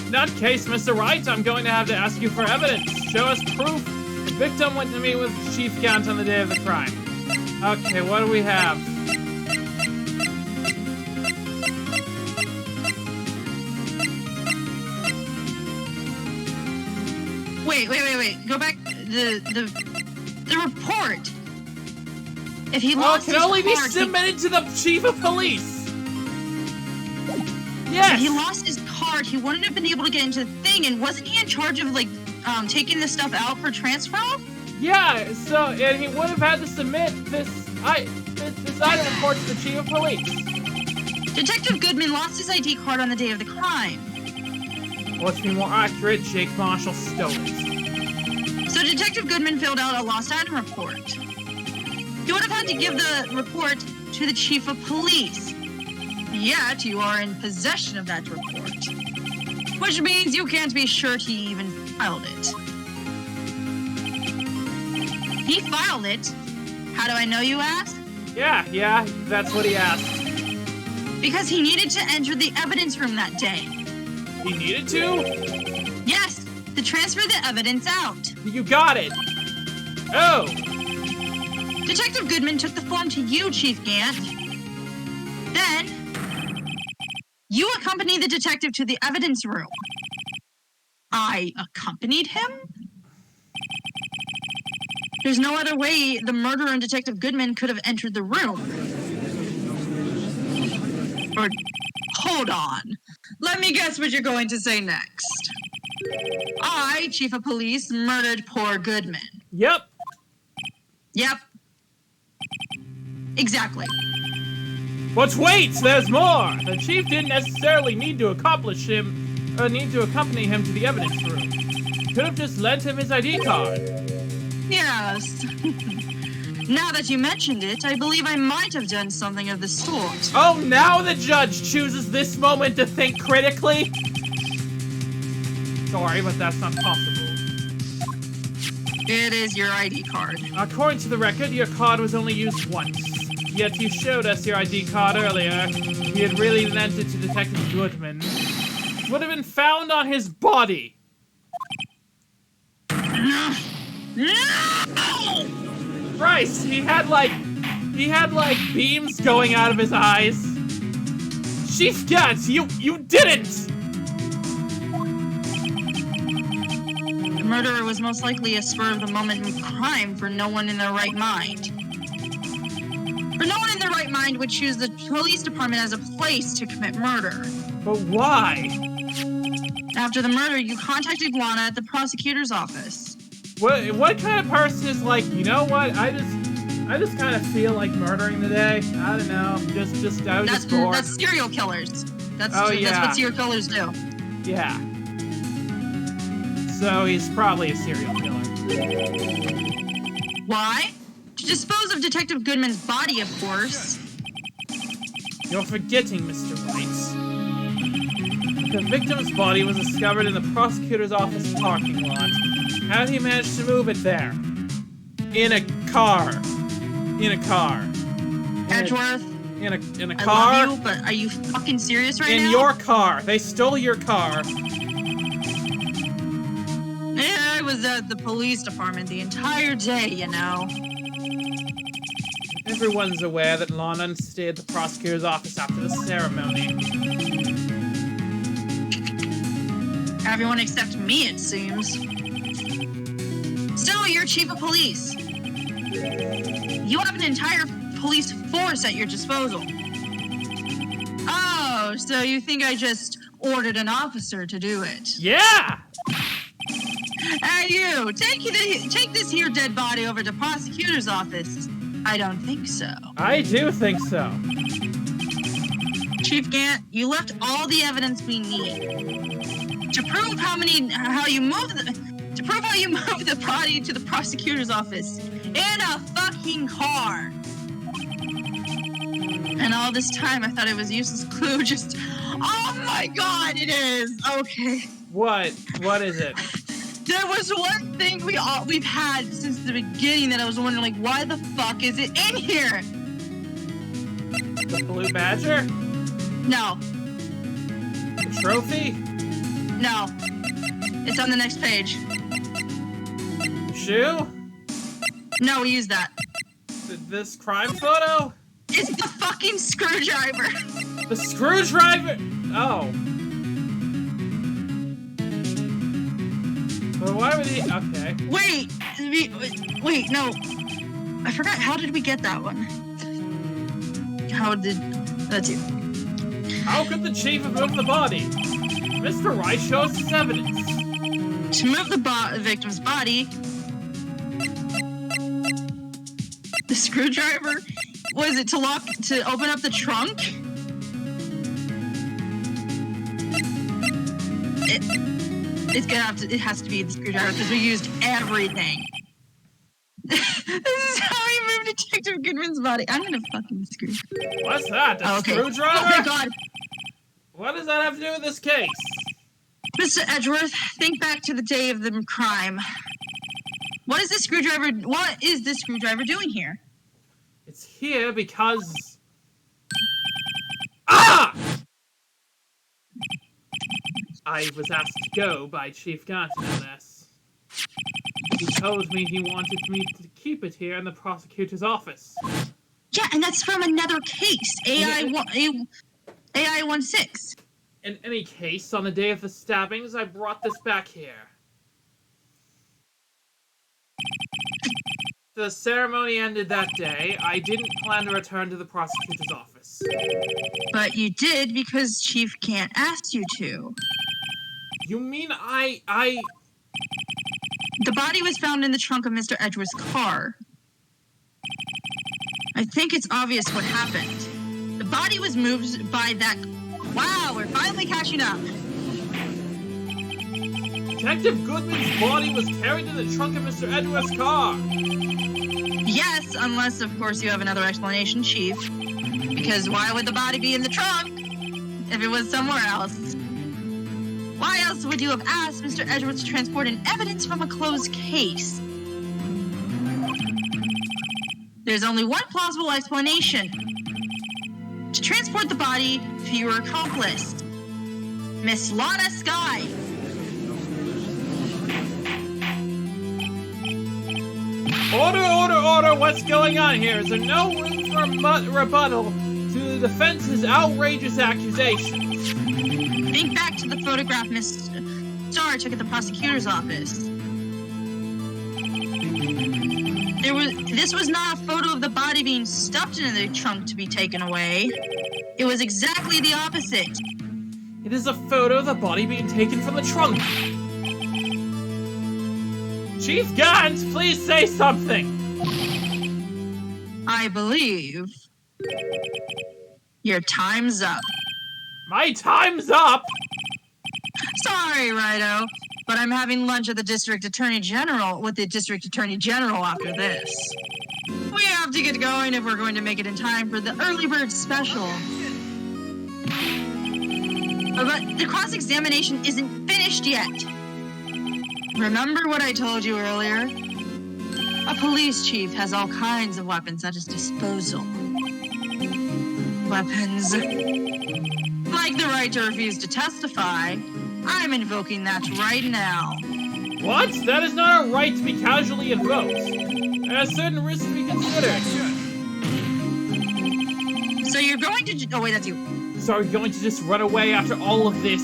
In that case, Mr. Wright, I'm going to have to ask you for evidence. Show us proof the victim went to meet with Chief Gant on the day of the crime. Okay, what do we have? Wait. Go back. The report. If he lost can his only be card, submitted to the Chief of Police. Yes. If he lost his card, he wouldn't have been able to get into the thing. And wasn't he in charge of taking this stuff out for transfer? Yeah. So, and he would have had to submit this item report to the Chief of Police. Detective Goodman lost his ID card on the day of the crime. Or to be more accurate, Jake Marshall stole it. So Detective Goodman filled out a lost item report. You would have had to give the report to the chief of police. Yet you are in possession of that report. Which means you can't be sure he even filed it. He filed it? How do I know, you ask? Yeah, that's what he asked. Because he needed to enter the evidence room that day. He needed to? Yes, to transfer the evidence out. You got it. Oh. Detective Goodman took the form to you, Chief Gant. Then, you accompanied the detective to the evidence room. I accompanied him? There's no other way the murderer and Detective Goodman could have entered the room. Or, hold on. Let me guess what you're going to say next. I, Chief of Police, murdered poor Goodman. Yep. Yep. Exactly. But wait, there's more! The chief didn't necessarily need to accompany him to the evidence room. Could have just lent him his ID card. Yes. Now that you mentioned it, I believe I might have done something of the sort. Oh, now the judge chooses this moment to think critically? Sorry, but that's not possible. It is your ID card. According to the record, your card was only used once. Yet you showed us your ID card earlier. He had really lent it to Detective Goodman. It would have been found on his body. No! Christ, he had like beams going out of his eyes. Chief Gantz, you didn't! The murderer was most likely a spur-of-the-moment crime for no one in their right mind. For no one in their right mind would choose the police department as a place to commit murder. But why? After the murder, you contacted Lana at the prosecutor's office. What kind of person is like, you know what? I just kind of feel like murdering today. I don't know. I was just bored. That's serial killers. That's what serial killers do. Yeah. So he's probably a serial killer. Why? To dispose of Detective Goodman's body, of course. You're forgetting, Mr. Wright. The victim's body was discovered in the prosecutor's office parking lot. How did he manage to move it there? In a car. Edgeworth. In a I car? love you, but are you fucking serious right now? In your car. They stole your car. Yeah, I was at the police department the entire day, you know. Everyone's aware that Lana stayed at the prosecutor's office after the ceremony. Everyone except me, it seems. Still, you're chief of police. You have an entire police force at your disposal. Oh, so you think I just ordered an officer to do it? Yeah! Hey, you! Take this here dead body over to prosecutor's office. I don't think so. I do think so. Chief Gant, you left all the evidence we need to prove how you moved the body to the prosecutor's office in a fucking car. And all this time, I thought it was a useless clue. Oh my God, it is. Okay. What? What is it? There was one thing we've had since the beginning that I was wondering, like, why the fuck is it in here? The blue badger? No. The trophy? No. It's on the next page. Shoe? No, we used that. This crime photo? It's the fucking screwdriver. The screwdriver? Oh. But why would he? Okay. Wait, no. I forgot. How did we get that one? That's you. How could the chief have moved the body? Mr. Wright shows his evidence. To move the victim's body, the screwdriver, was it to open up the trunk? It has to be the screwdriver because we used everything. This is how we moved Detective Goodman's body. I'm gonna fucking screw. What's that? A screwdriver? Oh my god. What does that have to do with this case? Mr. Edgeworth, think back to the day of the crime. What is this screwdriver doing here? It's here because... Ah! I was asked to go by Chief Ganton on this. He told me he wanted me to keep it here in the prosecutor's office. Yeah, and that's from another case, AI-16. In any case, on the day of the stabbings, I brought this back here. The ceremony ended that day. I didn't plan to return to the prosecutor's office. But you did because Chief can't ask you to. You mean The body was found in the trunk of Mr. Edgeworth's car. I think it's obvious what happened. The body was moved by that... Wow, we're finally catching up. Detective Goodman's body was carried in the trunk of Mr. Edgeworth's car. Yes, unless, of course, you have another explanation, Chief. Because why would the body be in the trunk if it was somewhere else? Why else would you have asked Mr. Edgeworth to transport an evidence from a closed case? There's only one plausible explanation. To transport the body to your accomplice, Miss Lana Skye. Order! What's going on here? Is there no room for rebuttal to the defense's outrageous accusations? Think back to the photograph Miss Starr took at the prosecutor's office. This was not a photo of the body being stuffed into the trunk to be taken away. It was exactly the opposite. It is a photo of the body being taken from the trunk. Chief Gans, please say something. I believe your time's up. My time's up? Sorry, Righto, but I'm having lunch at the District Attorney General with the District Attorney General after this. We have to get going if we're going to make it in time for the early bird special. But the cross-examination isn't finished yet. Remember what I told you earlier? A police chief has all kinds of weapons at his disposal. Weapons like the right to refuse to testify. I'm invoking that right now. What? That is not a right to be casually invoked. There are certain risks to be considered. So you're going to... Oh, wait, that's you. So are you going to just run away after all of this?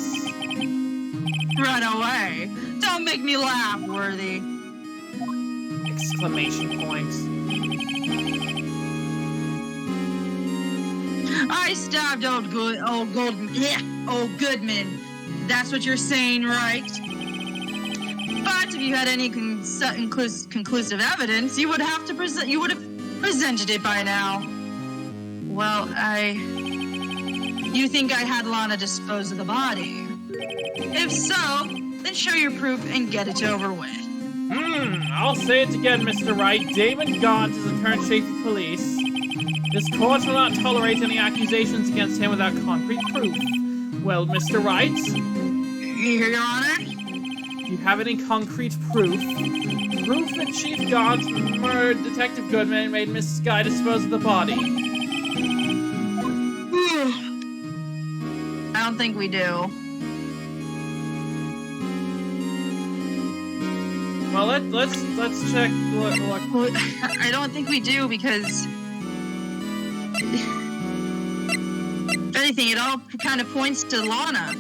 Run away? Don't make me laugh, Worthy. Exclamation point. I stabbed old Goodman. That's what you're saying, right? But if you had any conclusive evidence, you would have presented it by now. Well, you think I had Lana dispose of the body? If so, then show your proof and get it over with. I'll say it again, Mr. Wright. Damon Gaunt is the current chief of police. This court will not tolerate any accusations against him without concrete proof. Well, Mr. Wright? Your Honor? Do you have any concrete proof? Proof that Chief Gaunt murdered Detective Goodman and made Miss Skye dispose of the body? I don't think we do. Well, let's check. Look. I don't think we do because... If anything, it all kind of points to Lana.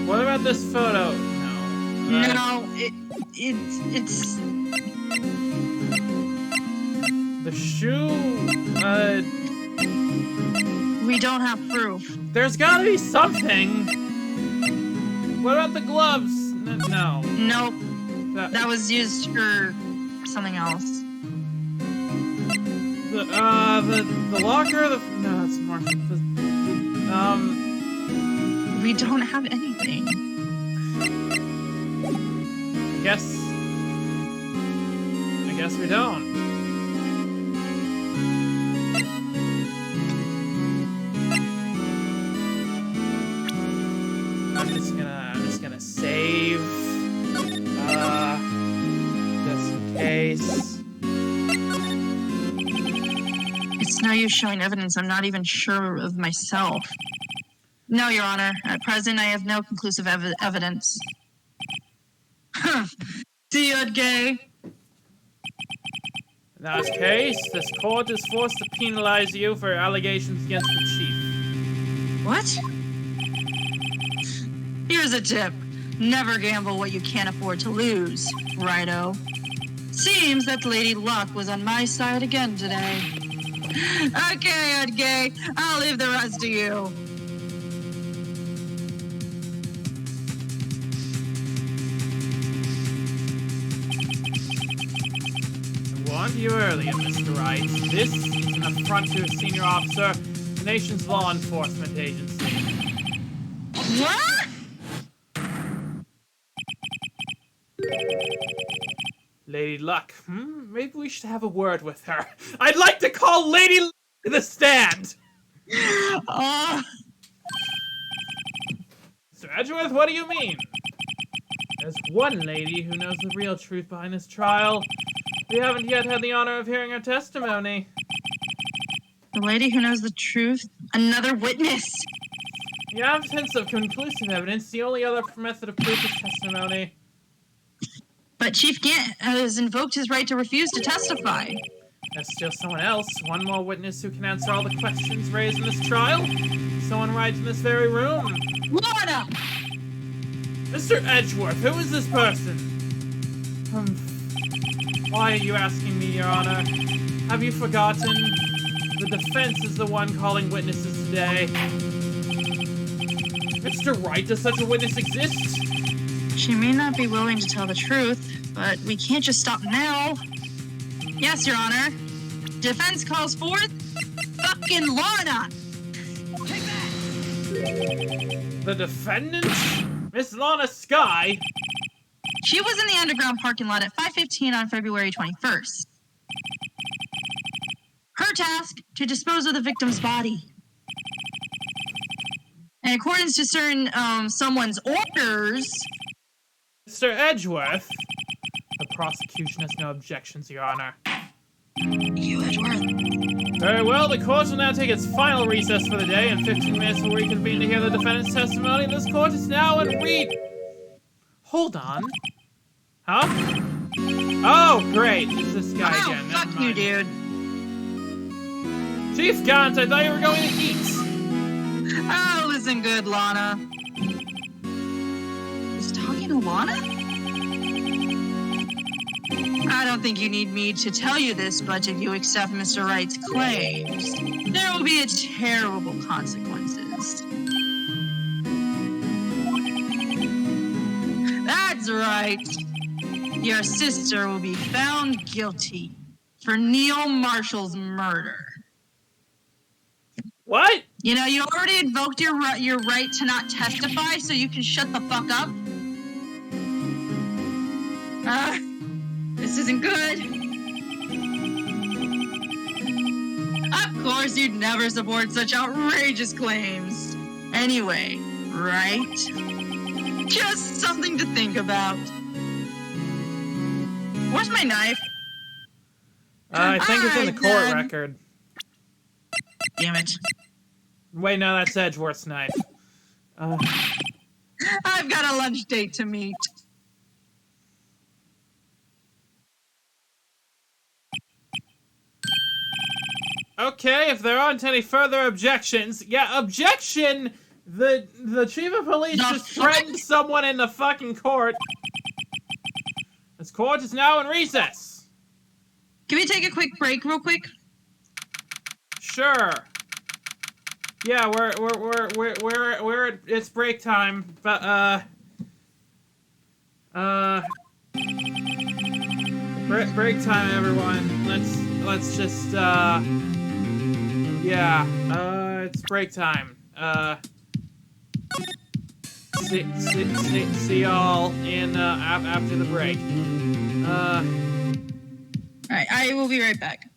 What about this photo? No, it's... The shoe, We don't have proof. There's gotta be something! What about the gloves? No. Nope. That was used for something else. The locker, no, that's more, We don't have anything. I guess we don't. I'm just gonna save. Just in case. It's no use showing evidence I'm not even sure of myself. No, Your Honor. At present, I have no conclusive evidence. See you, Gay. In that case, this court is forced to penalize you for allegations against the chief. What? Here's a tip. Never gamble what you can't afford to lose, righto. Seems that Lady Luck was on my side again today. Okay, Gay. I'll leave the rest to you. Warned you earlier, Mr. Wright. This is an affront to a senior officer, the nation's law enforcement agency. What? Lady Luck. Maybe we should have a word with her. I'd like to call Lady Luck to the stand! Mr. Edgeworth, what do you mean? There's one lady who knows the real truth behind this trial. We haven't yet had the honor of hearing her testimony. The lady who knows the truth? Another witness? The absence of conclusive evidence, the only other method of proof is testimony. But Chief Gant has invoked his right to refuse to testify. There's still someone else, one more witness who can answer all the questions raised in this trial. Someone right in this very room. Lorna! Mr. Edgeworth, who is this person? Why are you asking me, Your Honor? Have you forgotten? The defense is the one calling witnesses today. Mr. Wright, does such a witness exist? She may not be willing to tell the truth, but we can't just stop now. Yes, Your Honor. Defense calls forth fucking Lorna! Take that! The defendant? Miss Lana Sky? She was in the underground parking lot at 5:15 on February 21st. Her task, to dispose of the victim's body. In accordance to certain, someone's orders... Mr. Edgeworth? The prosecution has no objections, Your Honor. You, Edgeworth. Very well, the court will now take its final recess for the day. In 15 minutes, we'll reconvene to hear the defendant's testimony. This court is now in Hold on. Huh? Oh, great. It's this guy again. Fuck Never you, mind. dude. Chief Gant, I thought you were going to eat. Oh, listen good, Lana. He's talking to Lana? I don't think you need me to tell you this, but if you accept Mr. Wright's claims, there will be terrible consequences. That's right. Your sister will be found guilty for Neil Marshall's murder. What? You know, you already invoked your right to not testify, so you can shut the fuck up. This isn't good. Of course, you'd never support such outrageous claims. Anyway, right? Just something to think about. Where's my knife? I think it's in the Alright, court then. record. Damn it. Wait, no, that's Edgeworth's knife. I've got a lunch date to meet. Okay, if there aren't any further objections... Yeah, objection! The chief of police The just fuck? threatened someone in the fucking court. This court is now in recess. Can we take a quick break real quick? Sure. Yeah, it's break time, but, break time, everyone. Let's just, yeah, it's break time. see y'all in after the break. All right, I will be right back.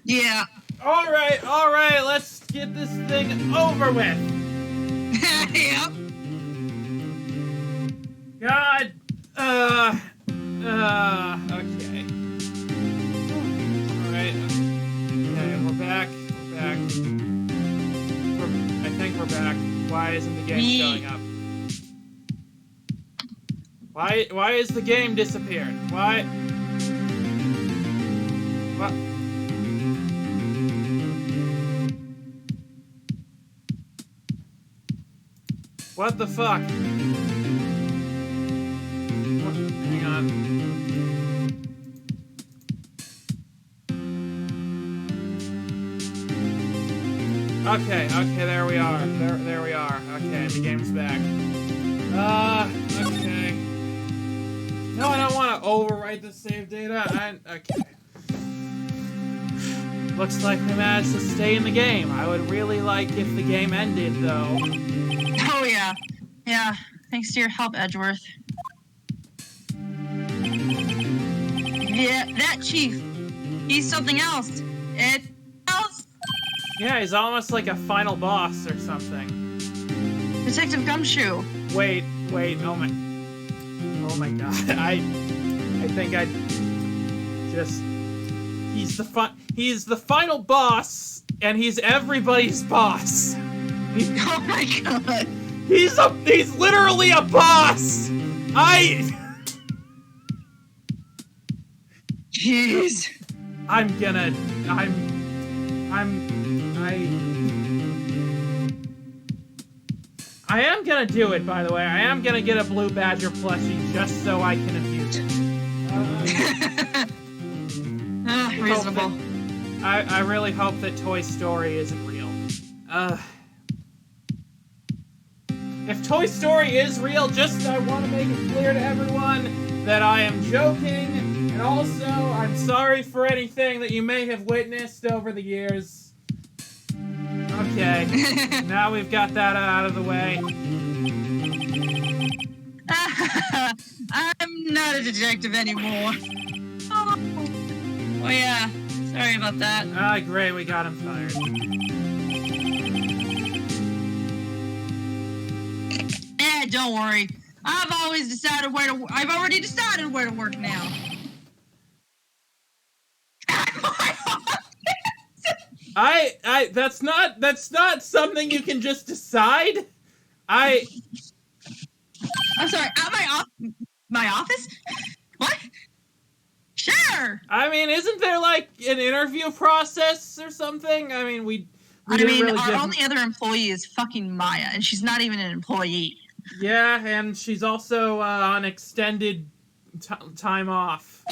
Yeah. All right, let's get this thing over with. Yep. God, okay. All right, okay, we're back. I think we're back. Why isn't the game showing up? Why is the game disappeared? Why? What? What the fuck? What? Hang on. Okay, there we are. There we are. Okay, the game's back. Okay. No, I don't want to overwrite the save data. Okay. Looks like we managed to stay in the game. I would really like if the game ended, though. Oh, yeah. Yeah. Thanks to your help, Edgeworth. Yeah, that chief. He's something else. Yeah, he's almost like a final boss or something. Detective Gumshoe. Wait. Oh my god. I think I just... He's the final boss, and he's everybody's boss. Oh my god. He's literally a boss. Jeez. I am gonna do it, by the way. I am gonna get a Blue Badger plushie just so I can abuse it. Reasonable. I really hope that Toy Story isn't real. If Toy Story is real, I want to make it clear to everyone that I am joking, and also, I'm sorry for anything that you may have witnessed over the years. Okay, now we've got that out of the way. I'm not a detective anymore. Oh yeah, sorry about that. Great, we got him fired. Don't worry. I've already decided where to work now. That's not something you can just decide. I'm sorry, at my office? What? Sure. I mean, isn't there like an interview process or something? I mean, our only other employee is fucking Maya, and she's not even an employee. Yeah, and she's also on extended time off.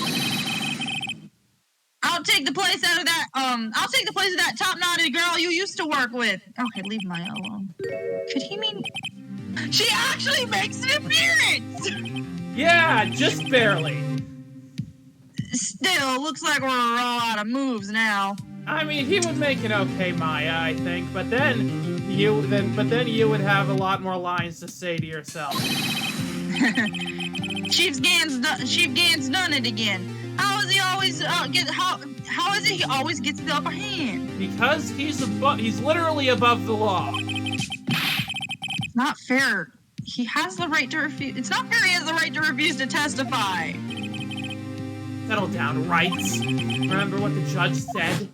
I'll take the place of that top-knotted girl you used to work with. Okay, leave Maya alone. Could he mean... She actually makes an appearance! Yeah, just barely. Still, looks like we're all out of moves now. I mean, he would make an okay Maya, I think, but then you would have a lot more lines to say to yourself. Chief Gans done it again. How is he always how is it he always gets the upper hand? Because he's literally above the law. It's not fair. He has the right to refuse. It's not fair he has the right to refuse to testify. Settle down, Wright. Remember what the judge said?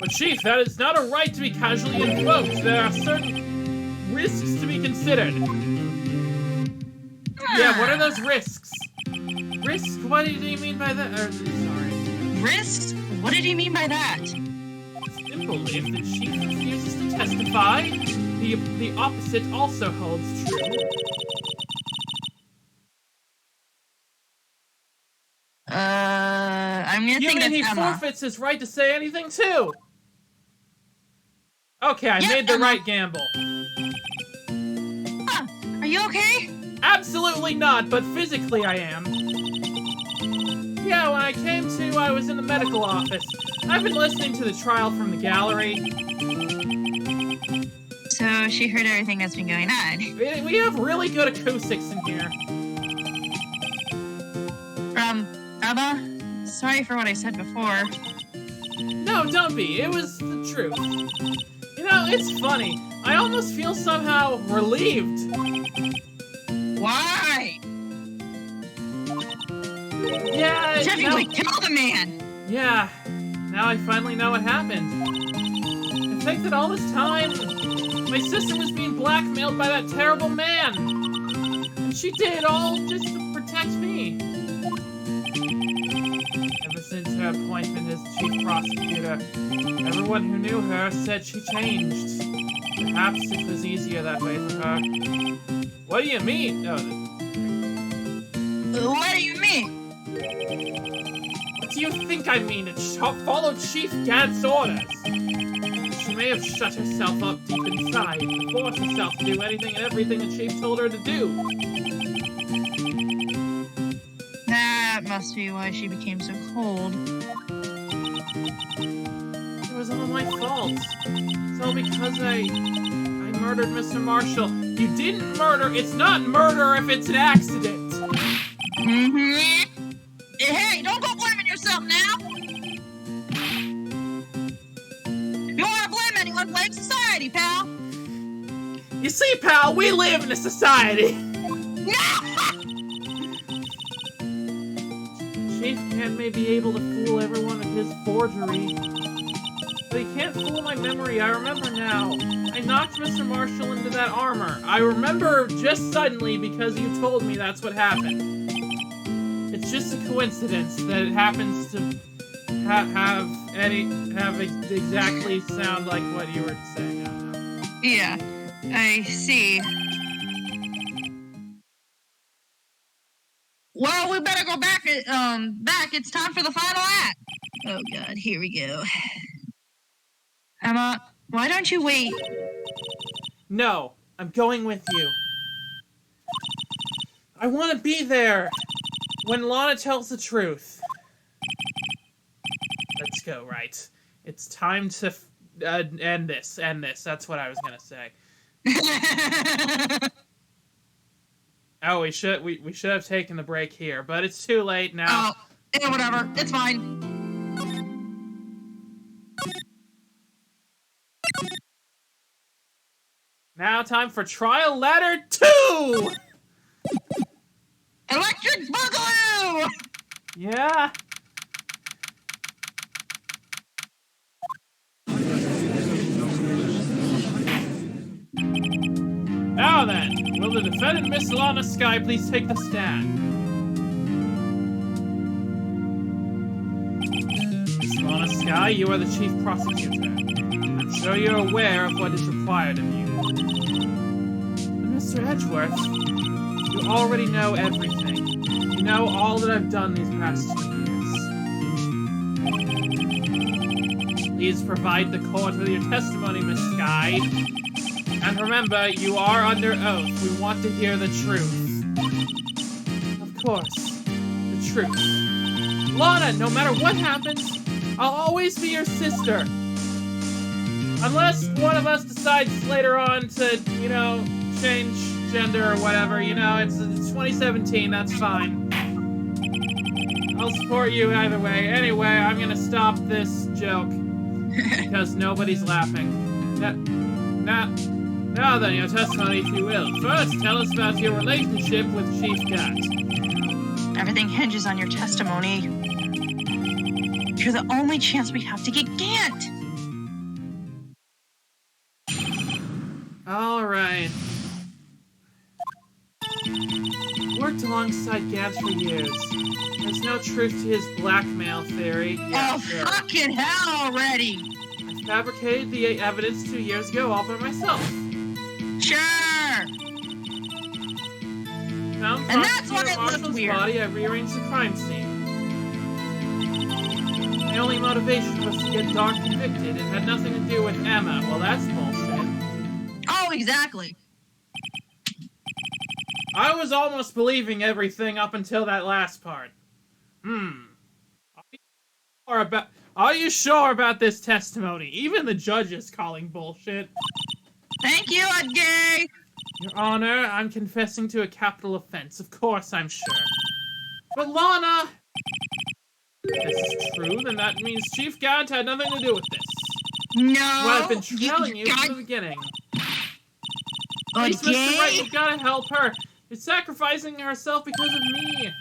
But Chief, that is not a right to be casually invoked. There are certain risks to be considered. Yeah, what are those risks? Risk? What did he mean by that? Sorry. Risks? What did he mean by that? Simple. If the Chief refuses to testify, the opposite also holds true. I'm gonna think that's he Emma. forfeits his right to say anything, too! Okay, I made the Emma. right gamble. Are you okay? Absolutely not, but physically I am. Yeah, when I came to, I was in the medical office. I've been listening to the trial from the gallery. So she heard everything that's been going on. We have really good acoustics in here. Emma, sorry for what I said before. No, don't be. It was the truth. You know, it's funny. I almost feel somehow relieved. Why? Yeah, Technically, kill the man! Yeah, now I finally know what happened. I think that all this time, my sister was being blackmailed by that terrible man. And she did it all just to protect me. Ever since her appointment as chief prosecutor, everyone who knew her said she changed. Perhaps it was easier that way for her. What do you mean? No. What do you mean? What do you think I mean? It followed Chief Gad's orders. She may have shut herself up deep inside to force herself to do anything and everything the Chief told her to do. That must be why she became so cold. It was all my fault. It's all because I murdered Mr. Marshall. You didn't murder. It's not murder if it's an accident. Mm-hmm. Hey, don't go blaming yourself now! If you want to blame anyone, blame society, pal! You see, pal, we live in a society. Chief Gad may be able to fool everyone with his forgery, but he can't fool my memory. I remember now. I knocked Mr. Marshall into that armor. I remember just suddenly because you told me that's what happened. It's just a coincidence that it happens to have exactly sound like what you were saying. I don't know. Yeah, I see. Well, we better go back. It's time for the final act. Oh God, here we go. Emma, why don't you wait? No, I'm going with you. I want to be there when Lana tells the truth. Let's go, Wright. It's time to end this. That's what I was gonna say. Oh, we should have taken the break here, but it's too late now. Oh, yeah, whatever. It's fine. Now time for trial letter 2! Electric Boogaloo! Yeah. Now then, will the defendant, Miss Lana Skye, please take the stand? Miss Lana Skye, you are the chief prosecutor. I'm sure you're aware of what is required of you. But Mr. Edgeworth, you already know everything. You know all that I've done these past 2 years. Please provide the court with your testimony, Miss Skye. And remember, you are under oath. We want to hear the truth. Of course, the truth. Lana, no matter what happens, I'll always be your sister. Unless one of us decides later on to, you know, change gender or whatever. You know, it's 2017, that's fine. I'll support you either way. Anyway, I'm gonna stop this joke. Because nobody's laughing. Now then, your testimony, if you will. First, tell us about your relationship with Chief Gad. Everything hinges on your testimony. You're the only chance we have to get Gant. Alright. Worked alongside Gad for years. There's no truth to his blackmail theory. Yeah, Oh, sure. fucking hell already! I fabricated the evidence 2 years ago all by myself. Sure! Found And that's why Prosecutor it looked Marshall's weird. body, I rearranged the crime scene. My only motivation was to get Doc convicted. It had nothing to do with Emma. Well, that's bullshit. Oh, exactly. I was almost believing everything up until that last part. Are you sure about this testimony? Even the judge is calling bullshit. Thank you, Gay. Your Honor, I'm confessing to a capital offense. Of course I'm sure. But Lana... If this is true, then that means Chief Gant had nothing to do with this. No. What I've been telling you from the beginning. Please, Mr. Wright, you've got to help her. She's sacrificing herself because of me.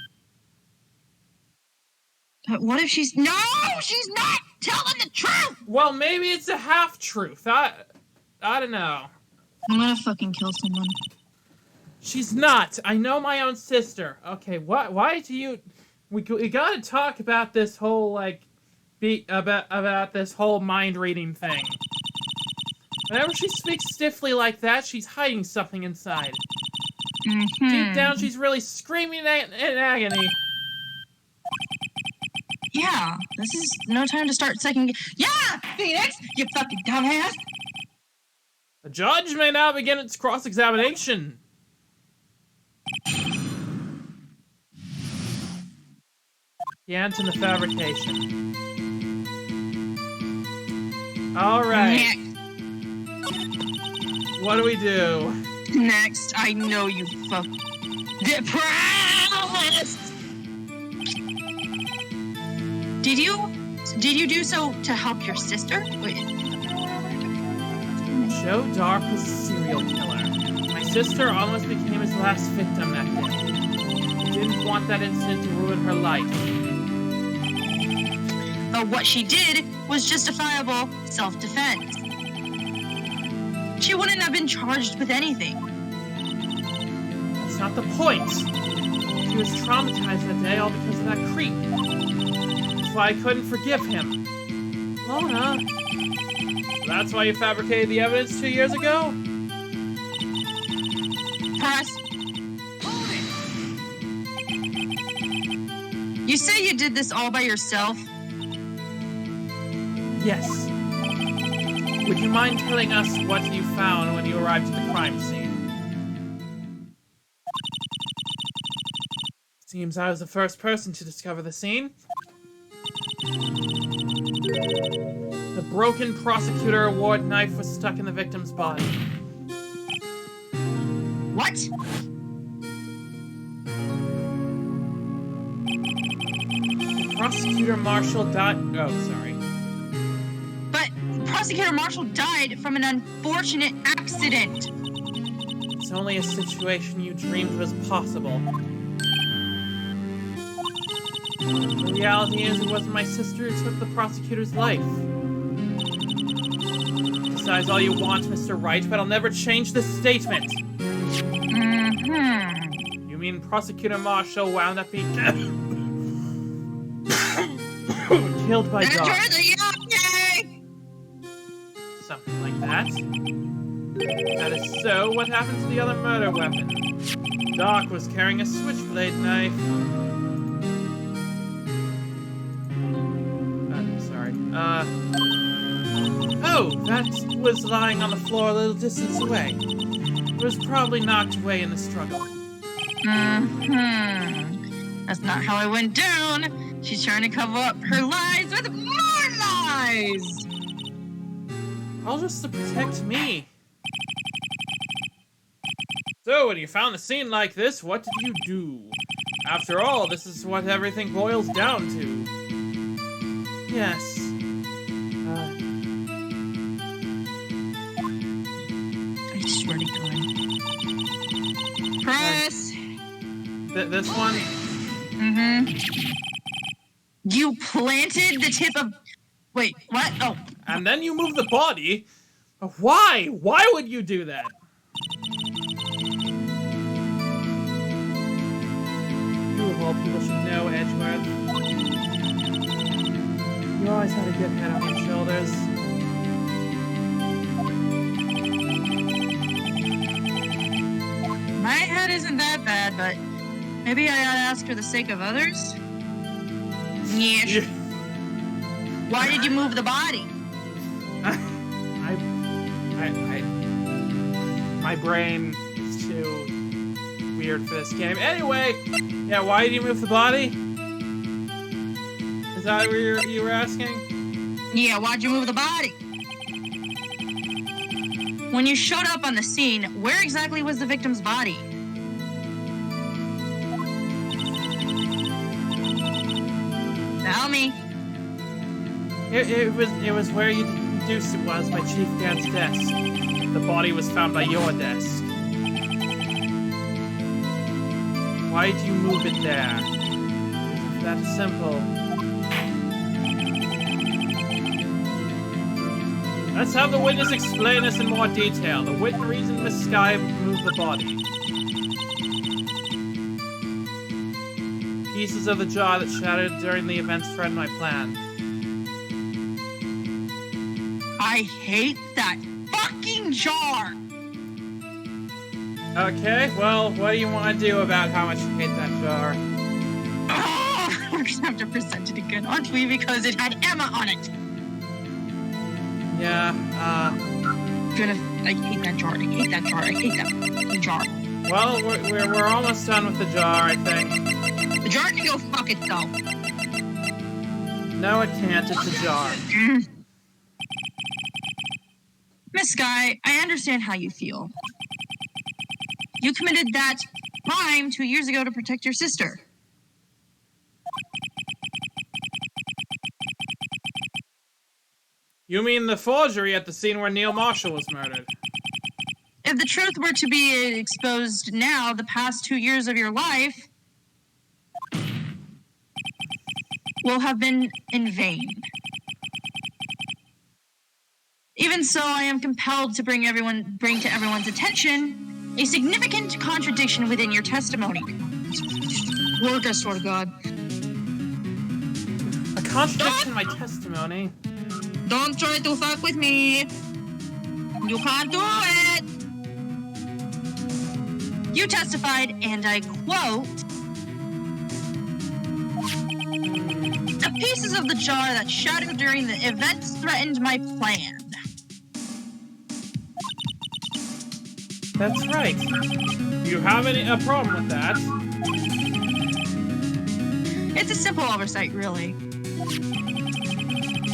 But what if she's... No! She's not telling the truth! Well, maybe it's a half-truth. I don't know. I'm gonna fucking kill someone. She's not. I know my own sister. Okay, why do you... We gotta talk about this whole, like... about this whole mind-reading thing. Whenever she speaks stiffly like that, she's hiding something inside. Deep down, she's really screaming in agony. Yeah, this is no time to start second... Yeah! Phoenix, you fucking dumbass! The judge may now begin its cross-examination. Gant and the fabrication. Alright. What do we do? Next, I know you fuck... Depressed! Did you do so to help your sister? Wait. Joe Dark was a serial killer. My sister almost became his last victim that day. He didn't want that incident to ruin her life. But what she did was justifiable self-defense. She wouldn't have been charged with anything. That's not the point. She was traumatized that day all because of that creep. That's why I couldn't forgive him. Lona. That's why you fabricated the evidence 2 years ago? Press. Hold it! You say you did this all by yourself? Yes. Would you mind telling us what you found when you arrived at the crime scene? Seems I was the first person to discover the scene. The broken Prosecutor Award knife was stuck in the victim's body. What? The Prosecutor Marshal died... Oh, sorry. But Prosecutor Marshall died from an unfortunate accident. It's only a situation you dreamed was possible. The reality is, it wasn't my sister who took the prosecutor's life. Besides, all you want, Mr. Wright, but I'll never change this statement. You mean Prosecutor Marshall wound up being killed by Doc? Something like that. That is so. What happened to the other murder weapon? Doc was carrying a switchblade knife. Oh, that was lying on the floor a little distance away. It was probably knocked away in the struggle. That's not how it went down. She's trying to cover up her lies with more lies! All just to protect me. So, when you found a scene like this, what did you do? After all, this is what everything boils down to. Yes. I swear to God. Press! This one? You planted the tip of... Wait, what? Oh. And then you move the body? Why? Why would you do that? You of all people should know, Edgeworth. You always had a good head on your shoulders. My head isn't that bad, but maybe I ought to ask for the sake of others? Yeah. Why did you move the body? My brain is too weird for this game. Anyway, yeah, why did you move the body? Is that what you were asking? Yeah, why'd you move the body? When you showed up on the scene, where exactly was the victim's body? Tell me. It was where you deduced it was by Chief Gant's desk. The body was found by your desk. Why do you move it there? It's that simple. Let's have the witness explain this in more detail. The reason Miss Sky moved the body. Pieces of the jar that shattered during the events threatened my plan. I hate that fucking jar! Okay, well, what do you want to do about how much you hate that jar? Oh, we're gonna have to present it again, aren't we? Because it had Emma on it! Yeah, I hate that jar. I hate that jar. I hate that fucking jar. well, we're almost done with the jar, I think. The jar can go fuck itself. No, it can't. It's a jar. Miss Sky, I understand how you feel. You committed that crime 2 years ago to protect your sister. You mean the forgery at the scene where Neil Marshall was murdered? If the truth were to be exposed now, the past 2 years of your life will have been in vain. Even so, I am compelled to bring to everyone's attention a significant contradiction within your testimony. Lord, I swear to God. A contradiction in my testimony? Don't try to fuck with me. You can't do it. You testified, and I quote, "The pieces of the jar that shattered during the events threatened my plan." That's right. Do you have a problem with that? It's a simple oversight, really.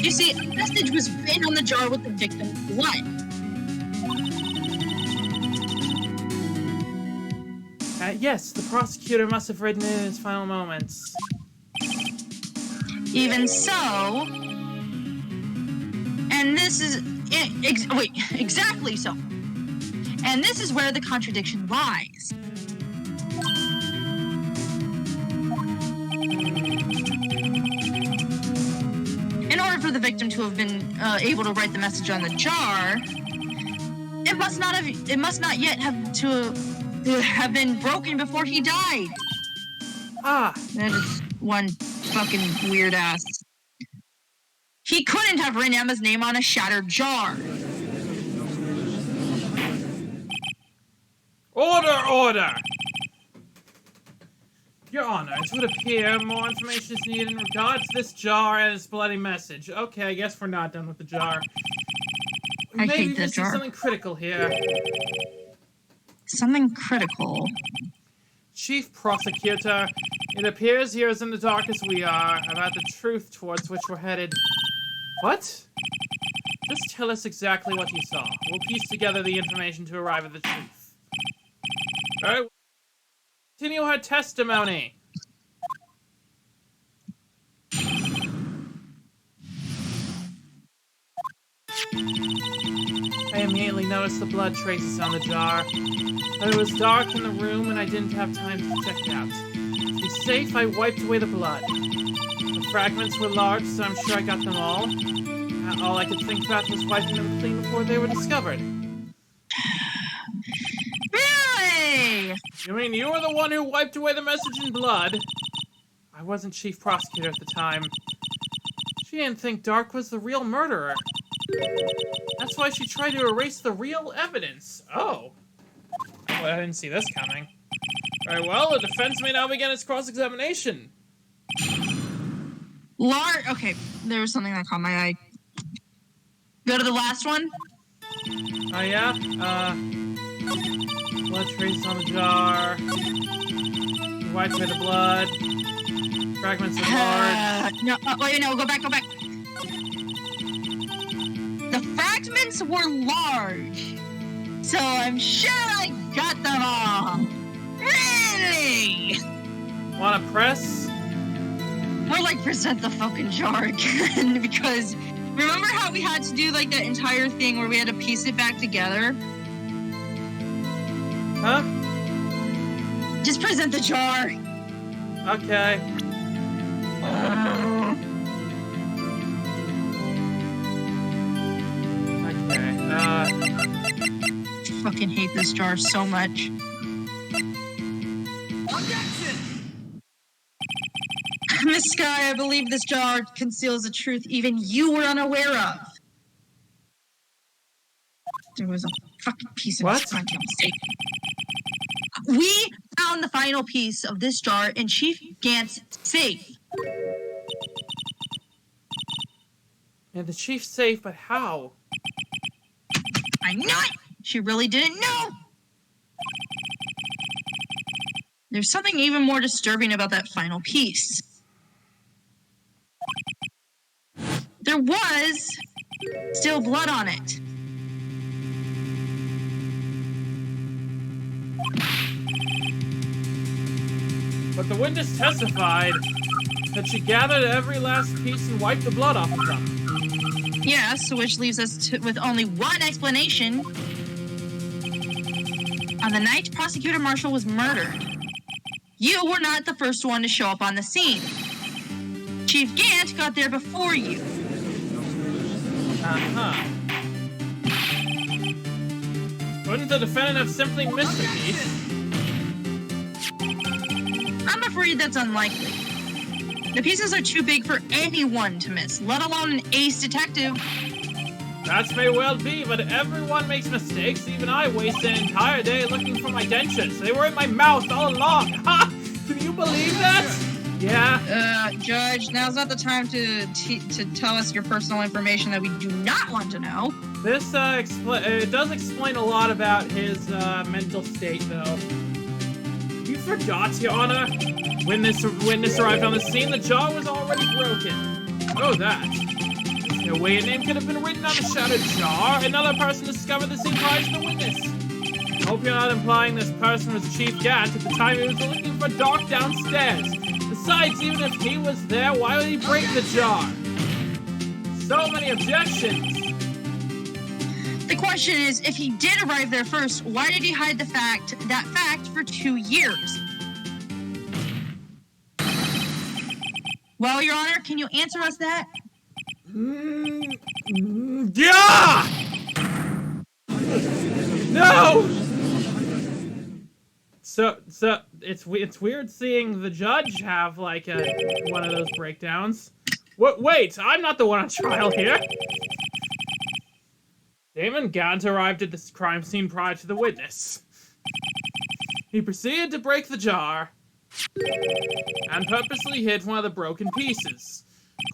You see, a message was written on the jar with the victim's blood. Yes, the prosecutor must have written it in his final moments. Even so, and this is exactly so. And this is where the contradiction lies. In order for the victim to have been able to write the message on the jar, it must not yet have been broken before he died. Ah, That is one fucking weird ass. He couldn't have written Emma's name on a shattered jar. Order! Your Honor, it would appear more information is needed in regards to this jar and its bloody message. Okay, I guess we're not done with the jar. I Maybe hate that this is jar. something critical here. Something critical. Chief Prosecutor, it appears you're as in the dark as we are about the truth towards which we're headed. What? Just tell us exactly what you saw. We'll piece together the information to arrive at the truth. Alright, continue her testimony. I immediately noticed the blood traces on the jar, but it was dark in the room and I didn't have time to check it out. To be safe, I wiped away the blood. The fragments were large, so I'm sure I got them all. All I could think about was wiping them clean before they were discovered. Really? You mean you were the one who wiped away the message in blood? I wasn't chief prosecutor at the time. She didn't think Dark was the real murderer. That's why she tried to erase the real evidence. Oh. Well, I didn't see this coming. Very well, the defense may now begin its cross-examination. Okay, there was something that caught my eye. Go to the last one. Oh, yeah? Blood traces on the jar. You wiped away the blood. Fragments are large. No, go back. The fragments were large, so I'm sure I got them all. Really? Wanna press? We're like, present the fucking jar again. Because remember how we had to do like that entire thing where we had to piece it back together? Huh? Just present the jar. Okay. Okay, I fucking hate this jar so much. Miss Sky, I believe this jar conceals a truth even you were unaware of. There was a fucking piece of What? this fucking mistake. We found the final piece of this jar in Chief Gant's safe. in the chief's safe, but how? I knew it! She really didn't know! There's something even more disturbing about that final piece. There was still blood on it. But the witness testified that she gathered every last piece and wiped the blood off of them. Yes, which leaves us with only one explanation. On the night Prosecutor Marshall was murdered, you were not the first one to show up on the scene. Chief Gant got there before you. Uh-huh. Wouldn't the defendant have simply missed the piece? I'm afraid that's unlikely. The pieces are too big for anyone to miss, let alone an ace detective. That may well be, but everyone makes mistakes. Even I wasted an entire day looking for my dentures. They were in my mouth all along. Ha! Can you believe that? Yeah. Judge, now's not the time to tell us your personal information that we do not want to know. This it does explain a lot about his mental state, though. You forgot, Your Honor. When this witness arrived on the scene, the jaw was already broken. Oh, that. There's no way a name could have been written on the shattered jar. Another person discovered the scene prior to the witness. I hope you're not implying this person was Chief Gant at the time he was looking for Doc downstairs. Besides, even if he was there, why would he break the jar? So many objections. The question is, if he did arrive there first, why did he hide that fact for 2 years? Well, Your Honor, can you answer us that? Yeah! No! So it's weird seeing the judge have like one of those breakdowns. Wait, I'm not the one on trial here. Damon Gant arrived at this crime scene prior to the witness. He proceeded to break the jar and purposely hid one of the broken pieces.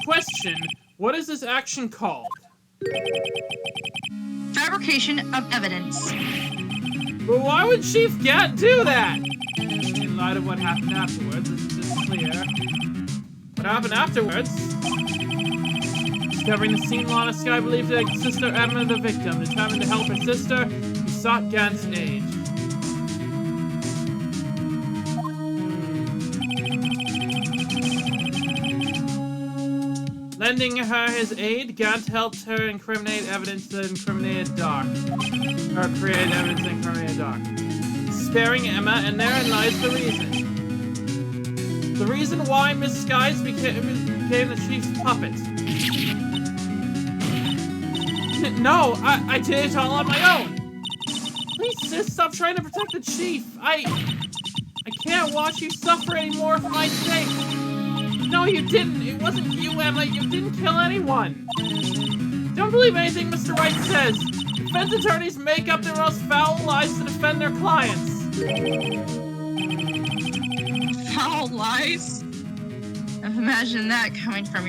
Question, what is this action called? Fabrication of evidence. But why would Chief Gant do that? In light of what happened afterwards, this is clear. What happened afterwards? Discovering the scene, Lana Skye believed that Sister Emma, the victim, determined to help her sister, who sought Gant's aid. Lending her his aid, Gant helped her incriminate evidence that incriminated Doc. Or created evidence that incriminated Doc. Sparing Emma, and therein lies the reason. The reason why Miss Skies became the chief's puppet. No, I did it all on my own. Please, sis, stop trying to protect the chief. I can't watch you suffer anymore for my sake. No, you didn't. It wasn't you, Emma. You didn't kill anyone. Don't believe anything Mr. Wright says. Defense attorneys make up their most foul lies to defend their clients. Foul lies? Imagine that coming from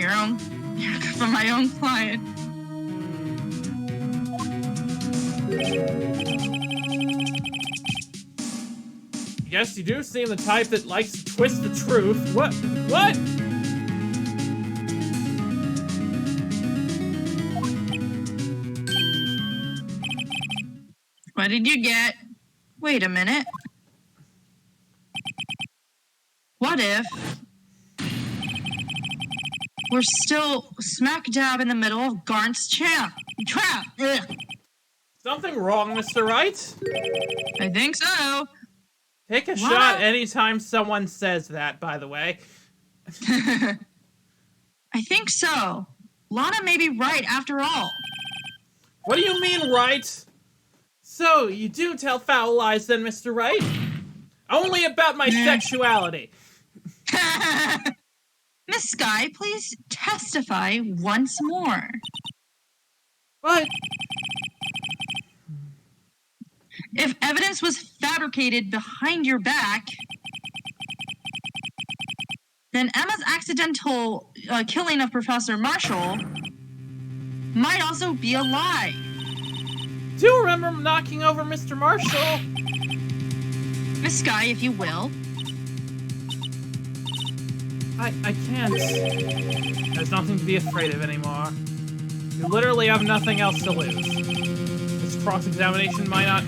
from my own client. Yes, you do seem the type that likes to twist the truth. What? What did you get? Wait a minute. What if We're still smack dab in the middle of Garnt's trap. Ugh. Something wrong, Mr. Wright? I think so. Take a What? shot anytime someone says that, by the way. I think so. Lana may be right after all. What do you mean, right? So, you do tell foul lies then, Mr. Wright? Only about my sexuality. Miss Sky, please testify once more. What? If evidence was fabricated behind your back, then Emma's accidental killing of Professor Marshall might also be a lie. Do you remember knocking over Mr. Marshall? Miss Sky, if you will. I can't. There's nothing to be afraid of anymore. You literally have nothing else to lose. This cross-examination might not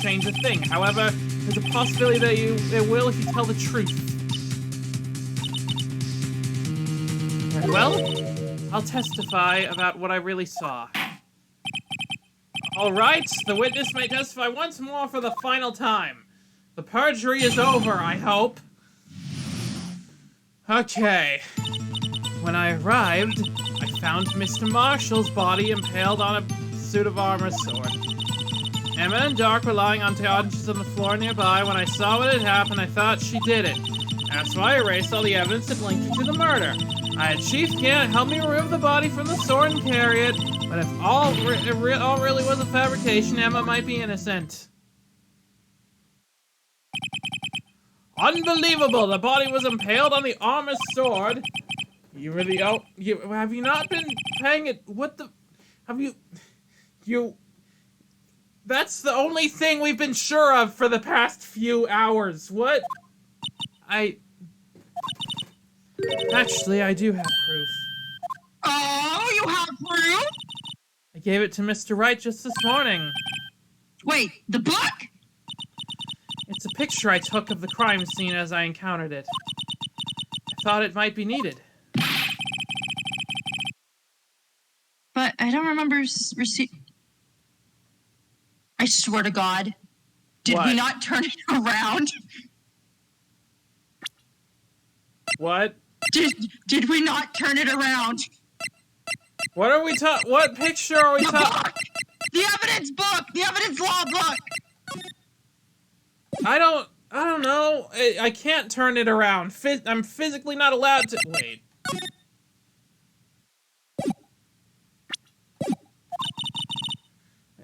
change a thing. However, there's a possibility that it will if you tell the truth. Very well, I'll testify about what I really saw. Alright, the witness may testify once more for the final time. The perjury is over, I hope. Okay. When I arrived, I found Mr. Marshall's body impaled on a suit of armor sword. Emma and Dark were lying unconscious on the floor nearby. When I saw what had happened, I thought she did it. That's why I erased all the evidence that linked her to the murder. I had Chief Gant help me remove the body from the sword and carry it, but if all really was a fabrication, Emma might be innocent. Unbelievable! The body was impaled on the armor sword. You really have you not been paying it? What the? Have you? That's the only thing we've been sure of for the past few hours. What? Actually, I do have proof. Oh, you have proof? I gave it to Mr. Wright just this morning. Wait, the book? It's a picture I took of the crime scene as I encountered it. I thought it might be needed. But I don't remember receipt. I swear to God. Did What? we not turn it around? What? Did we not turn it around? What are we what picture are we The talking? book! The evidence book! The evidence law book! I don't know. I can't turn it around. I'm physically not allowed to. Wait.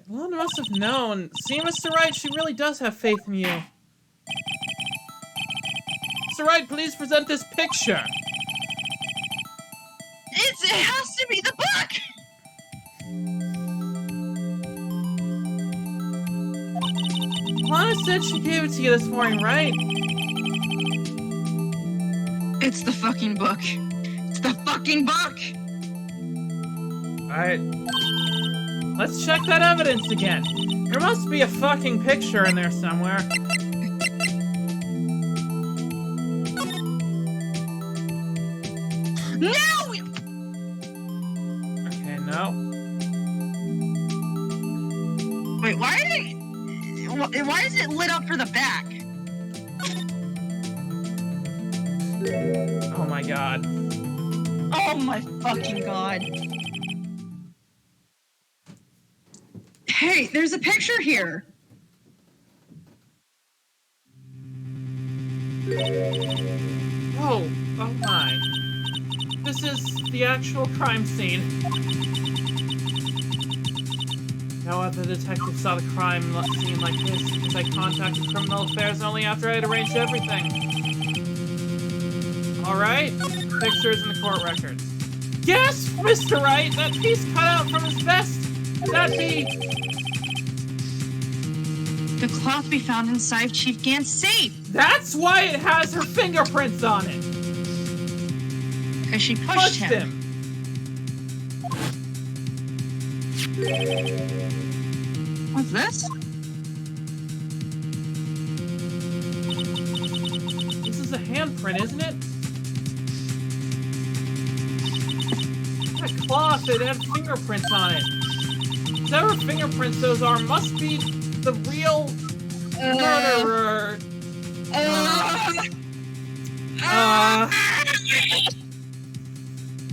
Lana must have known. See, Mr. Wright, she really does have faith in you. Mr. Wright, please present this picture. It has to be the book! Lana said she gave it to you this morning, right? It's the fucking book. It's the fucking book! Alright. Let's check that evidence again. There must be a fucking picture in there somewhere. No! Okay, no. Wait, why is it lit up for the back? Oh my god. Oh my fucking God. Hey, there's a picture here. Oh my. This is the actual crime scene. No other detective saw the crime scene like this because I contacted Criminal Affairs only after I had arranged everything. Alright, pictures in the court records. Yes, Mr. Wright, that piece cut out from his vest. That be... The cloth we found inside Chief Gant's safe. That's why it has her fingerprints on it. Because she pushed him. What's this? This is a handprint, isn't it? cloth that had fingerprints on it. Whatever fingerprints those are must be the real murderer.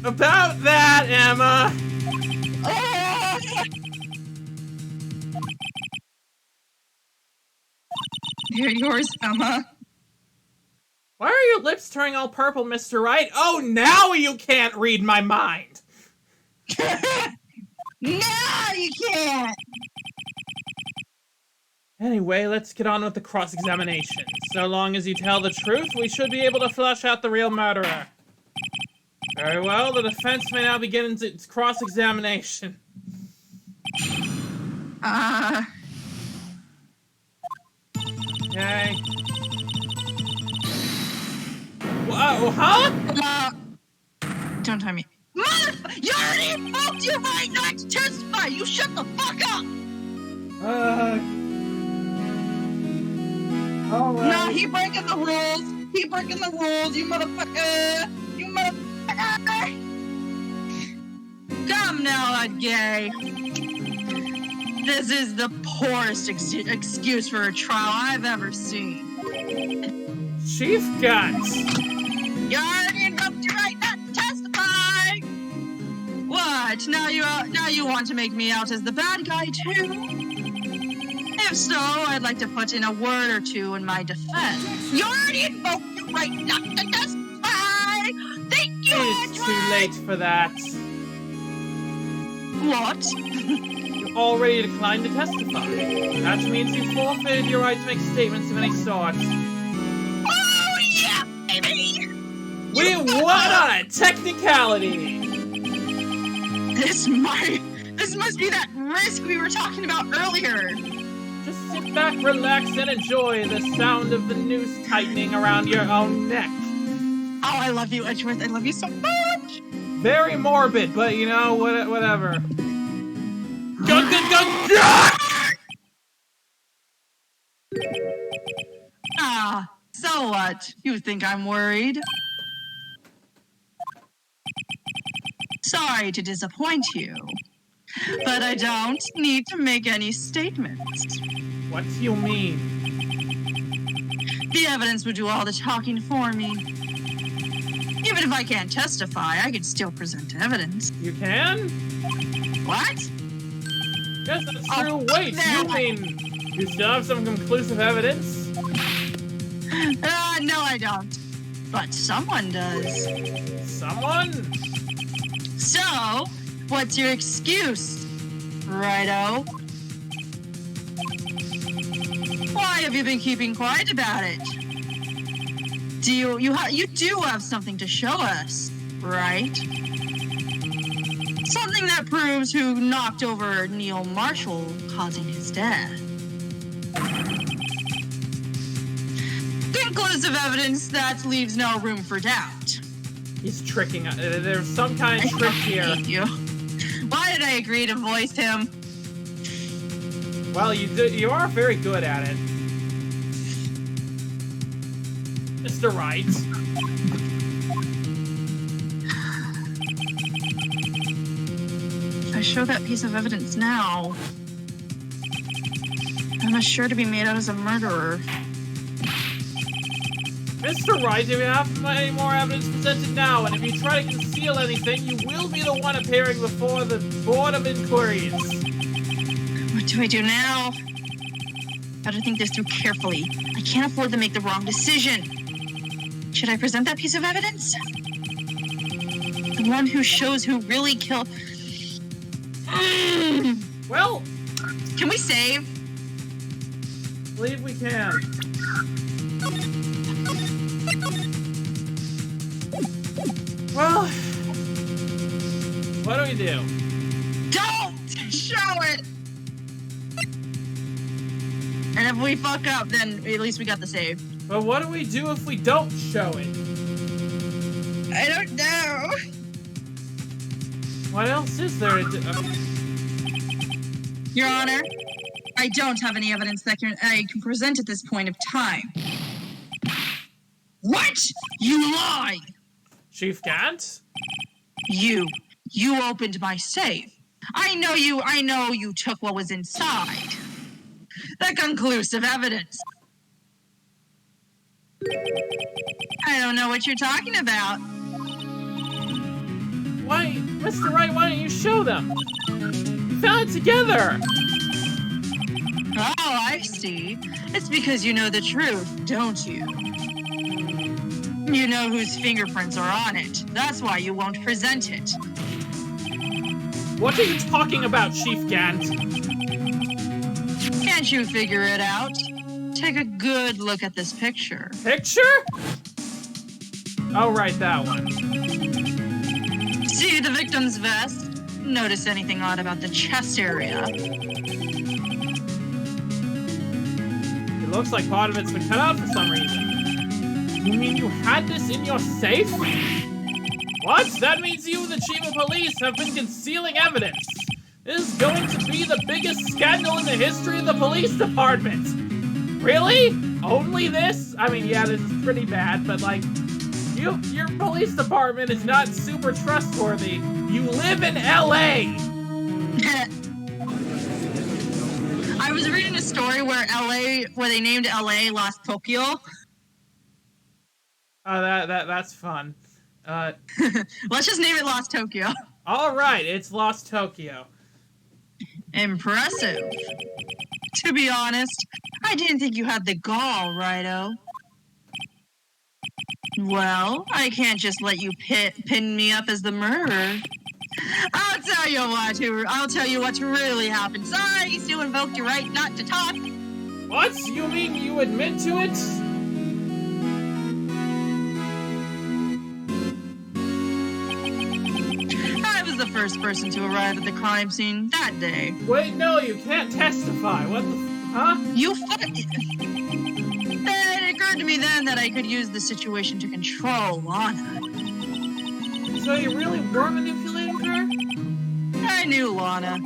About that, Emma. They're yours, Emma. Why are your lips turning all purple, Mr. Wright? Oh, now you can't read my mind. No, you can't. Anyway, let's get on with the cross-examination. So long as you tell the truth, we should be able to flush out the real murderer. Very well, the defense may now begin its cross-examination. Okay. Whoa, huh? Don't time me. Motherfucker! You already invoked your right not to testify! You shut the fuck up! Alright. No, he breaking the rules! He breaking the rules, you motherfucker! You motherfucker! Come now, gay. This is the poorest excuse for a trial I've ever seen. Chief Guts. You already invoked your right not to testify! What? Now you want to make me out as the bad guy too? If so, I'd like to put in a word or two in my defense. You already invoked your right not to testify! Thank you, It's too late for that. What? You already declined to testify. That means you forfeited your right to make statements of any sort. Oh, yeah, baby! We won on a technicality! This must be that risk we were talking about earlier. Just sit back, relax, and enjoy the sound of the noose tightening around your own neck. Oh, I love you, Edgeworth. I love you so much. Very morbid, but you know, whatever. Ah, so what? You think I'm worried? Sorry to disappoint you, but I don't need to make any statements. What do you mean? The evidence would do all the talking for me. Even if I can't testify, I can still present evidence. You can? What? Yes, that's Oh, true. Wait, there. you mean you still have some conclusive evidence? No, I don't. But someone does. Someone? So, what's your excuse, Righto? Why have you been keeping quiet about it? You do have something to show us, right? Something that proves who knocked over Neil Marshall, causing his death. Conclusive evidence that leaves no room for doubt. He's tricking us. There's some kind of trick here. Thank you. Why did I agree to voice him? Well, you are very good at it. Mr. Wright. If I show that piece of evidence now, I'm sure to be made out as a murderer. Mr. Wright, if you have any more evidence presented now, and if you try to conceal anything, you will be the one appearing before the Board of Inquiries. What do I do now? Gotta think this through carefully. I can't afford to make the wrong decision. Should I present that piece of evidence? The one who shows who really killed... Well, Can we save? I believe we can. Well, what do we do? Don't show it! And if we fuck up, then at least we got the save. But what do we do if we don't show it? I don't know. What else is there to do? Your Honor, I don't have any evidence that I can present at this point of time. What? You lie! Chief Gant? You You opened my safe. I know you took what was inside. The conclusive evidence. I don't know what you're talking about. Why, Mr. Wright, why don't you show them? We found it together! Oh, I see. It's because you know the truth, don't you? You know whose fingerprints are on it. That's why you won't present it. What are you talking about, Chief Gant? Can't you figure it out? Take a good look at this picture. Picture? Oh, right, that one. See the victim's vest? Notice anything odd about the chest area? It looks like part of it's been cut out for some reason. You mean you had this in your safe? What? That means you, the chief of police, have been concealing evidence. This is going to be the biggest scandal in the history of the police department. Really? Only this? I mean, yeah, this is pretty bad, but like, your police department is not super trustworthy. You live in LA. I was reading a story where they named LA Lost Tokyo. Oh, that's fun. Let's just name it Lost Tokyo. All right, it's Lost Tokyo. Impressive. To be honest, I didn't think you had the gall, Righto. Well, I can't just let you pin me up as the murderer. I'll tell you what really happened. Sorry, you still invoked your right not to talk. What? You mean you admit to it? I was the first person to arrive at the crime scene that day. Wait, no, you can't testify. What the huh? You It occurred to me then that I could use the situation to control Lana. So you really were manipulating her? I knew Lana.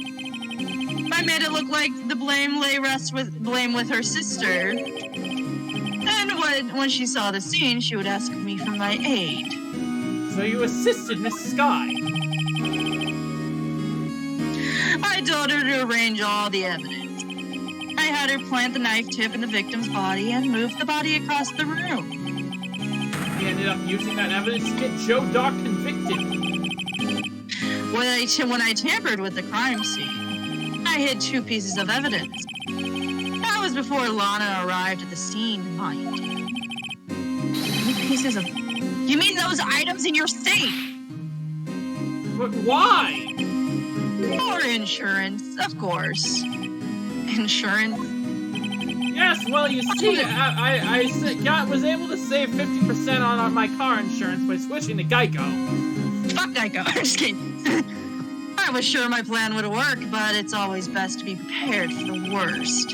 I made it look like the blame rests with her sister. And when she saw the scene, she would ask me for my aid. So you assisted Miss Sky? I told her to arrange all the evidence. I had her plant the knife tip in the victim's body and move the body across the room. He ended up using that evidence to get Joe Doc convicted. When I tampered with the crime scene, I hid 2 pieces of evidence. That was before Lana arrived at the scene, mind you. 2 pieces of... You mean those items in your safe? But why? For insurance, of course. Insurance? Yes, well, you see, I was able to save 50% on my car insurance by switching to Geico. Fuck Geico, I'm just kidding. I was sure my plan would work, but it's always best to be prepared for the worst.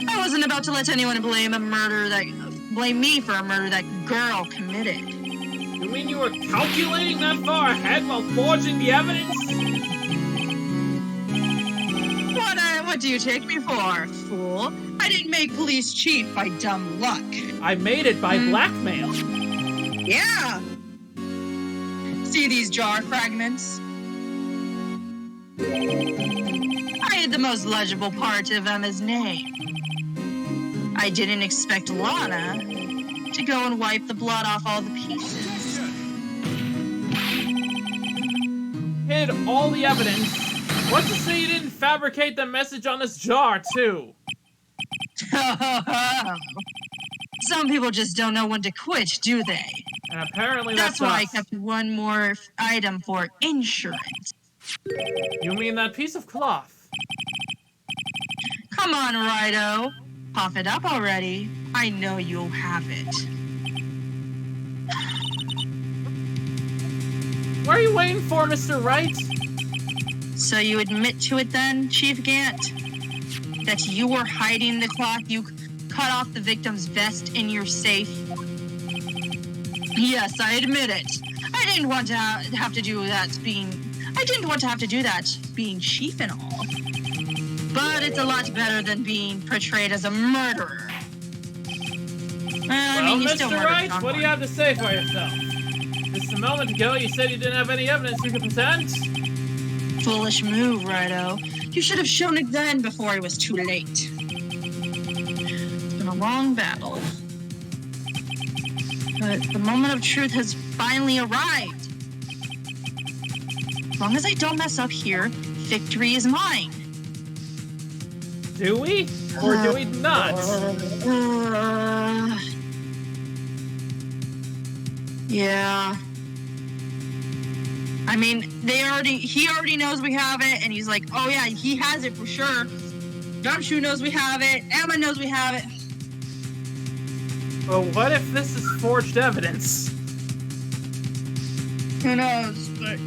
I wasn't about to let anyone blame me for a murder that girl committed. You mean you were calculating that far ahead while forging the evidence? What do you take me for, fool? I didn't make police chief by dumb luck. I made it by blackmail. Yeah. See these jar fragments? I hid the most legible part of Emma's name. I didn't expect Lana to go and wipe the blood off all the pieces. Hid all the evidence. What's to say you didn't fabricate the message on this jar, too? Some people just don't know when to quit, do they? And apparently That's why I us. kept one more item for insurance. You mean that piece of cloth? Come on, Righto. Puff it up already. I know you'll have it. What are you waiting for, Mr. Wright? So you admit to it then, Chief Gant? That you were hiding the cloth you cut off the victim's vest in your safe? Yes, I admit it. I didn't want to have to do that being chief and all. But it's a lot better than being portrayed as a murderer. Well, Mr. Wright, what do you have to say for yourself? Just a moment ago, you said you didn't have any evidence you could present. Foolish move, Righto. You should have shown it then before it was too late. It's been a long battle. But the moment of truth has finally arrived. As long as I don't mess up here, victory is mine. Do we? Or do we not? Yeah. I mean, he already knows we have it, and he's like, oh yeah, he has it for sure. Gumshoe knows we have it, Emma knows we have it. Well, what if this is forged evidence? Who knows, but...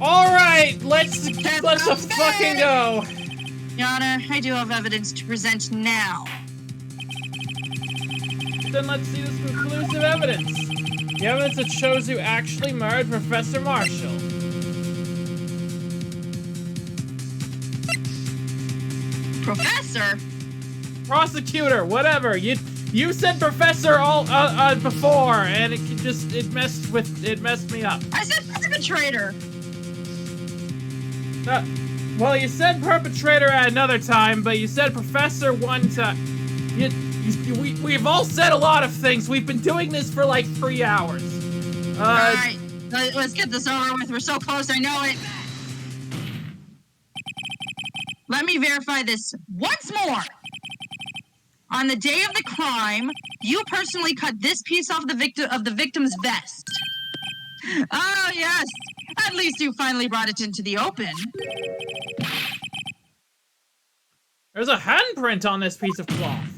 Alright, let's fucking go! Your Honor, I do have evidence to present now. Then let's see this conclusive evidence. The evidence that shows you actually murdered Professor Marshall. Professor? Prosecutor, whatever. You said professor all before, and it messed me up. I said perpetrator. Well, you said perpetrator at another time, but you said professor one time. We've all said a lot of things. We've been doing this for like 3 hours. Alright, let's get this over with. We're so close, I know it. Let me verify this once more. On the day of the crime, you personally cut this piece off the victim's vest. Oh, yes. At least you finally brought it into the open. There's a handprint on this piece of cloth.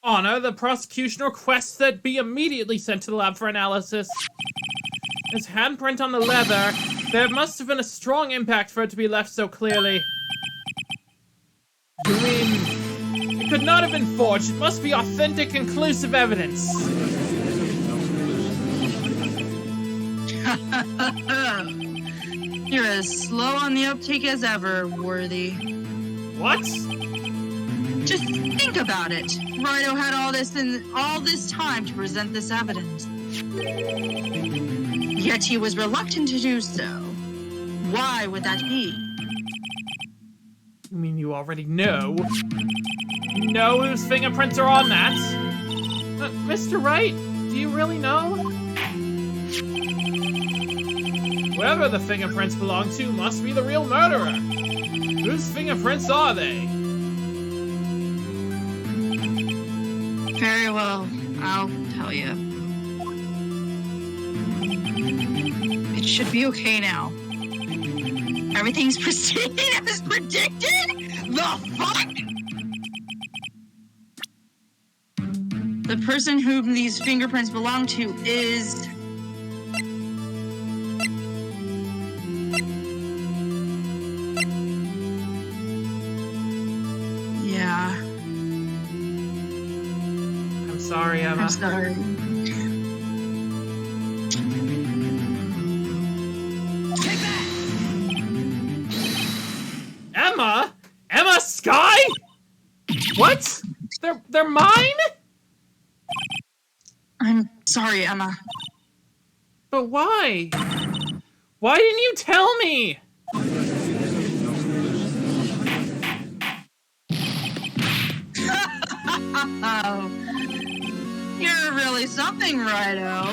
Honor, the prosecution requests that it be immediately sent to the lab for analysis. This handprint on the leather, there must have been a strong impact for it to be left so clearly. You mean, it could not have been forged. It must be authentic, conclusive evidence. You're as slow on the uptake as ever, Worthy. What? Just think about it. Righto had all this time to present this evidence. Yet he was reluctant to do so. Why would that be? You mean you already know? You know whose fingerprints are on that? Mr. Wright, do you really know? Whoever the fingerprints belong to must be the real murderer. Whose fingerprints are they? Very well, I'll tell you. It should be okay now. Everything's proceeding as predicted? The fuck? The person whom these fingerprints belong to is... Yeah. I'm sorry, Emma. I'm sorry. Take that! Emma? Emma Sky? What? They're mine? I'm sorry, Emma. But why? Why didn't you tell me? Oh, you're really something, Righto.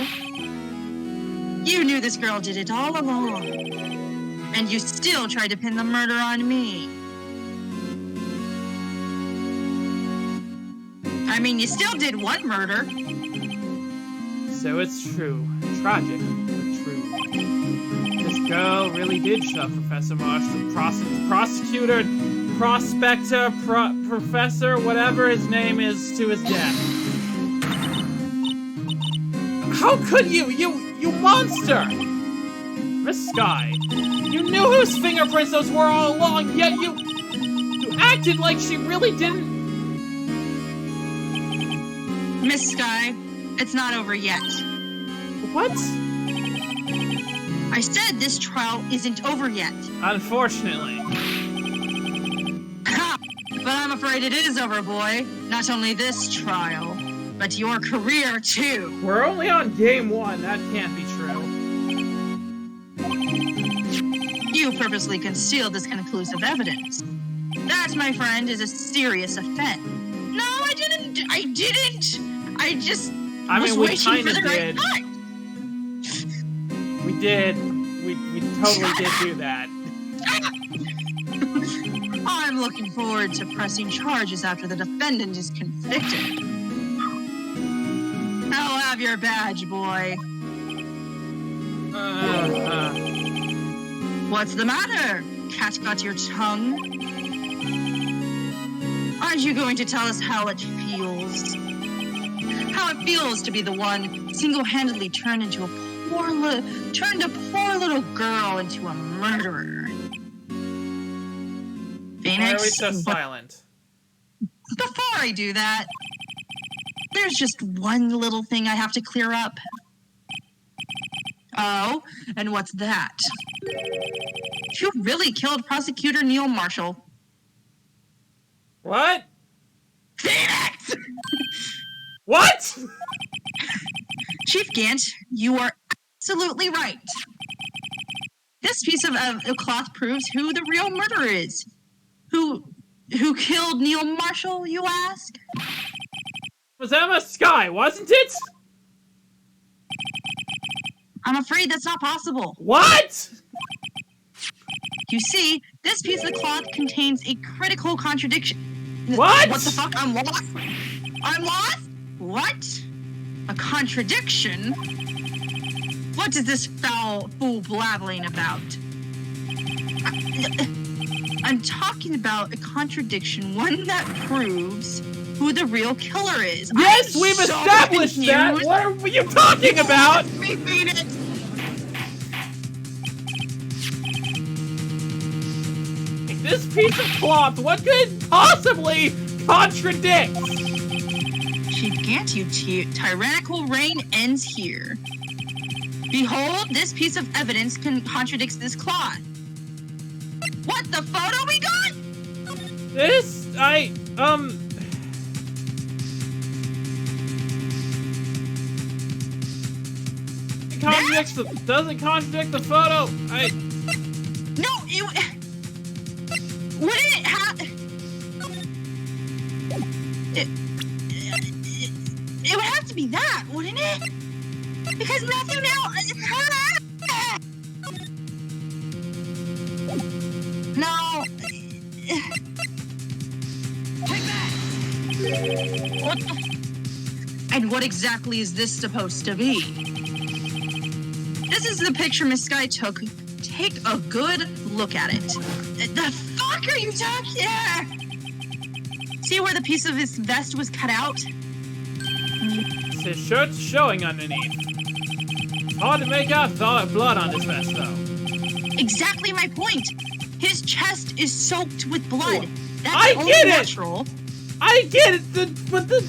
You knew this girl did it all along. And you still tried to pin the murder on me. I mean, you still did one murder. So it's true. Tragic, but true. This girl really did shove Professor Marsh, the prosecutor, prospector, professor, whatever his name is, to his death. How could you? You monster! Miss Sky, you knew whose fingerprints those were all along, yet you acted like she really didn't. Miss Sky, it's not over yet. What? I said this trial isn't over yet. Unfortunately. Ha! But I'm afraid it is over, boy. Not only this trial, but your career too. We're only on game 1. That can't be true. You purposely concealed this conclusive evidence. That, my friend, is a serious offense. No, I didn't. I just was we waiting kinda for the right did. time. We did. We totally did do that. I'm looking forward to pressing charges after the defendant is convicted. I'll have your badge, boy. What's the matter? Cat got your tongue? Aren't you going to tell us how it feels? How it feels to be the one single-handedly turned a poor little girl into a murderer? Why are we Phoenix, so silent? before I do that, there's just one little thing I have to clear up. Oh, and what's that? You really killed Prosecutor Neil Marshall. What? Phoenix! What? Chief Gant, you are absolutely right. This piece of cloth proves who the real murderer is. Who killed Neil Marshall, you ask? It was Emma Skye, wasn't it? I'm afraid that's not possible. What? You see, this piece of cloth contains a critical contradiction. What? What the fuck? I'm lost? I'm lost? What? A contradiction? What is this foul fool blabbling about? I'm talking about a contradiction, one that proves who the real killer is. Yes, we've established that. What are you talking about? Me, Phoenix. This piece of cloth, what could it possibly contradict? Chief Gant, you tyrannical reign ends here. Behold, this piece of evidence contradicts this cloth. What, the photo we got? This, it contradicts doesn't contradict the photo. No, wouldn't it have... It would have to be that, wouldn't it? Because nothing else... No. Take that! What the... And what exactly is this supposed to be? This is the picture Miss Skye took. Take a good look at it. The fuck are you talking? Yeah. See where the piece of his vest was cut out? His shirt's showing underneath. Hard to make out blood on his vest, though. Exactly my point. His chest is soaked with blood. That's I only get it! natural. I get it, but the...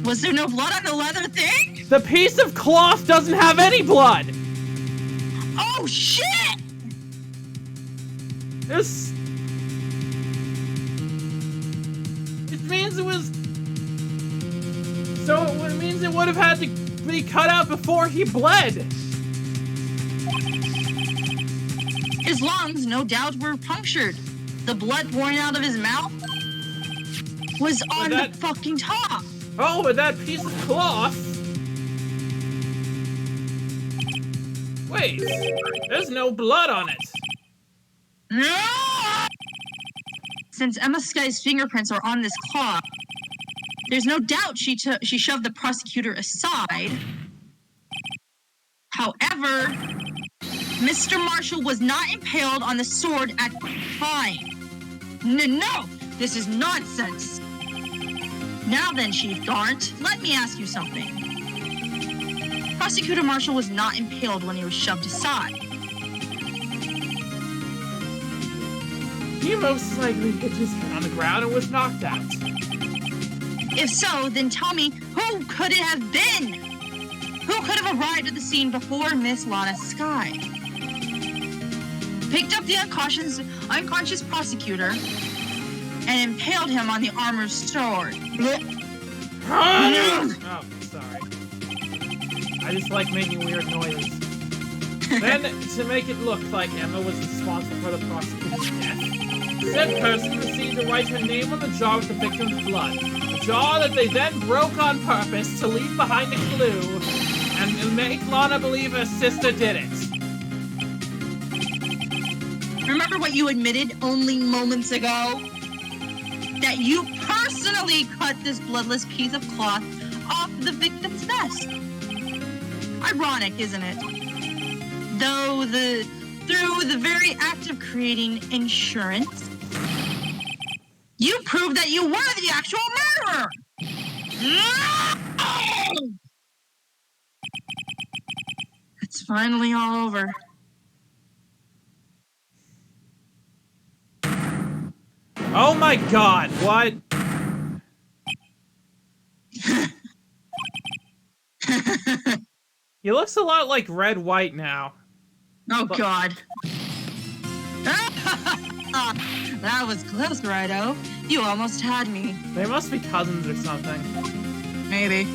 Was there no blood on the leather thing? The piece of cloth doesn't have any blood! Oh, shit! This... It means it was... So it means it would have had to be cut out before he bled. His lungs, no doubt, were punctured. The blood pouring out of his mouth was on the fucking top. Oh, but that piece of cloth... Wait, there's no blood on it. No! Since Emma Skye's fingerprints are on this cloth, there's no doubt she shoved the prosecutor aside. However, Mr. Marshall was not impaled on the sword at the time. No, this is nonsense. Now then, Chief Gant, let me ask you something. Prosecutor Marshall was not impaled when he was shoved aside. He most likely hit his head on the ground and was knocked out. If so, then tell me, who could it have been? Who could have arrived at the scene before Miss Lana Skye? Picked up the unconscious prosecutor, and impaled him on the armor's sword. Oh, sorry. I just like making weird noises. Then, to make it look like Emma was responsible for the prosecutor's death, said person received to write her name on the jar with the victim's blood. A jar that they then broke on purpose to leave behind a clue and make Lana believe her sister did it. Remember what you admitted only moments ago? That you personally cut this bloodless piece of cloth off the victim's vest. Ironic, isn't it? Through the very act of creating insurance, you proved that you were the actual murderer! No! It's finally all over. Oh my god, what? He looks a lot like Red White now. Oh god. That was close, Righto. You almost had me. They must be cousins or something. Maybe.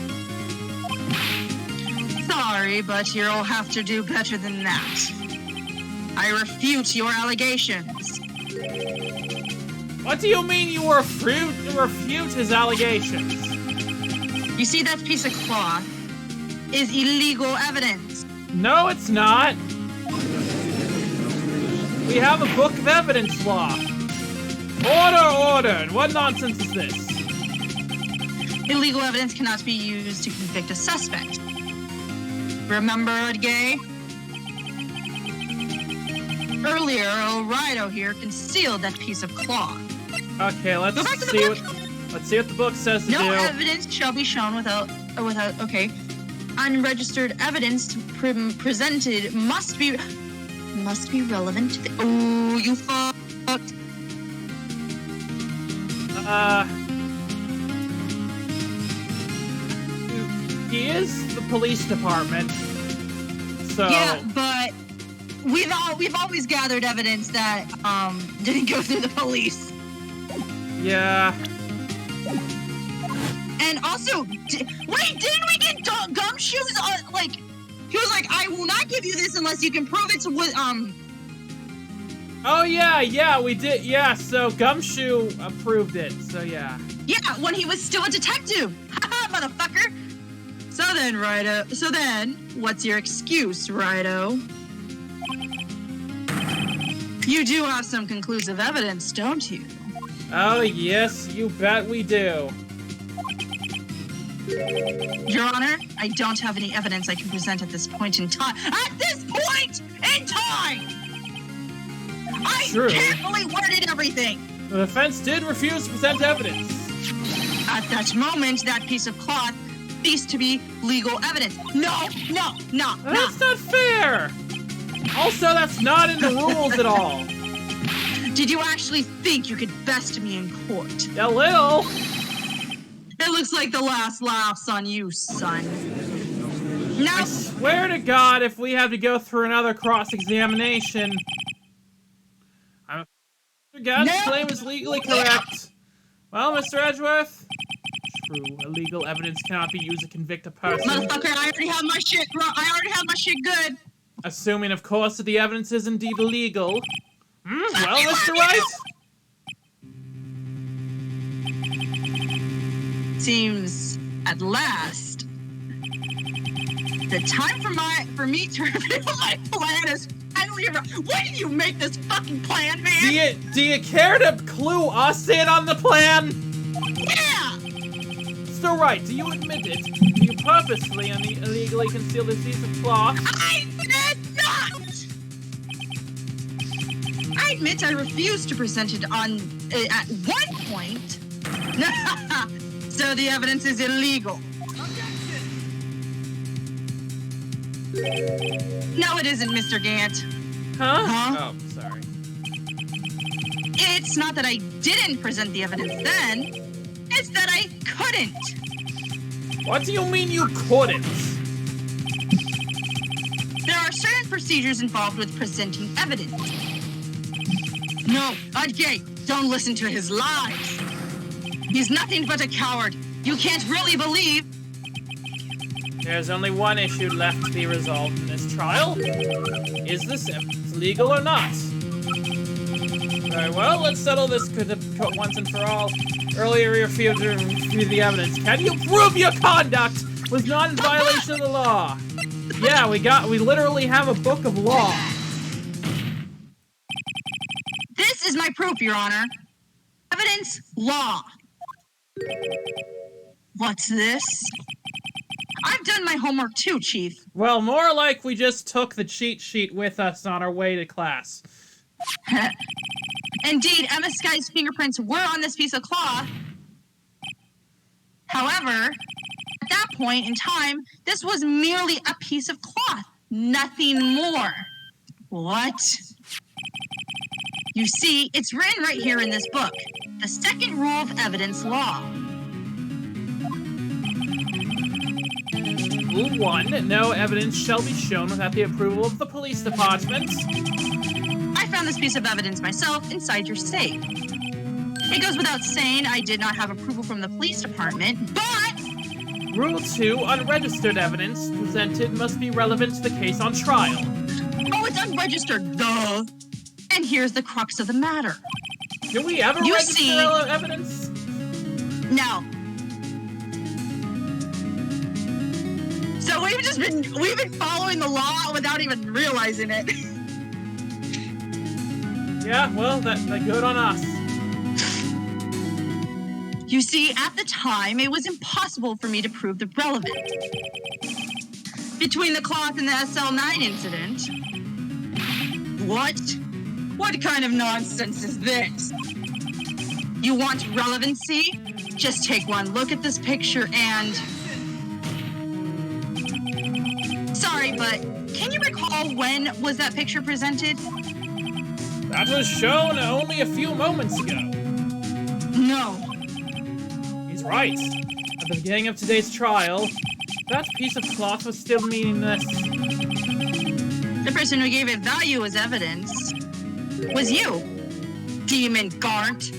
Sorry, but you'll have to do better than that. I refute your allegations. What do you mean you refute his allegations? You see that piece of cloth is illegal evidence. No, it's not. We have a book of evidence law. Order! What nonsense is this? Illegal evidence cannot be used to convict a suspect. Remember, Gay? Earlier, Righto here concealed that piece of cloth. Okay, let's see what the book says to do. No evidence shall be shown without okay. Unregistered evidence presented must be relevant to the. Oh, you fucked. He is the police department, so. Yeah, but we've always gathered evidence that didn't go through the police. Yeah. And also, didn't we get Gumshoe's like? He was like, I will not give you this unless you can prove it's with Oh yeah, we did. Yeah, so Gumshoe approved it. So yeah. Yeah, when he was still a detective. Haha, motherfucker. So then, what's your excuse, Righto? You do have some conclusive evidence, don't you? Oh yes, you bet we do. Your Honor, I don't have any evidence I can present at this point in time. At this point in time! I carefully worded everything. The defense did refuse to present evidence. At that moment, that piece of cloth ceased to be legal evidence. No. That's not fair. Also, that's not in the rules at all. Did you actually think you could best me in court? A little. It looks like the last laugh's on you, son. No. I swear to God, if we have to go through another cross-examination, Mr. Gadd's claim is legally correct. Well, Mr. Edgeworth, true, illegal evidence cannot be used to convict a person. Motherfucker, I already have my shit good. Assuming, of course, that the evidence is indeed illegal. Well, Mr. Wright? Seems, at last, the time for me to reveal my plan is finally arrived. When did you make this fucking plan, man? Do you care to clue us in on the plan? Yeah! Mr. Wright, do you admit it? Do you purposely and illegally conceal this piece of cloth? I did not! I admit I refused to present it at one point. So the evidence is illegal. No, it isn't, Mr. Gant. Huh? Oh, sorry. It's not that I didn't present the evidence then. It's that I couldn't. What do you mean you couldn't? There are certain procedures involved with presenting evidence. No, Udgate, don't listen to his lies. He's nothing but a coward. You can't really believe. There's only one issue left to be resolved in this trial. Is this evidence legal or not? Very well, let's settle this once and for all. Earlier you refused to review the evidence. Can you prove your conduct was not in violation of the law? Yeah, we literally have a book of law. This is my proof, Your Honor. Evidence, law. What's this? I've done my homework too, Chief. Well, more like we just took the cheat sheet with us on our way to class. Indeed, Emma Sky's fingerprints were on this piece of cloth. However, at that point in time, this was merely a piece of cloth, nothing more. What? You see, it's written right here in this book, the second rule of evidence law. Rule 1, no evidence shall be shown without the approval of the police department. I found this piece of evidence myself inside your safe. It goes without saying I did not have approval from the police department, but... Rule 2, unregistered evidence presented must be relevant to the case on trial. Oh, it's unregistered, duh! And here's the crux of the matter. Do we ever register evidence? No. So we've been following the law without even realizing it. Yeah, well, that's good on us. You see, at the time, it was impossible for me to prove the relevance between the cloth and the SL9 incident. What? What kind of nonsense is this? You want relevancy? Just take one look at this picture and... Sorry, but can you recall when was that picture presented? That was shown only a few moments ago. No. He's right. At the beginning of today's trial, that piece of cloth was still meaningless. The person who gave it value as evidence was you, Demon Gart.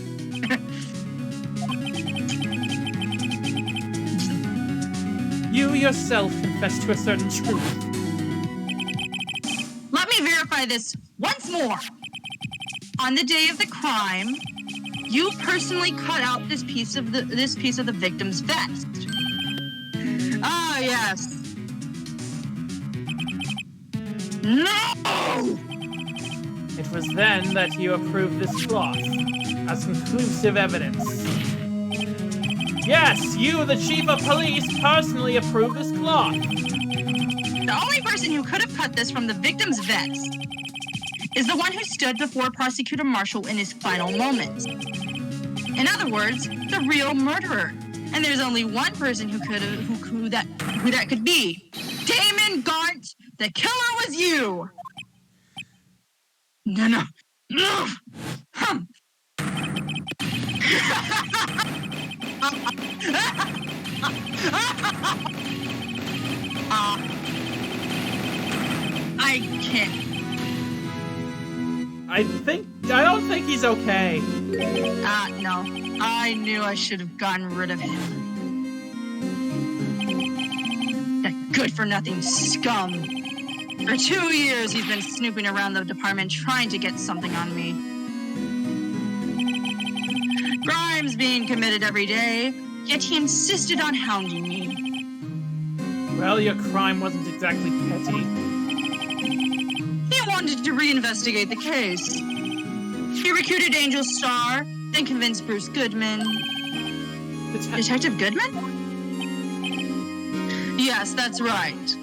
You yourself confessed to a certain truth. Let me verify this once more. On the day of the crime, you personally cut out this piece of the victim's vest. Ah, yes. No! It was then that you approved this cloth as conclusive evidence. Yes, you, the chief of police, personally approved this cloth. The only person who could have cut this from the victim's vest is the one who stood before Prosecutor Marshall in his final moments. In other words, the real murderer. And there's only one person who that could be. Damon Gart, the killer was you. No. I can't. I don't think he's okay. No. I knew I should have gotten rid of him. That good-for-nothing scum. For 2 years, he's been snooping around the department trying to get something on me. Crimes being committed every day, yet he insisted on hounding me. Well, your crime wasn't exactly petty. He wanted to reinvestigate the case. He recruited Angel Starr, then convinced Bruce Goodman. Detective Goodman? Yes, that's right.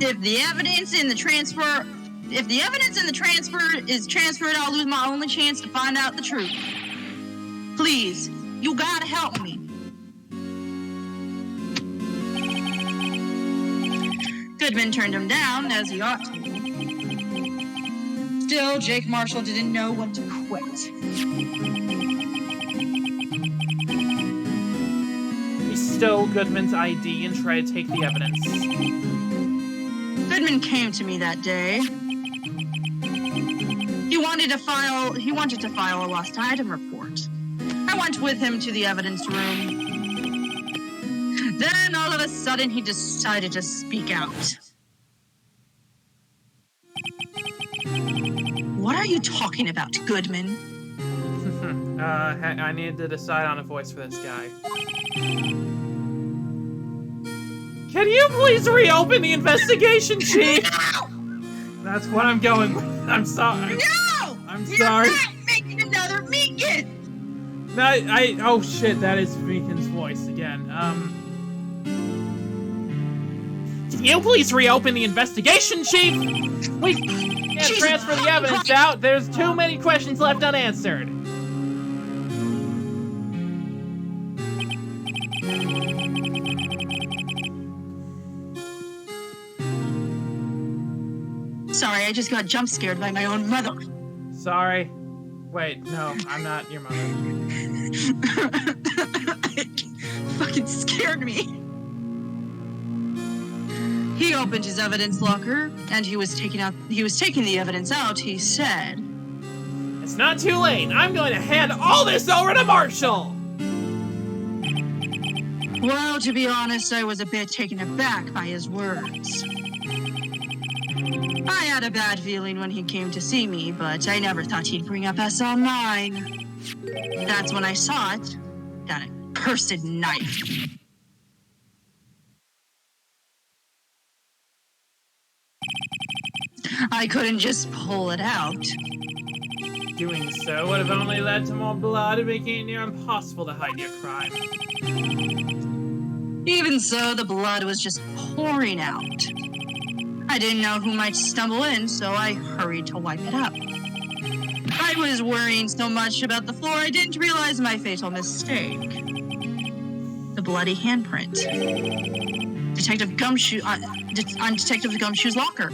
If the evidence in the transfer is transferred, I'll lose my only chance to find out the truth. Please, you gotta help me. Goodman turned him down, as he ought to. Still, Jake Marshall didn't know when to quit. He stole Goodman's ID and tried to take the evidence. Goodman came to me that day. He wanted to file a lost item report. I went with him to the evidence room. Then all of a sudden he decided to speak out. What are you talking about, Goodman? I need to decide on a voice for this guy. Can you please reopen the investigation, Chief? No! That's what I'm going with. I'm sorry. No! I'm sorry. You're not making another Meekin! Oh shit, that is Meekin's voice again. Can you please reopen the investigation, Chief? We can't transfer the evidence out. There's too many questions left unanswered. Sorry, I just got jump scared by my own mother. Sorry. Wait, no, I'm not your mother. It fucking scared me. He opened his evidence locker, and he was taking the evidence out, he said. It's not too late. I'm going to hand all this over to Marshall. Well, to be honest, I was a bit taken aback by his words. I had a bad feeling when he came to see me, but I never thought he'd bring up SL9. That's when I saw it. That accursed knife. I couldn't just pull it out. Doing so would have only led to more blood, making it near impossible to hide your crime. Even so, the blood was just pouring out. I didn't know who might stumble in, so I hurried to wipe it up. I was worrying so much about the floor, I didn't realize my fatal mistake. The bloody handprint. Detective Gumshoe on Detective Gumshoe's locker.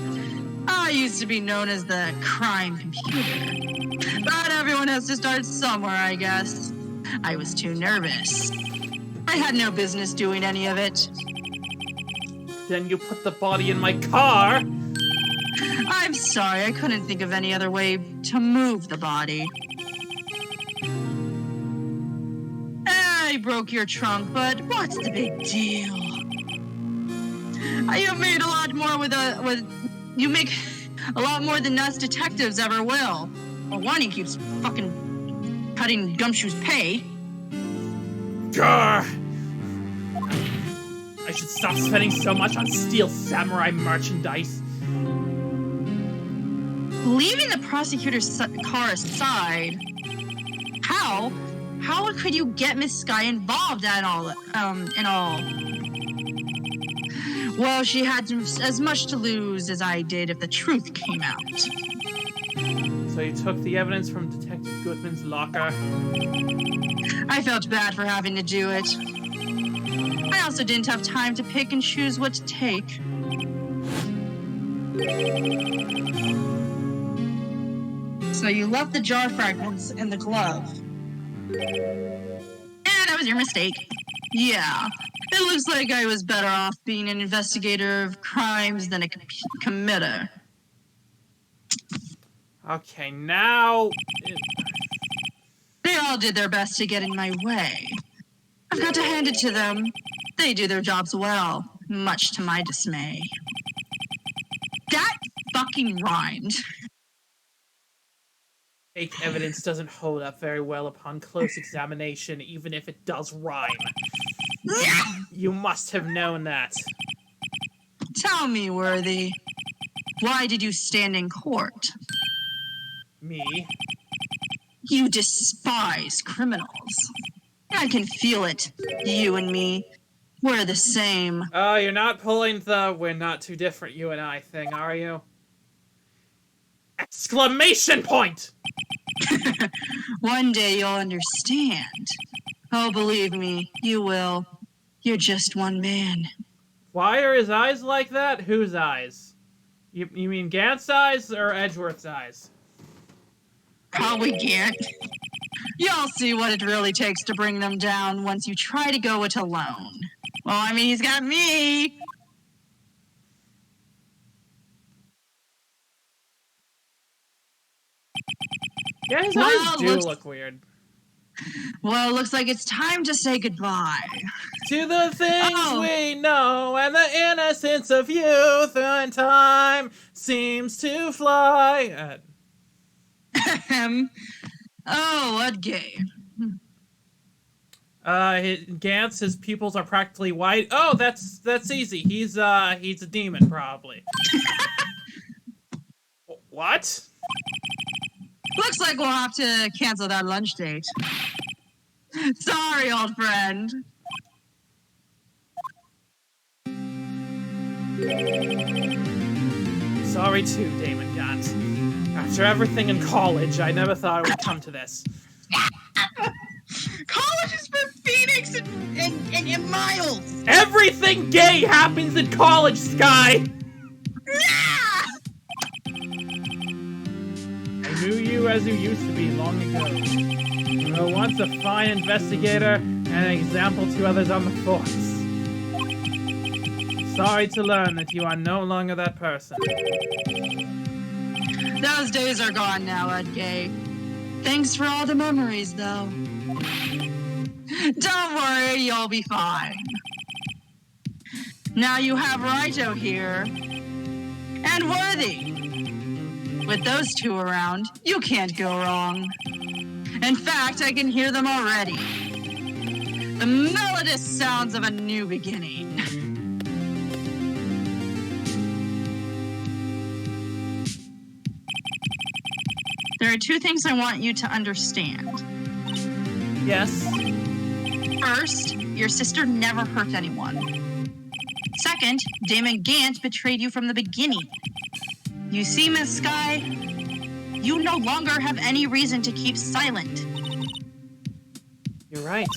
I used to be known as the crime computer. But everyone has to start somewhere, I guess. I was too nervous. I had no business doing any of it. Then you put the body in my car. I'm sorry, I couldn't think of any other way to move the body. I broke your trunk, but what's the big deal? You made a lot more you make a lot more than us detectives ever will. Well, one, he keeps fucking cutting Gumshoe's pay. Grr. I should stop spending so much on Steel Samurai merchandise. Leaving the prosecutor's car aside, how could you get Miss Sky involved in all? Well, she had as much to lose as I did if the truth came out. So you took the evidence from Detective Goodman's locker? I felt bad for having to do it. I also didn't have time to pick and choose what to take. So you left the jar fragments in the glove. That was your mistake. Yeah. It looks like I was better off being an investigator of crimes than a committer. Okay, now... They all did their best to get in my way. I've got to hand it to them. They do their jobs well, much to my dismay. That fucking rhymed. Fake evidence doesn't hold up very well upon close examination, even if it does rhyme. You must have known that. Tell me, Worthy, why did you stand in court? Me? You despise criminals. I can feel it. You and me, we're the same. Oh, you're not pulling the "we're not too different, you and I" thing, are you? Exclamation point! One day you'll understand. Oh, believe me, you will. You're just one man. Why are his eyes like that? Whose eyes? You mean Gant's eyes or Edgeworth's eyes? Probably Gant. You'll see what it really takes to bring them down once you try to go it alone. Well, I mean, he's got me. Yeah, his Well, eyes do look weird. Well, looks like it's time to say goodbye. To the things we know and the innocence of youth and time seems to fly. What game? His pupils are practically white. Oh, that's easy. He's a demon, probably. What? Looks like we'll have to cancel that lunch date. Sorry, old friend. Sorry too, Damon Gant. After everything in college, I never thought it would come to this. College is for Phoenix and Miles. Everything gay happens in college, Sky! I knew you as you used to be long ago. You were once a fine investigator and an example to others on the force. Sorry to learn that you are no longer that person. Those days are gone now, Gay. Thanks for all the memories, though. Don't worry, you'll be fine. Now you have Wright here. And Worthy. With those two around, you can't go wrong. In fact, I can hear them already. The melodious sounds of a new beginning. There are two things I want you to understand. Yes? First, your sister never hurt anyone. Second, Damon Gant betrayed you from the beginning. You see, Miss Sky, you no longer have any reason to keep silent. You're right.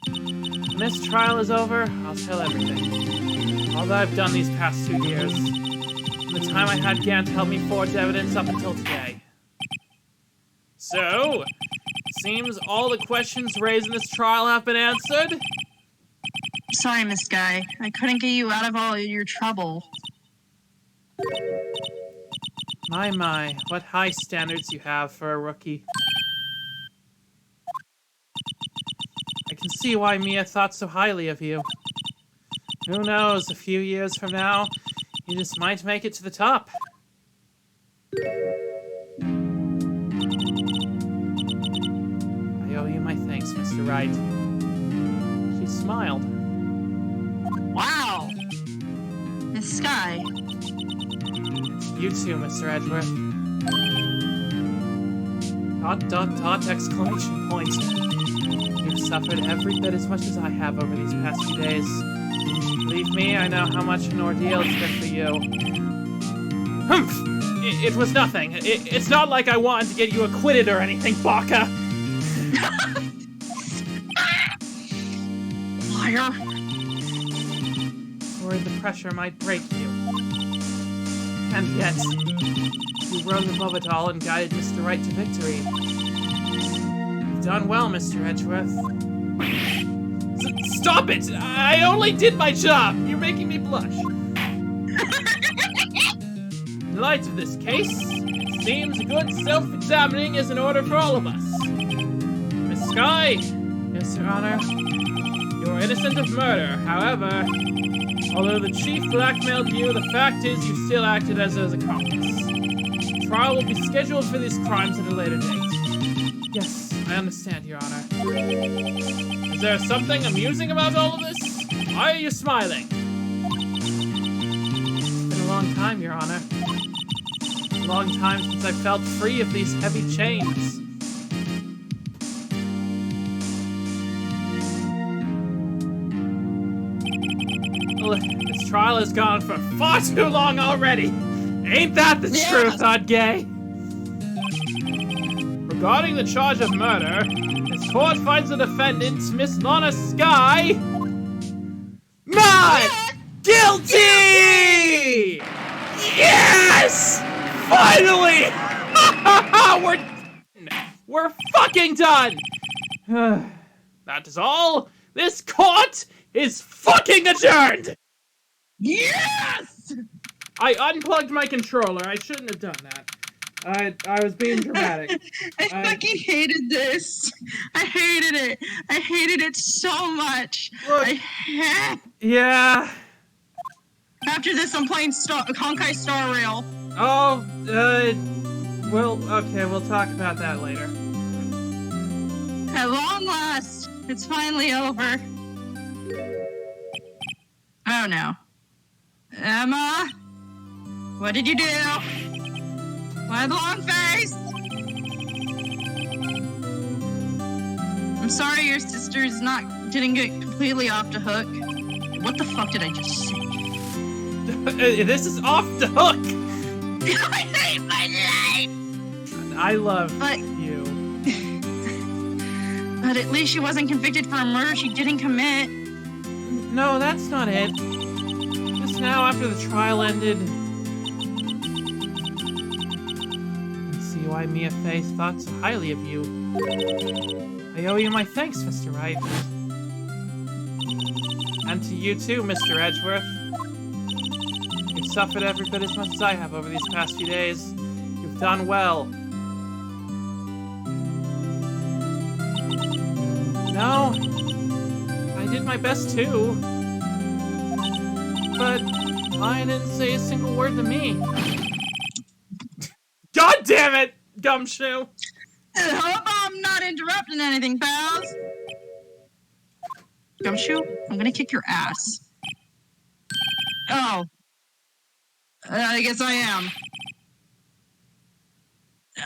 When this trial is over, I'll tell everything. All that I've done these past 2 years. From the time I had Gant help me forge evidence up until today. So, seems all the questions raised in this trial have been answered? Sorry, Miss Sky. I couldn't get you out of all your trouble. My, what high standards you have for a rookie. I can see why Mia thought so highly of you. Who knows, a few years from now, you just might make it to the top. I owe you my thanks, Mr. Wright. She smiled. Wow! Miss Sky. You too, Mr. Edgeworth. ... exclamation point. You've suffered every bit as much as I have over these past few days. Believe me, I know how much an ordeal it's been for you. Humph! It was nothing. It's not like I wanted to get you acquitted or anything, Baka! Liar! Worried the pressure might break you. And yet, you rose above it all and guided Mr. Wright to victory. You've done well, Mr. Edgeworth. Stop it! I only did my job! You're making me blush. In light of this case, it seems good self-examining is in order for all of us. Miss Sky! Yes, Your Honor. You're innocent of murder, however, although the chief blackmailed you, the fact is you still acted as his accomplice. Trial will be scheduled for these crimes at a later date. Yes, I understand, Your Honor. Is there something amusing about all of this? Why are you smiling? It's been a long time, Your Honor. A long time since I felt free of these heavy chains. This trial has gone for far too long already. Ain't that the truth, Odd Gay? Regarding the charge of murder, this court finds the defendant, Miss Lana Sky, not guilty! Yes! Finally! We're fucking done! That is all. This court is fucking adjourned! Yes! I unplugged my controller. I shouldn't have done that. I was being dramatic. I fucking hated this. I hated it so much. Look. Yeah. After this, I'm playing Honkai Star Rail. Oh, okay, we'll talk about that later. At long last, it's finally over. Oh no. Emma? What did you do? Why the long face? I'm sorry your sister's didn't get completely off the hook. What the fuck did I just say? This is off the hook! I hate my life! I love But- you. But at least she wasn't convicted for a murder she didn't commit. No, that's not it. Just now, after the trial ended, I see why Mia Fey thought so highly of you. I owe you my thanks, Mr. Wright. And to you too, Mr. Edgeworth. You've suffered every bit as much as I have over these past few days. You've done well. No, I did my best too. But I didn't say a single word to me. God damn it, Gumshoe! I hope I'm not interrupting anything, pals. Gumshoe, I'm gonna kick your ass. Oh. I guess I am.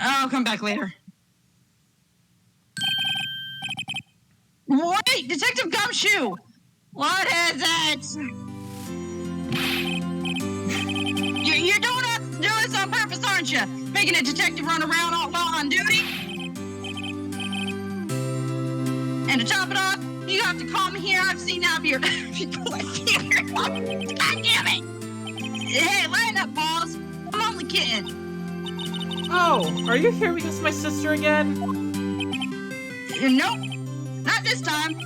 I'll come back later. Wait, Detective Gumshoe! What is it? You're doing this on purpose, aren't you? Making a detective run around all while on duty? And to top it off, you have to call me here. I've seen out here. God damn it! Hey, line up, balls. I'm only kidding. Oh, are you here because of my sister again? Nope, not this time.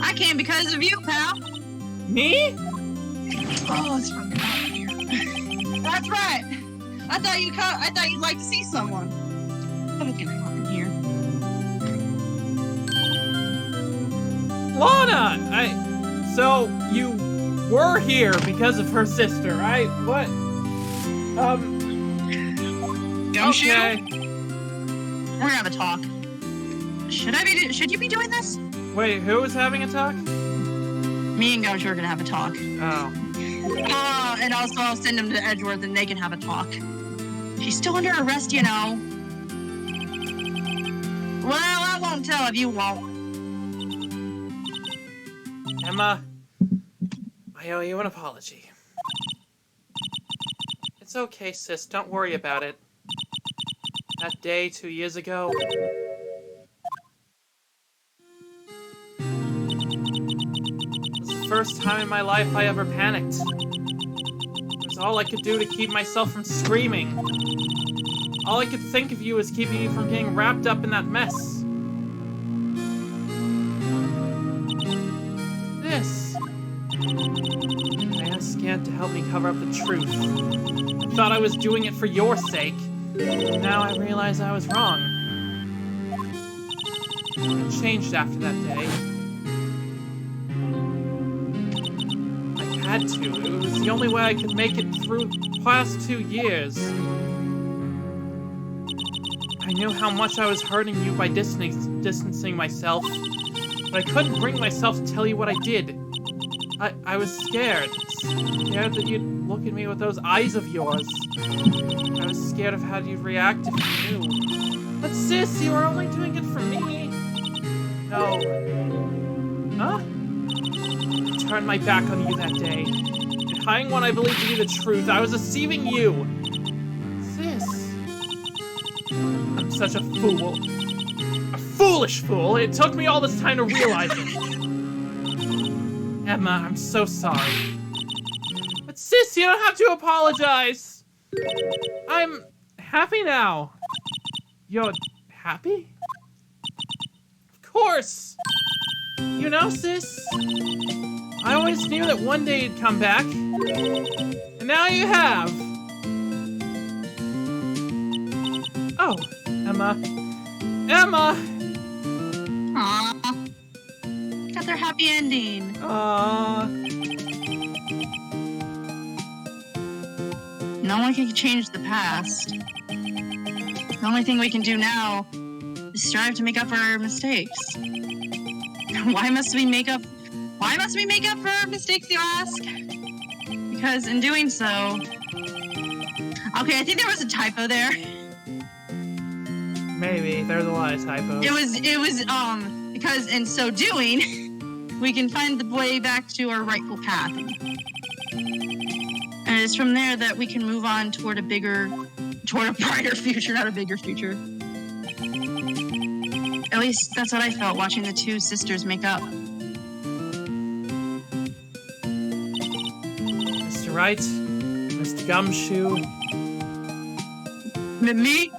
I came because of you, pal. Me? Oh, it's fucking hot here. That's right. I thought you'd like to see someone. Fucking hot in here. Lana! So, you were here because of her sister, right? What? Gumshoe? Okay. We're gonna have a talk. Should you be doing this? Wait, who was having a talk? Me and Gumshoe are gonna have a talk. Oh. And also I'll send him to Edgeworth and they can have a talk. She's still under arrest, you know. Well, I won't tell if you won't. Emma, I owe you an apology. It's okay, sis. Don't worry about it. That day 2 years ago, it was the first time in my life I ever panicked. It was all I could do to keep myself from screaming. All I could think of you was keeping you from getting wrapped up in that mess. This. I asked Scant to help me cover up the truth. I thought I was doing it for your sake. Now I realize I was wrong. I changed after that day. I had to. It was the only way I could make it through the past 2 years. I knew how much I was hurting you by distancing myself, but I couldn't bring myself to tell you what I did. I was scared. Scared that you'd look at me with those eyes of yours. I was scared of how you'd react if you knew. But sis, you were only doing it for me. No. Huh? I turned my back on you that day. Denying what I believed to be the truth. I was deceiving you. Sis. I'm such a fool. A foolish fool. It took me all this time to realize it. Emma, I'm so sorry. But sis, you don't have to apologize. I'm happy now. You're happy? Of course. You know, sis, I always knew that one day you'd come back. And now you have. Oh, Emma. Emma! Aww. Got their happy ending. No one can change the past. The only thing we can do now is strive to make up for our mistakes. Why must we make up for our mistakes, you ask? Because in doing so... Okay, I think there was a typo there. Maybe. There's a lot of typos. It was, because in so doing, we can find the way back to our rightful path. And it's from there that we can move on toward a brighter future, not a bigger future. At least that's what I felt watching the two sisters make up. Mr. Wright, Mr. Gumshoe. Me?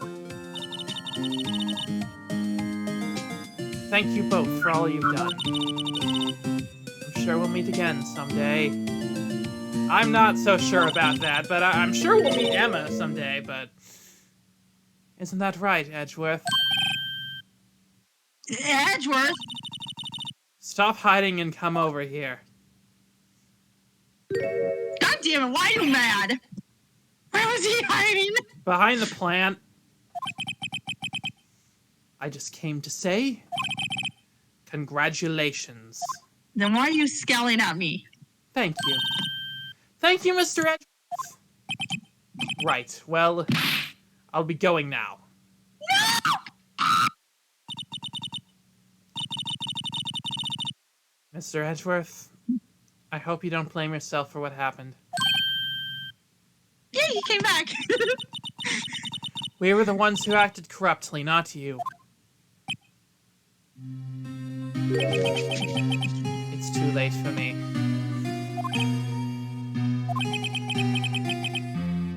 Thank you both for all you've done. I'm sure we'll meet again someday. I'm not so sure about that, but I'm sure we'll meet Emma someday, but... Isn't that right, Edgeworth? Edgeworth? Stop hiding and come over here. God damn it, why are you mad? Where was he hiding? Behind the plant. I just came to say... Congratulations. Then why are you scowling at me? Thank you. Thank you, Mr. Edgeworth. Right, well, I'll be going now. Mr. Edgeworth, I hope you don't blame yourself for what happened. Yeah, he came back. We were the ones who acted corruptly, not you. It's too late for me.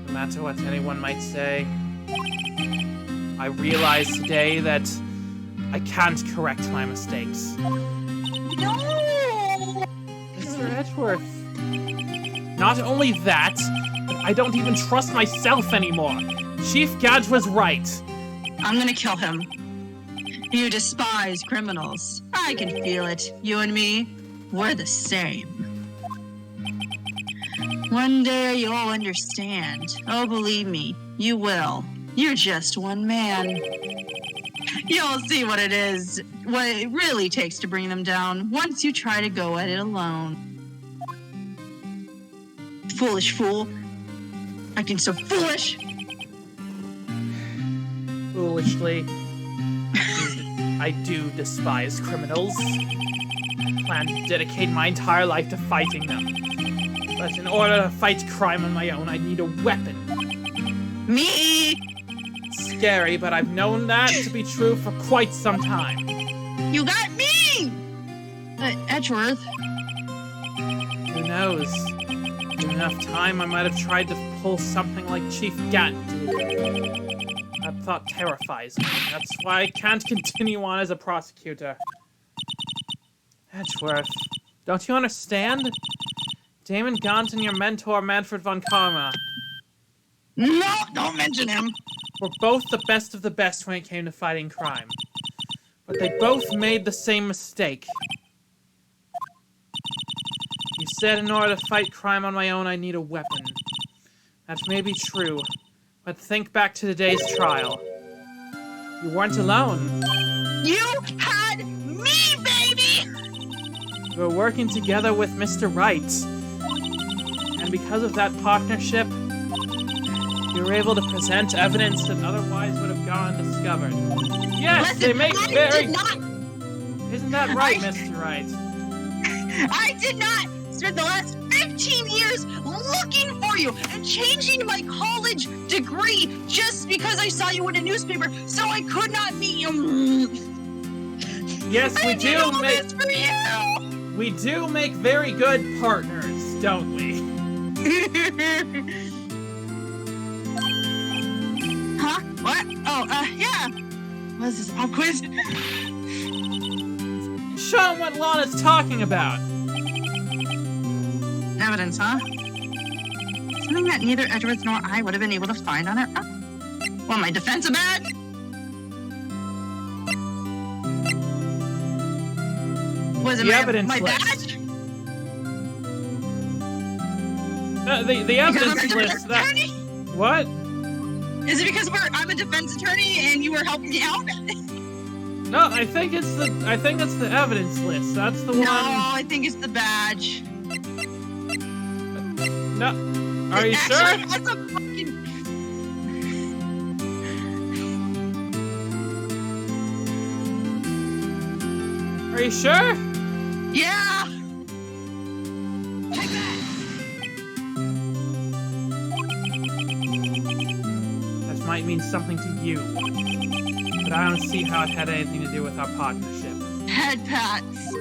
No matter what anyone might say, I realize today that I can't correct my mistakes. No! Mr. Edgeworth. Not only that, but I don't even trust myself anymore. Chief Gadge was right. I'm gonna kill him. You despise criminals. I can feel it. You and me, we're the same. One day you'll understand. Oh, believe me, you will. You're just one man. You'll see what it is, what it really takes to bring them down once you try to go at it alone. Foolish fool. Acting so foolish. Foolishly, I do despise criminals. I plan to dedicate my entire life to fighting them. But in order to fight crime on my own, I need a weapon. Me! Scary, but I've known that to be true for quite some time. You got me! Edgeworth. Who knows? In enough time, I might have tried to pull something like Chief Gat did. That thought terrifies me. That's why I can't continue on as a prosecutor. Edgeworth, don't you understand? Damon Gaunt and your mentor, Manfred von Karma, No, don't mention him. were both the best of the best when it came to fighting crime. But they both made the same mistake. You said in order to fight crime on my own, I need a weapon. That may be true, but think back to today's trial. You weren't alone. You had me, baby! You were working together with Mr. Wright. And because of that partnership, you were able to present evidence that otherwise would have gone undiscovered. Yes, Listen, they make I very... did not... Isn't that right, Mr. Wright? I did not spend the last 15 years looking for you and changing my college degree just because I saw you in a newspaper, so I could not meet you. Yes, we I did do all make... this for you. We do make very good partners, don't we? Huh? What? Oh, yeah. What is this, a pop quiz? Show him what Lana's talking about. Evidence, huh? Something that neither Edgeworth nor I would have been able to find on our own. Well, my defense bag? Was it The evidence my list. badge? The evidence list. That, what? Is it because I'm a defense attorney and you were helping me out? No, I think it's the evidence list. That's the one. No, I think it's the badge. No. Are you Actually, sure? That's a fucking... Are you sure? Yeah. Take that! That might mean something to you. But I don't see how it had anything to do with our partnership. Head pats.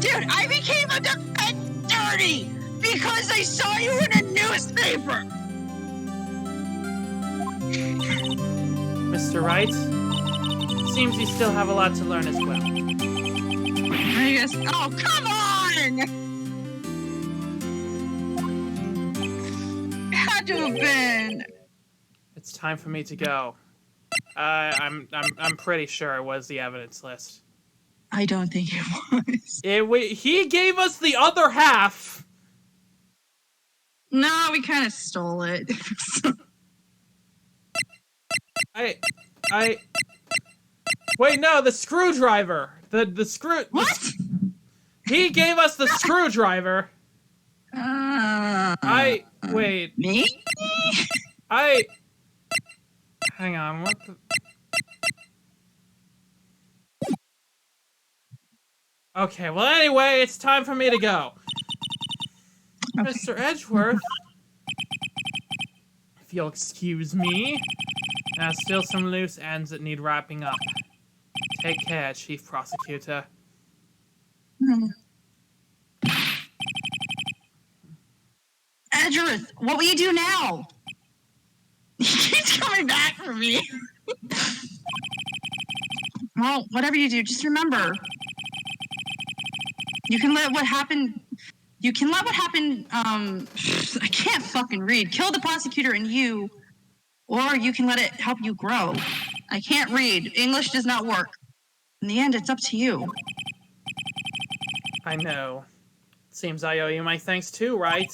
Dude, I became a defense attorney because I saw you in a newspaper. Mr. Wright? Seems you still have a lot to learn as well. I guess. Oh, come on! It had to have been. It's time for me to go. I'm pretty sure it was the evidence list. I don't think it was. He gave us the other half. No, we kind of stole it. Wait, no, the screwdriver. The screw. What? He gave us the screwdriver. Wait. Me? Hang on, what the... Okay, well anyway, it's time for me to go. Okay. Mr. Edgeworth, if you'll excuse me, still some loose ends that need wrapping up. Take care, Chief Prosecutor. Edgeworth, what will you do now? He keeps coming back for me. Well, whatever you do, just remember. You can let what happened, I can't fucking read. Kill the prosecutor and you, or you can let it help you grow. I can't read. English does not work. In the end, it's up to you. I know. Seems I owe you my thanks too, right?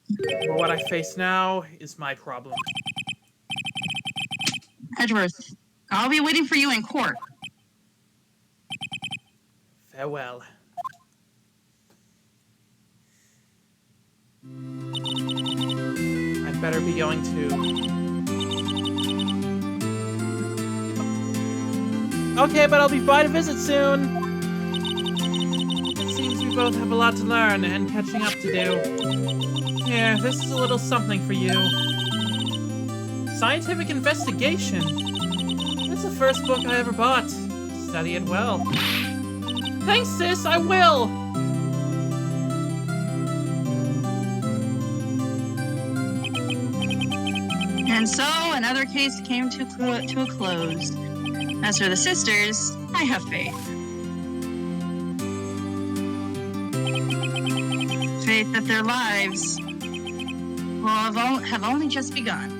But what I face now is my problem. Edgeworth, I'll be waiting for you in court. Farewell. I'd better be going too. Okay, but I'll be by to visit soon. It seems we both have a lot to learn and catching up to do. Here, this is a little something for you. Scientific investigation. It's the first book I ever bought. Study it well. Thanks, sis, I will! And so, another case came to a close. As for the sisters, I have faith. Faith that their lives will have only just begun.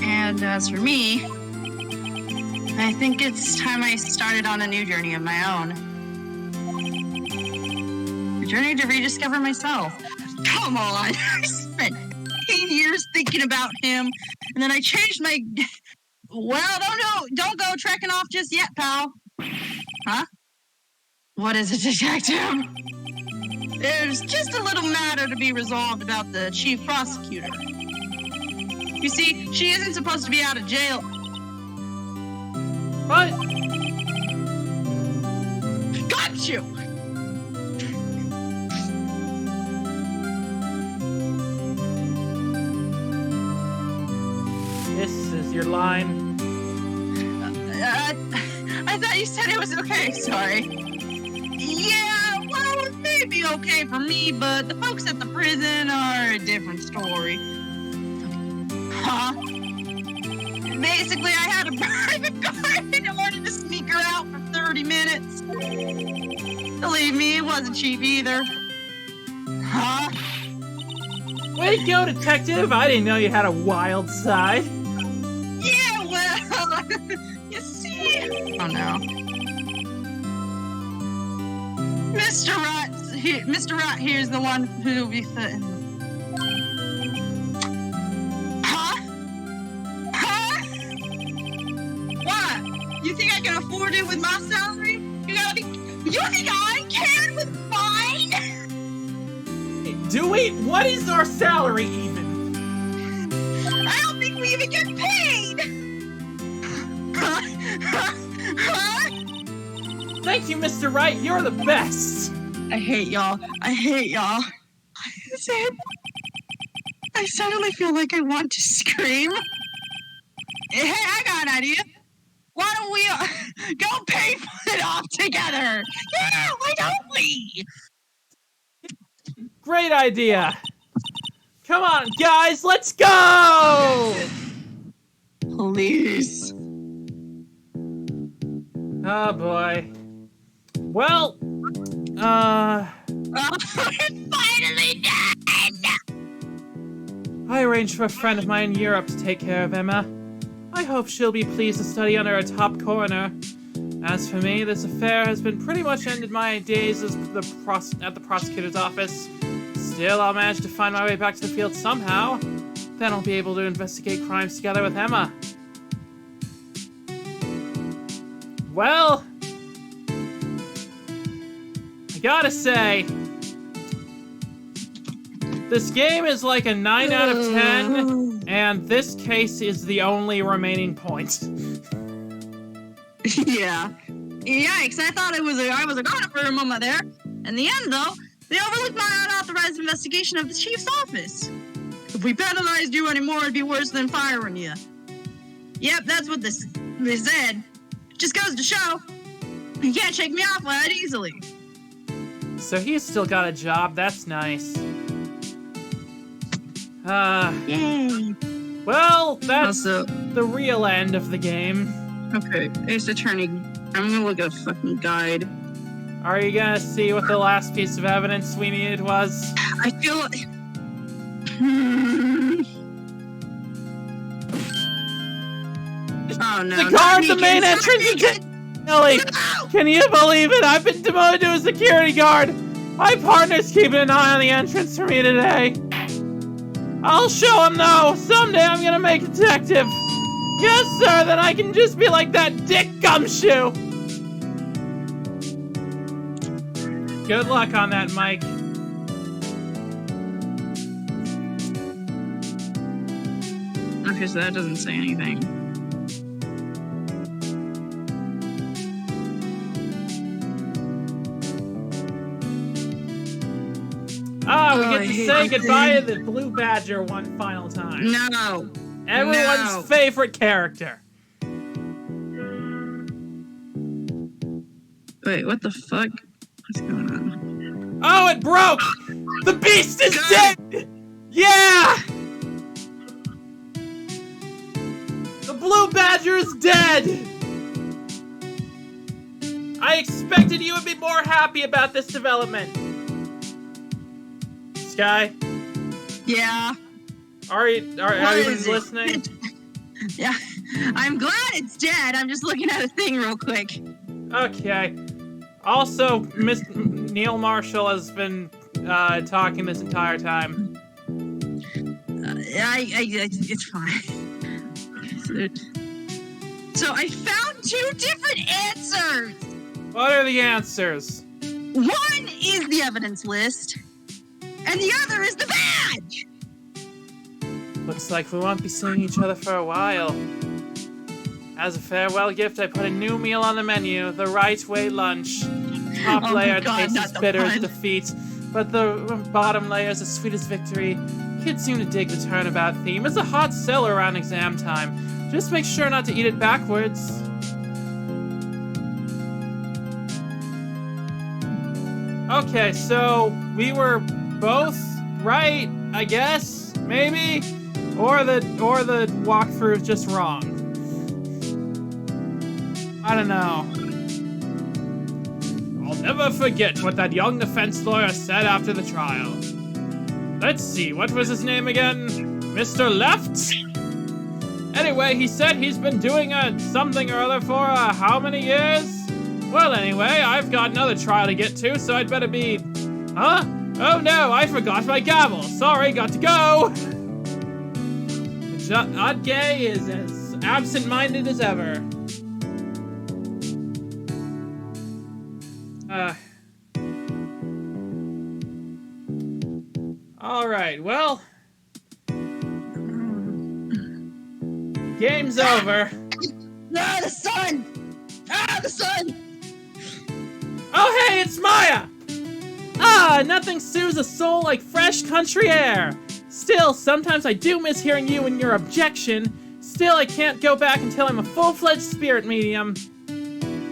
And as for me, I think it's time I started on a new journey of my own. A journey to rediscover myself. Come on! I spent 8 years thinking about him, and then I changed my... Well, don't go trekking off just yet, pal. Huh? What is it, detective? There's just a little matter to be resolved about the chief prosecutor. You see, she isn't supposed to be out of jail. What? Got you! This is your line. I thought you said it was okay. Sorry. Yeah, well, it may be okay for me, but the folks at the prison are a different story. Huh? Basically, I had a private guard and I wanted to sneak her out for 30 minutes. Believe me, it wasn't cheap either. Huh? Way to go, detective! I didn't know you had a wild side. Oh no. Mr. Wright here's the one who'll be fitting. Huh? Huh? What? You think I can afford it with my salary? You think I can with mine? Do we? What is our salary even? I don't think we even get paid! Thank you, Mr. Wright. You're the best. I hate y'all. I hate y'all. I suddenly feel like I want to scream. Hey, I got an idea. Why don't we go pay for it off together? Yeah, why don't we? Great idea. Come on, guys, let's go! Please. Oh, boy. Well, Finally done! I arranged for a friend of mine in Europe to take care of Emma. I hope she'll be pleased to study under a top coroner. As for me, this affair has been pretty much ended my days as at the prosecutor's office. Still, I'll manage to find my way back to the field somehow. Then I'll be able to investigate crimes together with Emma. Well, I gotta say, this game is like a 9 out of 10, and this case is the only remaining point. Yeah. Yikes, I thought I was a goner for a moment there. In the end, though, they overlooked my unauthorized investigation of the chief's office. If we penalized you anymore, it'd be worse than firing you. Yep, that's what they said. Just goes to show, you can't shake me off that easily. So he's still got a job, that's nice. Yay. Well, that's Also, the real end of the game. okay, Ace Attorney, I'm gonna look at a fucking guide. Are you gonna see what the last piece of evidence we needed was? I feel like... Oh no. The guard at the main entrance is Ellie! No! Can you believe it? I've been demoted to a security guard! My partner's keeping an eye on the entrance for me today. I'll show him though! Someday I'm gonna make a detective! Yes, sir, then I can just be like that dick gumshoe! Good luck on that, Mike. Okay, so that doesn't say anything. Ah, we Oh, get I to hate say this goodbye to thing. the Blue Badger one final time. No. Everyone's No. favorite character. Wait, what the fuck? What's going on? Oh, it broke! The beast is dead! Yeah! The Blue Badger is dead! I expected you would be more happy about this development. Sky, Yeah. are you is it? listening? Yeah. I'm glad it's dead. I'm just looking at a thing real quick. Okay. Also, Miss Neil Marshall has been talking this entire time. It's fine. So I found two different answers. What are the answers? One is the evidence list, and the other is the badge. Looks like we won't be seeing each other for a while. As a farewell gift, I put a new meal on the menu, the Right Way lunch. Top Oh my layer God, tastes not as the bitter as pun. defeat, but the bottom layer is as sweet as victory. Kids seem to dig the turnabout theme. It's a hot seller around exam time. Just make sure not to eat it backwards. Okay, so we were both right, I guess, maybe, or the walkthrough is just wrong. I don't know. I'll never forget what that young defense lawyer said after the trial. Let's see, what was his name again? Mr. Left? Anyway, he said he's been doing something or other for how many years? Well, anyway, I've got another trial to get to, so I'd better be... Huh? Oh no, I forgot my gavel. Sorry, got to go. Odd Gay is as absent-minded as ever. Alright, well... Game's over. Ah, the sun! Ah, the sun! Oh hey, it's Maya! Ah, nothing soothes a soul like fresh country air. Still, sometimes I do miss hearing you and your objection. Still, I can't go back until I'm a full-fledged spirit medium.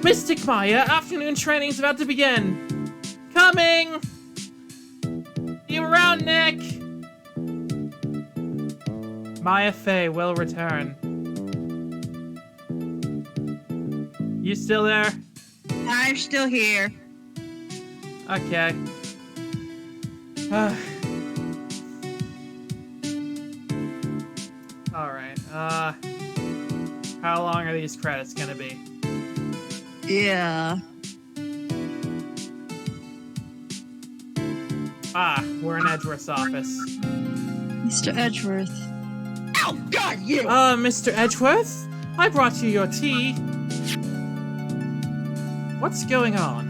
Mystic Maya, afternoon training's about to begin. Coming! You around, Nick? Maya Fey will return. You still there? I'm still here. Okay. Alright, how long are these credits gonna be? Yeah. Ah, we're in Edgeworth's office. Mr. Edgeworth. Oh, God, you! Mr. Edgeworth? I brought you your tea. What's going on?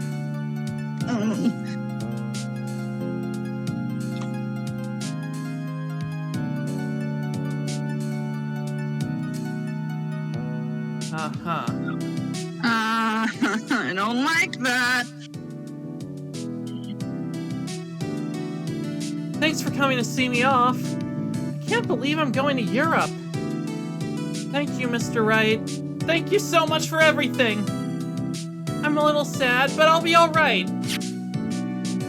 Uh-huh. I don't like that. Thanks for coming to see me off. I can't believe I'm going to Europe. Thank you, Mr. Wright. Thank you so much for everything. I'm a little sad, but I'll be alright.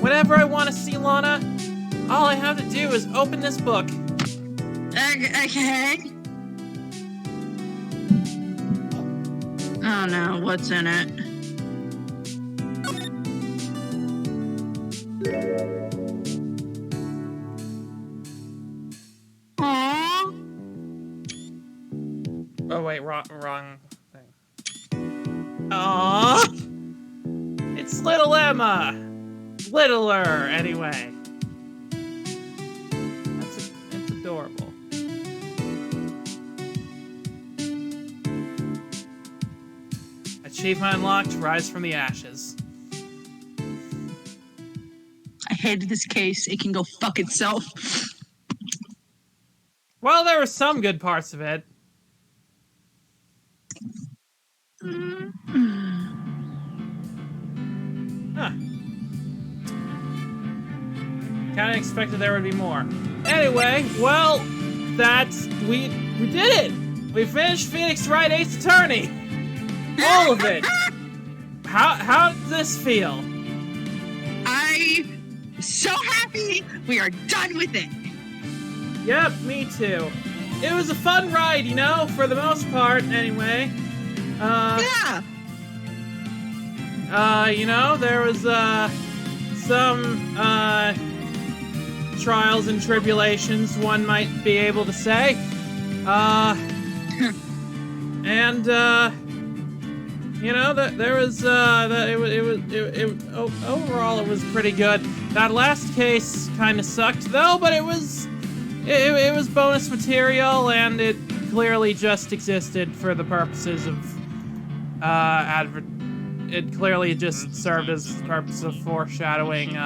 Whenever I want to see Lana, all I have to do is open this book. Okay. Oh no, what's in it? Aww. Oh wait, wrong thing. Aww! It's little Emma! Littler, anyway. It's adorable. Achievement unlocked, rise from the ashes. I hated this case. It can go fuck itself. Well, there were some good parts of it. Huh. Kinda expected there would be more. Anyway, well, we did it! We finished Phoenix Wright Ace Attorney! All of it! How did this feel? I'm so happy we are done with it. Yep, me too. It was a fun ride, you know, for the most part, anyway. Yeah. You know, there was, some, trials and tribulations, one might be able to say. And, you know, there was, overall it was pretty good. That last case kind of sucked, though, but it was bonus material, and it clearly just existed for the purposes of, it clearly just served as the purpose of foreshadowing,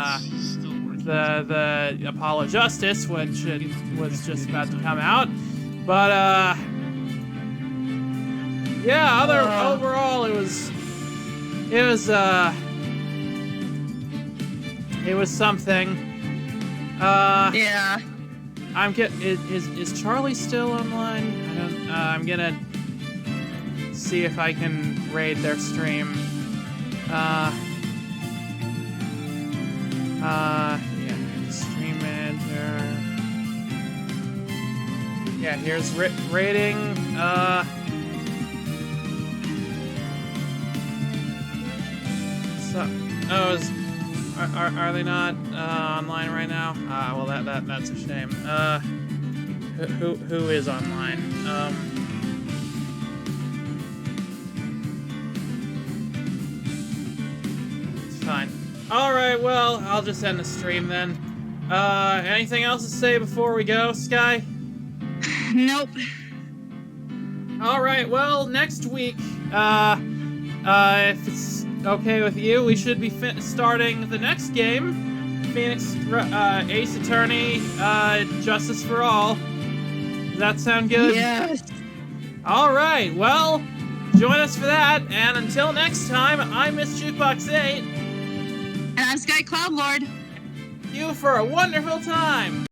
the Apollo Justice, which it was just about to come out. But, yeah, overall, it was something. Yeah. Is Charlie still online? I'm gonna see if I can raid their stream. Yeah, stream manager. Yeah, here's rating. So, are they not online right now? Well, that's a shame. Who is online? Alright, well, I'll just end the stream then. Anything else to say before we go, Sky? Nope. Alright, well, next week, if it's okay with you, we should be starting the next game. Phoenix, Ace Attorney, Justice for All. Does that sound good? Yes. Alright, well, join us for that, and until next time, I'm Miss Jukebox 8. And I'm Sky Cloudlord. You for a wonderful time!